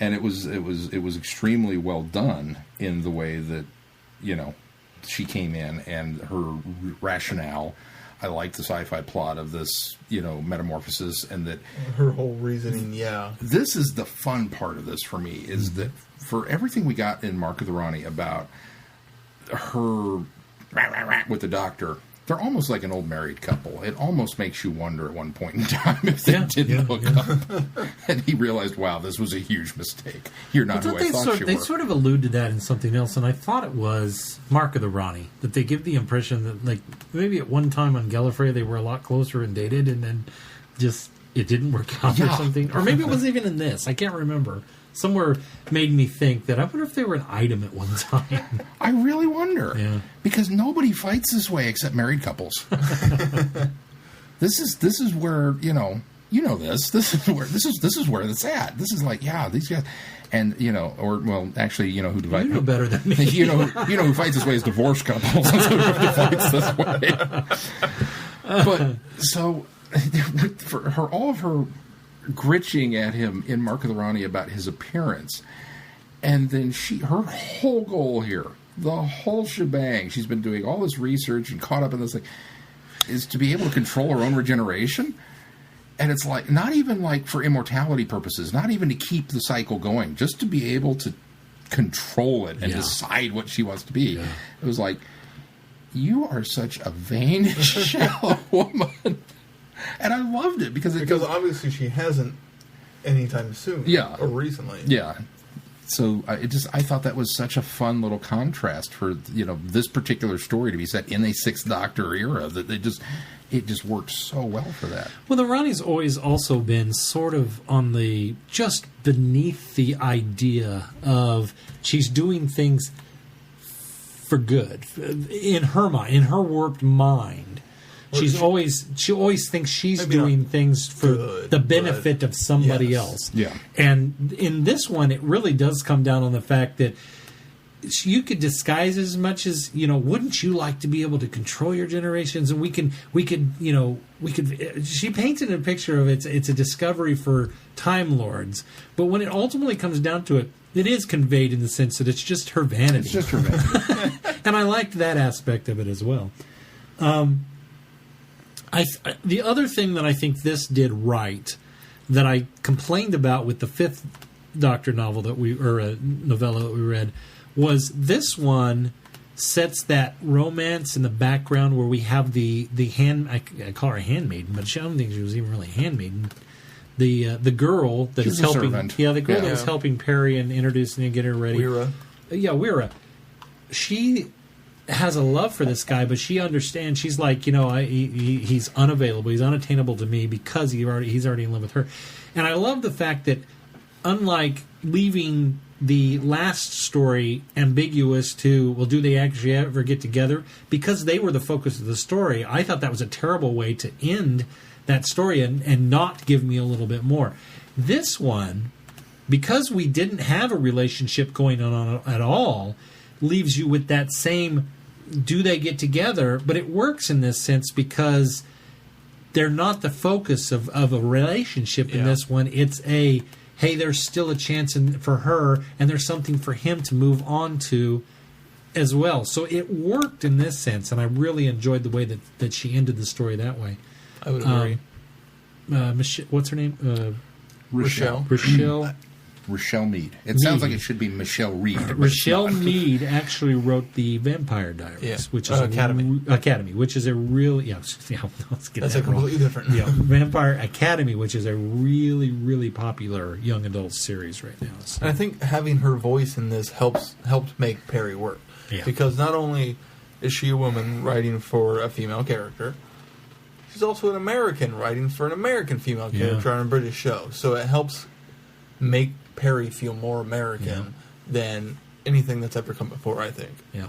And it was extremely well done in the way that she came in and her rationale. I like the sci-fi plot of this metamorphosis, and that her whole reasoning. Yeah, this is the fun part of this for me, is that for everything we got in Mark of the Ronnie about her with the Doctor. They're almost like an old married couple. It almost makes you wonder at one point in time if they didn't hook up. And he realized, wow, this was a huge mistake. You're not who I thought you were. They sort of allude to that in something else, and I thought it was Mark of the Ronnie, that they give the impression that, like, maybe at one time on Gallifrey they were a lot closer and dated, and then just it didn't work out or something. Or maybe it wasn't even in this. I can't remember. Somewhere made me think that I wonder if they were an item at one time. I really wonder. Yeah. Because nobody fights this way except married couples. This is where, this. This is where it's at. This is like, these guys, and actually, who divides. You know better than me. Who fights this way is divorced couples. Who fights this way. But so for her, all of her gritching at him in Mark of the Ronnie about his appearance, and then her whole goal here, the whole shebang, she's been doing all this research and caught up in this thing, is to be able to control her own regeneration. And it's like, not even like for immortality purposes, not even to keep the cycle going, just to be able to control it and decide what she wants to be. Yeah. It was like, you are such a vain, shallow woman. And I loved it because obviously she hasn't anytime soon. Yeah. Or recently. Yeah. So I thought that was such a fun little contrast for this particular story to be set in a Sixth Doctor era, that it just worked so well for that. Well, the Ronnie's always also been sort of on the just beneath the idea of she's doing things for good in her mind, in her warped mind. She always thinks she's doing things for the benefit of somebody else. Yeah. And in this one, it really does come down on the fact that you could disguise as much as, wouldn't you like to be able to control your generations? And we could, she paints it in a picture of it's a discovery for Time Lords. But when it ultimately comes down to it, it is conveyed in the sense that it's just her vanity. It's just her vanity. And I liked that aspect of it as well. The other thing that I think this did right, that I complained about with the Fifth Doctor novel novella that we read, was this one sets that romance in the background where we have the hand. I call her a handmaiden, but I don't think she was even really a handmaiden. The girl that is helping. Servant. Yeah, the girl that was helping Peri and introducing and getting her ready. Wira. Yeah, Wira. She has a love for this guy, but she understands. She's like, he's unavailable. He's unattainable to me because he's already in love with her. And I love the fact that, unlike leaving the last story ambiguous to, well, do they actually ever get together? Because they were the focus of the story, I thought that was a terrible way to end that story and not give me a little bit more. This one, because we didn't have a relationship going on at all, leaves you with that same, do they get together? But it works in this sense because they're not the focus of a relationship in this one. It's a, hey, there's still a chance for her, and there's something for him to move on to as well. So it worked in this sense, and I really enjoyed the way that she ended the story that way. I would agree. What's her name? Rochelle. Rochelle Mead. It sounds like it should be Michelle Reed. Rochelle Mead actually wrote the Vampire Diaries, which is Academy, which is a really let's get that's that a completely different. Vampire Academy, which is a really, really popular young adult series right now. So. And I think having her voice in this helped make Peri work, because not only is she a woman writing for a female character, she's also an American writing for an American female character on a British show. So it helps make Peri feel more American than anything that's ever come before, I think. Yeah.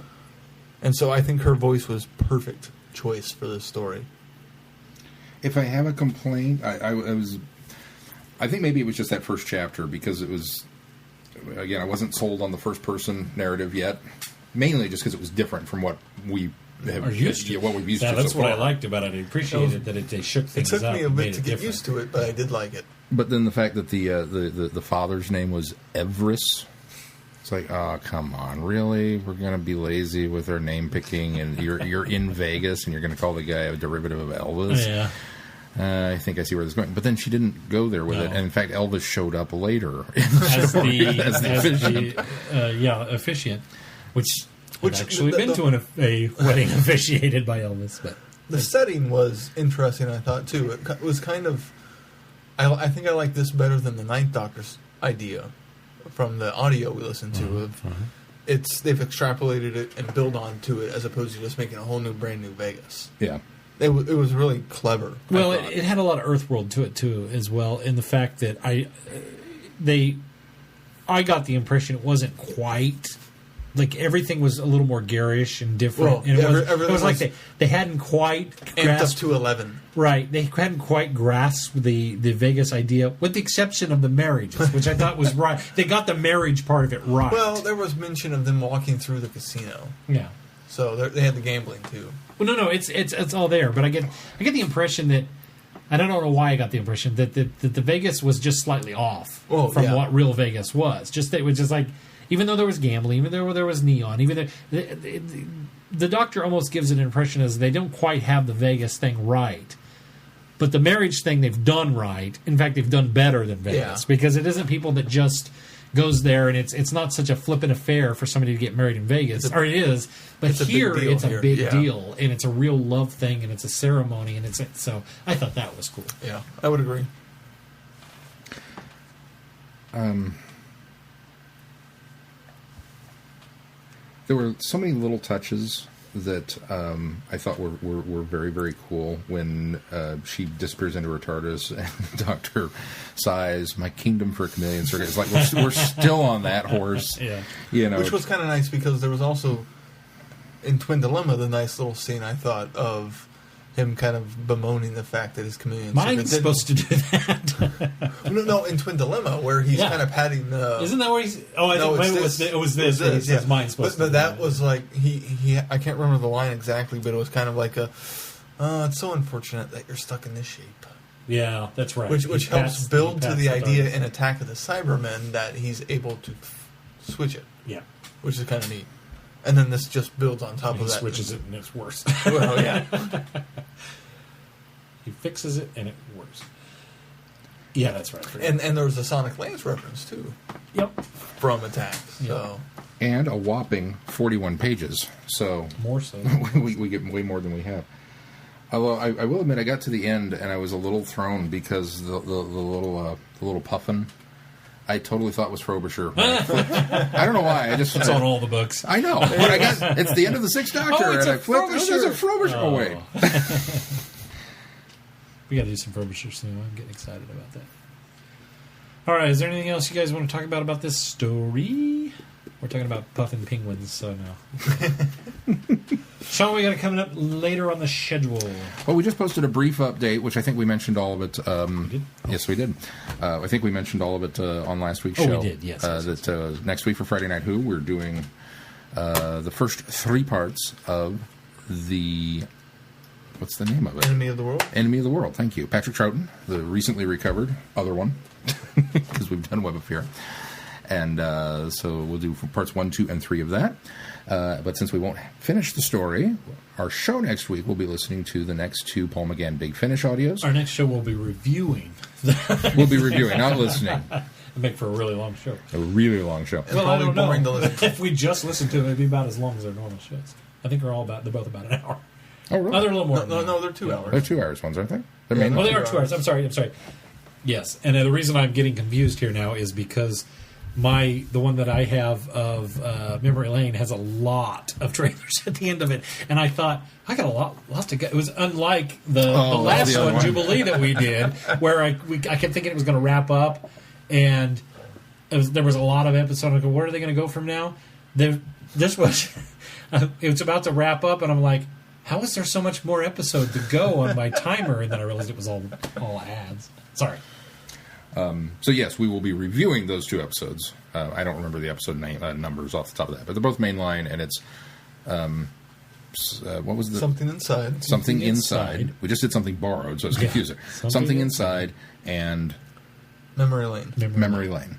And so I think her voice was perfect choice for this story. If I have a complaint, I think maybe it was just that first chapter, because it was, again, I wasn't sold on the first person narrative yet, mainly just because it was different from what we have used to. What we've used to. That's so what far. I liked about it. I appreciated that they shook things up. It took me a bit to get different. used to it, but I did like it. But then the fact that the father's name was Everest, it's like, oh, come on, really? We're going to be lazy with our name picking, and you're in Vegas, and you're going to call the guy a derivative of Elvis? Yeah. I think I see where this is going. But then she didn't go there with it, and in fact, Elvis showed up later As the officiant. Officiant, which I've actually been to a wedding officiated by Elvis. But the setting was interesting, I thought, too. It was kind of... I think I like this better than the Ninth Doctor's idea from the audio we listened to. They've extrapolated it and built onto it, as opposed to just making a whole new, brand new Vegas. Yeah. It was really clever. Well, it had a lot of Earthworld to it too, as well, in the fact that I got the impression it wasn't quite like everything was a little more garish and different. Well, and it was like they hadn't quite amped grasped up to 11. Right, they hadn't quite grasped the Vegas idea, with the exception of the marriages, which I thought was right. They got the marriage part of it right. Well, there was mention of them walking through the casino. Yeah. So they had the gambling too. Well, no, it's all there. But I get the impression that I don't know why I got the impression that the Vegas was just slightly off from what real Vegas was. Just it was just like, even though there was gambling, even though there was neon, even the Doctor almost gives an impression as they don't quite have the Vegas thing right. But the marriage thing they've done right. In fact, they've done better than Vegas, because it isn't people that just goes there, and it's not such a flippant affair for somebody to get married in Vegas. Or it is, but here it's a big deal, and it's a real love thing, and it's a ceremony, and so I thought that was cool. Yeah, I would agree. There were so many little touches that I thought were very, very cool. When she disappears into her TARDIS and the Doctor sighs, "My kingdom for a chameleon circuit." It's like we're still on that horse. Which was kind of nice, because there was also in Twin Dilemma the nice little scene, I thought, of him kind of bemoaning the fact that his chameleon Mine's supposed to do that. no, in Twin Dilemma, where he's kind of patting the... Isn't that where he's... Oh, I think it was this. Where he says mine's supposed to But that was like... He I can't remember the line exactly, but it was kind of like a... it's so unfortunate that you're stuck in this shape. Yeah, that's right. Which helps build to the idea in Attack of the Cybermen that he's able to switch it. Yeah. Which is kind of neat. And then this just builds on top of that. He switches it and it's worse. Well, yeah. He fixes it and it works. Yeah, that's right. And there was a Sonic Lance reference, too. Yep. From Attack. So. And a whopping 41 pages. So more so. we get way more than we have. Although I will admit, I got to the end and I was a little thrown, because the little puffin, I totally thought was Frobisher. I don't know why. It's on all the books. I know. But I guess it's the end of the Sixth Doctor, and I flipped. Frobisher. There's a Frobisher. Oh, wait. We got to do some Frobisher soon. I'm getting excited about that. All right, is there anything else you guys want to talk about this story? We're talking about puffin penguins, so no. Sean, we got it coming up later on the schedule. Well, we just posted a brief update, which I think we mentioned all of it. We did? Yes, we did. I think we mentioned all of it on last week's show. We did, yes. Next week for Friday Night Who, we're doing the first 3 parts of the... What's the name of it? Enemy of the World. Enemy of the World, thank you. Patrick Troughton, the recently recovered other one, because we've done Web of Fear. And so we'll do parts 1, 2, and 3 of that. But since we won't finish the story, our show next week will be listening to the next 2 Paul McGann Big Finish audios. Our next show will be reviewing. We'll be reviewing, not listening. It'll make for a really long show. A really long show. Well, I don't boring know. to listen to. If we just listen to it, it'd be about as long as our normal shows. I think they're both about an hour. Oh, really? Oh, they're a little more. No, they're 2 hours. They're 2 hours ones, aren't they? They're Yeah, mainly. Oh, they are 2 hours. I'm sorry. Yes, and the reason I'm getting confused here now is because the one that I have of Memory Lane has a lot of trailers at the end of it, and I thought I got a lot to go. It was unlike the last the one, one. Jubilee, that we did, where I kept thinking it was going to wrap up, and there was a lot of episodes. I go, where are they going to go from now? This was it was about to wrap up, and I'm like, how is there so much more episode to go on my timer? And then I realized it was all ads. Sorry. So yes, we will be reviewing those 2 episodes. I don't remember the episode numbers off the top of that, but they're both mainline, and it's what was the Something Inside. Something Inside. We just did Something Borrowed, so it's confusing. Something Inside and Memory Lane. Memory Lane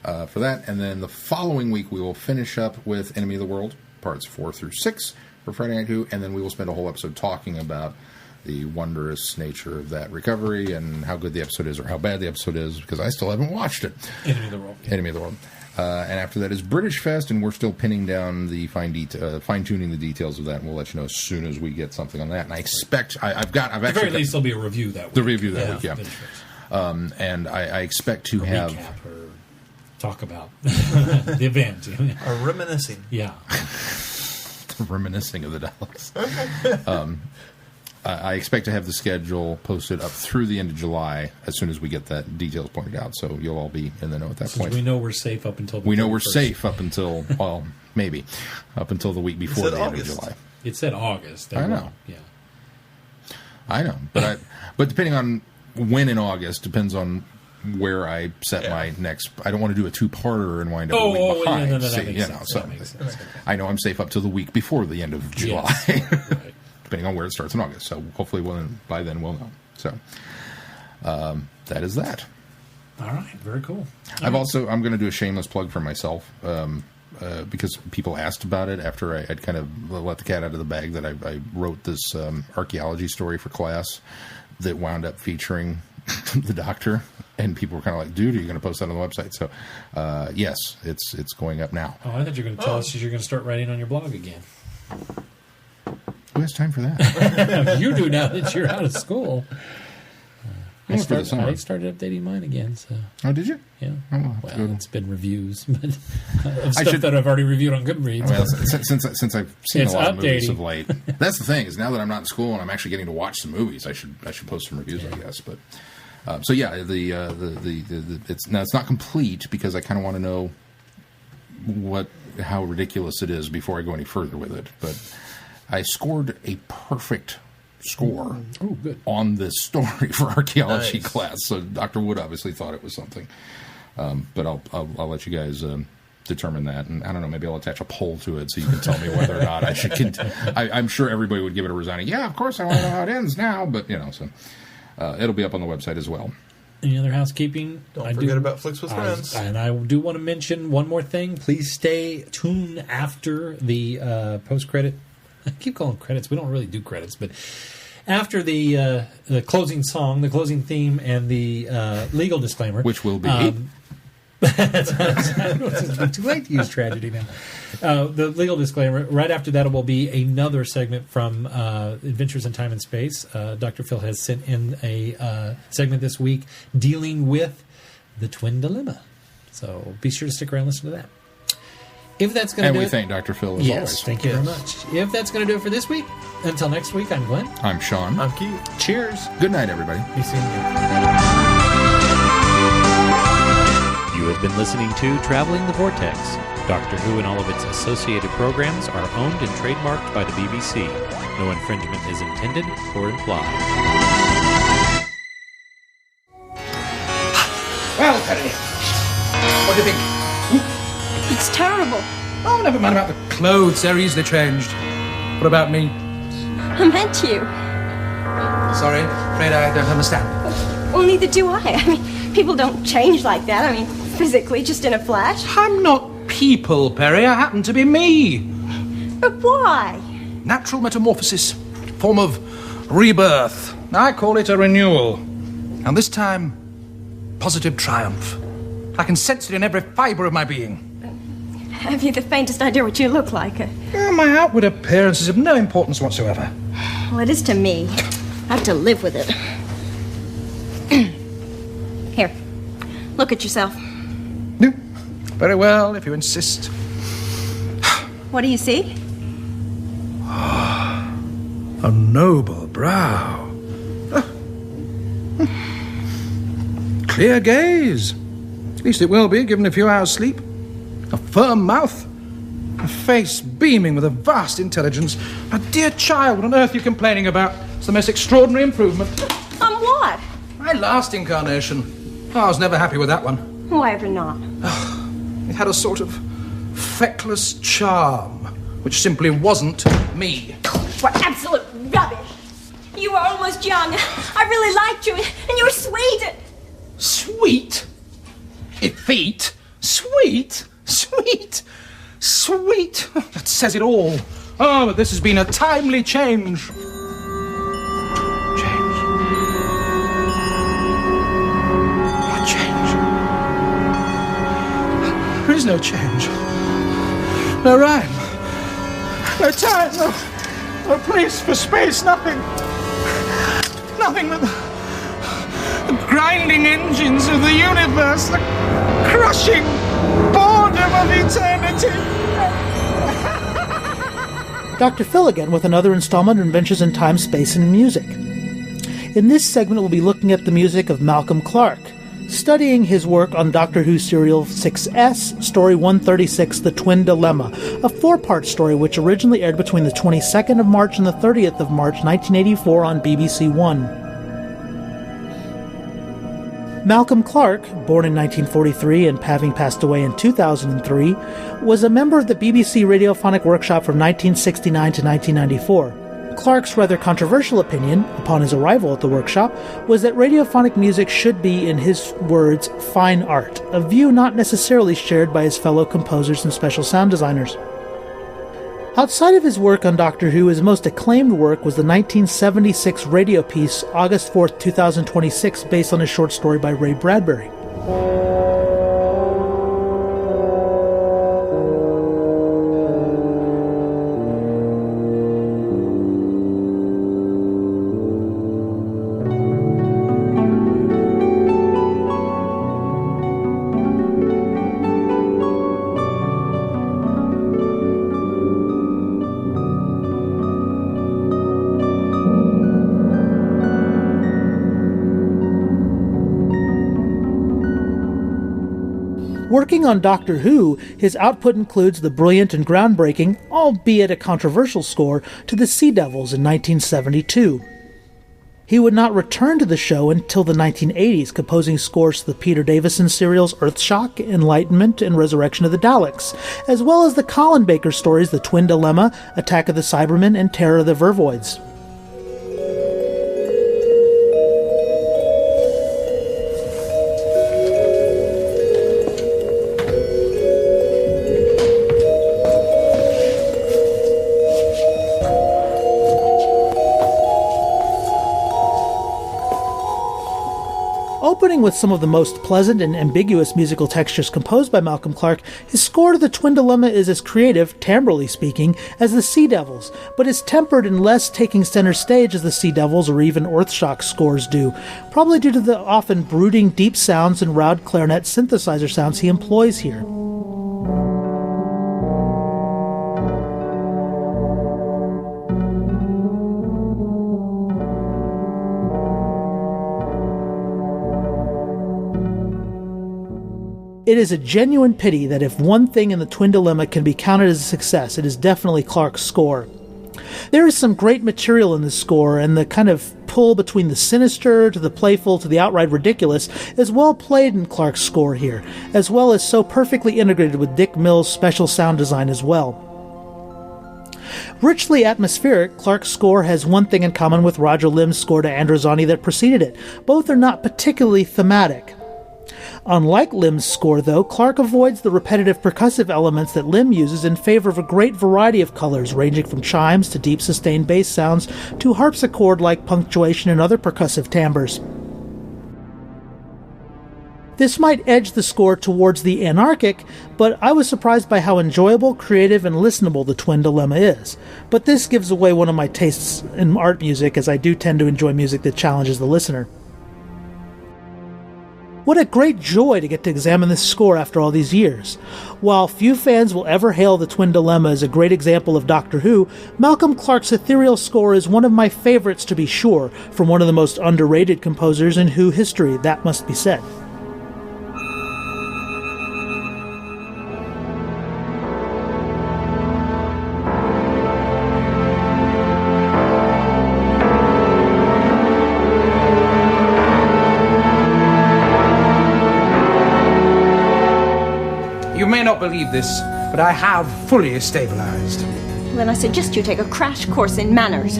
for that, and then the following week we will finish up with Enemy of the World parts 4 through 6 for Friday Night Who, and then we will spend a whole episode talking about the wondrous nature of that recovery and how good the episode is or how bad the episode is, because I still haven't watched it. Enemy of the World. Enemy of the World. And after that is British Fest, and we're still pinning down the fine-tuning the details of that, and we'll let you know as soon as we get something on that. And I expect At the very least, there'll be a review that week. The review that week, yeah. And I expect to have... recap or talk about the event. Reminiscing. Yeah. Reminiscing of the Daleks. I expect to have the schedule posted up through the end of July as soon as we get that details pointed out. So you'll all be in the know at that point. We know we're safe up until the We know 31st. we're safe up until, well, maybe, up until the week before the end of July. It said August. I know. Yeah. I know. But but depending on when in August, depends on where I set my next. I don't want to do a 2-parter and wind up a week behind. No, that makes sense. That makes sense. Okay. I know I'm safe up till the week before the end of July. Yes. Right. Depending on where it starts in August. So hopefully by then we'll know. So that is that. All right. Very cool. I'm going to do a shameless plug for myself because people asked about it after I'd kind of let the cat out of the bag that I wrote this archaeology story for class that wound up featuring the Doctor, and people were kind of like, dude, are you going to post that on the website? So yes, it's going up now. Oh, I thought you were going to tell us you're going to start writing on your blog again. Who has time for that? You do now that you're out of school. I for the summer. started updating mine again. So. Oh, did you? Yeah. Oh, well, it's been reviews, but of stuff that I've already reviewed on Goodreads. Well, since I've seen It's a lot of movies updating. of late, that's the thing is now that I'm not in school and I'm actually getting to watch some movies, I should post some reviews, I guess. But so yeah, it's not complete because I kind of want to know how ridiculous it is before I go any further with it. But I scored a perfect score on this story for archaeology class. So Dr. Wood obviously thought it was something. But I'll let you guys determine that. And I don't know, maybe I'll attach a poll to it so you can tell me whether or not I should I'm sure everybody would give it a resigning, yeah, of course I want to know how it ends now. But, so it'll be up on the website as well. Any other housekeeping? Don't forget about Flicks with Friends. And I do want to mention one more thing. Please stay tuned after the post-credit. I keep calling credits. We don't really do credits, but after the closing song, the closing theme, and the legal disclaimer, which will be it's too late to use tragedy now. The legal disclaimer. Right after that, will be another segment from Adventures in Time and Space. Dr. Phil has sent in a segment this week dealing with the twin dilemma. So be sure to stick around and listen to that. If that's going to do it... And we thank Dr. Phil as always. Thank you very much. If that's going to do it for this week, until next week, I'm Glenn. I'm Sean. I'm Keith. Cheers. Good night, everybody. Be seeing you. have been listening to Traveling the Vortex. Doctor Who and all of its associated programs are owned and trademarked by the BBC. No infringement is intended or implied. Well, Peri, what do you think? It's terrible. Oh, never mind about the clothes. They're easily changed. What about me? I meant you. Sorry, afraid I don't understand. Well, neither do I. I mean, people don't change like that. I mean, physically, just in a flash. I'm not people, Peri. I happen to be me. But why? Natural metamorphosis. Form of rebirth. I call it a renewal. And this time, positive triumph. I can sense it in every fibre of my being. Have you the faintest idea what you look like? My outward appearance is of no importance whatsoever. Well, it is to me. I have to live with it. Here, look at yourself. No. Very well, if you insist. What do you see? A noble brow. Clear gaze. At least it will be, given a few hours' sleep. A firm mouth. A face beaming with a vast intelligence. A dear child, what on earth are you complaining about? It's the most extraordinary improvement. On what? My last incarnation. I was never happy with that one. Why ever not? It had a sort of feckless charm, which simply wasn't me. What absolute rubbish. You were almost young. I really liked you, and you were sweet. Sweet? Effete? Sweet? Sweet? Sweet? That says it all. Oh, but this has been a timely change. Change? What change? There is no change. No rhyme. No time. No place for space. Nothing. Nothing but the grinding engines of the universe. The crushing boredom of eternity. Dr. Phil again with another installment of Adventures in Time, Space, and Music. In this segment, we'll be looking at the music of Malcolm Clarke, studying his work on Doctor Who serial 6S, Story 136, The Twin Dilemma, a four-part story which originally aired between the 22nd of March and the 30th of March 1984 on BBC One. Malcolm Clarke, born in 1943 and having passed away in 2003, was a member of the BBC Radiophonic Workshop from 1969 to 1994. Clarke's rather controversial opinion, upon his arrival at the workshop, was that radiophonic music should be, in his words, fine art, a view not necessarily shared by his fellow composers and special sound designers. Outside of his work on Doctor Who, his most acclaimed work was the 1976 radio piece August 4th, 2026, based on a short story by Ray Bradbury. Working on Doctor Who, his output includes the brilliant and groundbreaking, albeit a controversial score, to the Sea Devils in 1972. He would not return to the show until the 1980s, composing scores to the Peter Davison serials Earthshock, Enlightenment, and Resurrection of the Daleks, as well as the Colin Baker stories The Twin Dilemma, Attack of the Cybermen, and Terror of the Vervoids. Opening with some of the most pleasant and ambiguous musical textures composed by Malcolm Clarke, his score to The Twin Dilemma is as creative, timbrally speaking, as the Sea Devils, but is tempered and less taking center stage as the Sea Devils or even Earthshock scores do, probably due to the often brooding deep sounds and loud clarinet synthesizer sounds he employs here. It is a genuine pity that if one thing in the Twin Dilemma can be counted as a success, it is definitely Clark's score. There is some great material in this score, and the kind of pull between the sinister to the playful to the outright ridiculous is well played in Clark's score here, as well as so perfectly integrated with Dick Mills' special sound design as well. Richly atmospheric, Clark's score has one thing in common with Roger Lim's score to Androzani that preceded it. Both are not particularly thematic. Unlike Lim's score, though, Clark avoids the repetitive percussive elements that Lim uses in favor of a great variety of colors, ranging from chimes to deep sustained bass sounds to harpsichord-like punctuation and other percussive timbres. This might edge the score towards the anarchic, but I was surprised by how enjoyable, creative, and listenable the Twin Dilemma is. But this gives away one of my tastes in art music, as I do tend to enjoy music that challenges the listener. What a great joy to get to examine this score after all these years. While few fans will ever hail the Twin Dilemma as a great example of Doctor Who, Malcolm Clarke's ethereal score is one of my favorites to be sure, from one of the most underrated composers in Who history, that must be said. You may not believe this, but I have fully stabilized. Then I suggest you take a crash course in manners.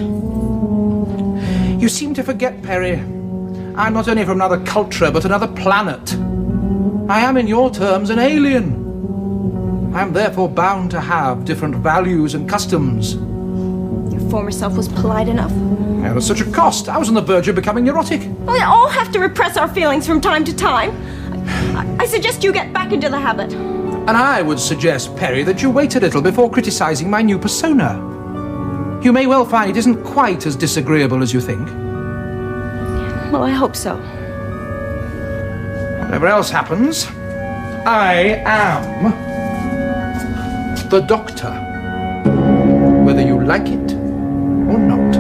You seem to forget, Peri. I'm not only from another culture, but another planet. I am, in your terms, an alien. I am therefore bound to have different values and customs. Your former self was polite enough. At such a cost. I was on the verge of becoming neurotic. We all have to repress our feelings from time to time. I suggest you get back into the habit. And I would suggest, Peri, that you wait a little before criticizing my new persona. You may well find it isn't quite as disagreeable as you think. Well, I hope so. Whatever else happens, I am the Doctor. Whether you like it or not.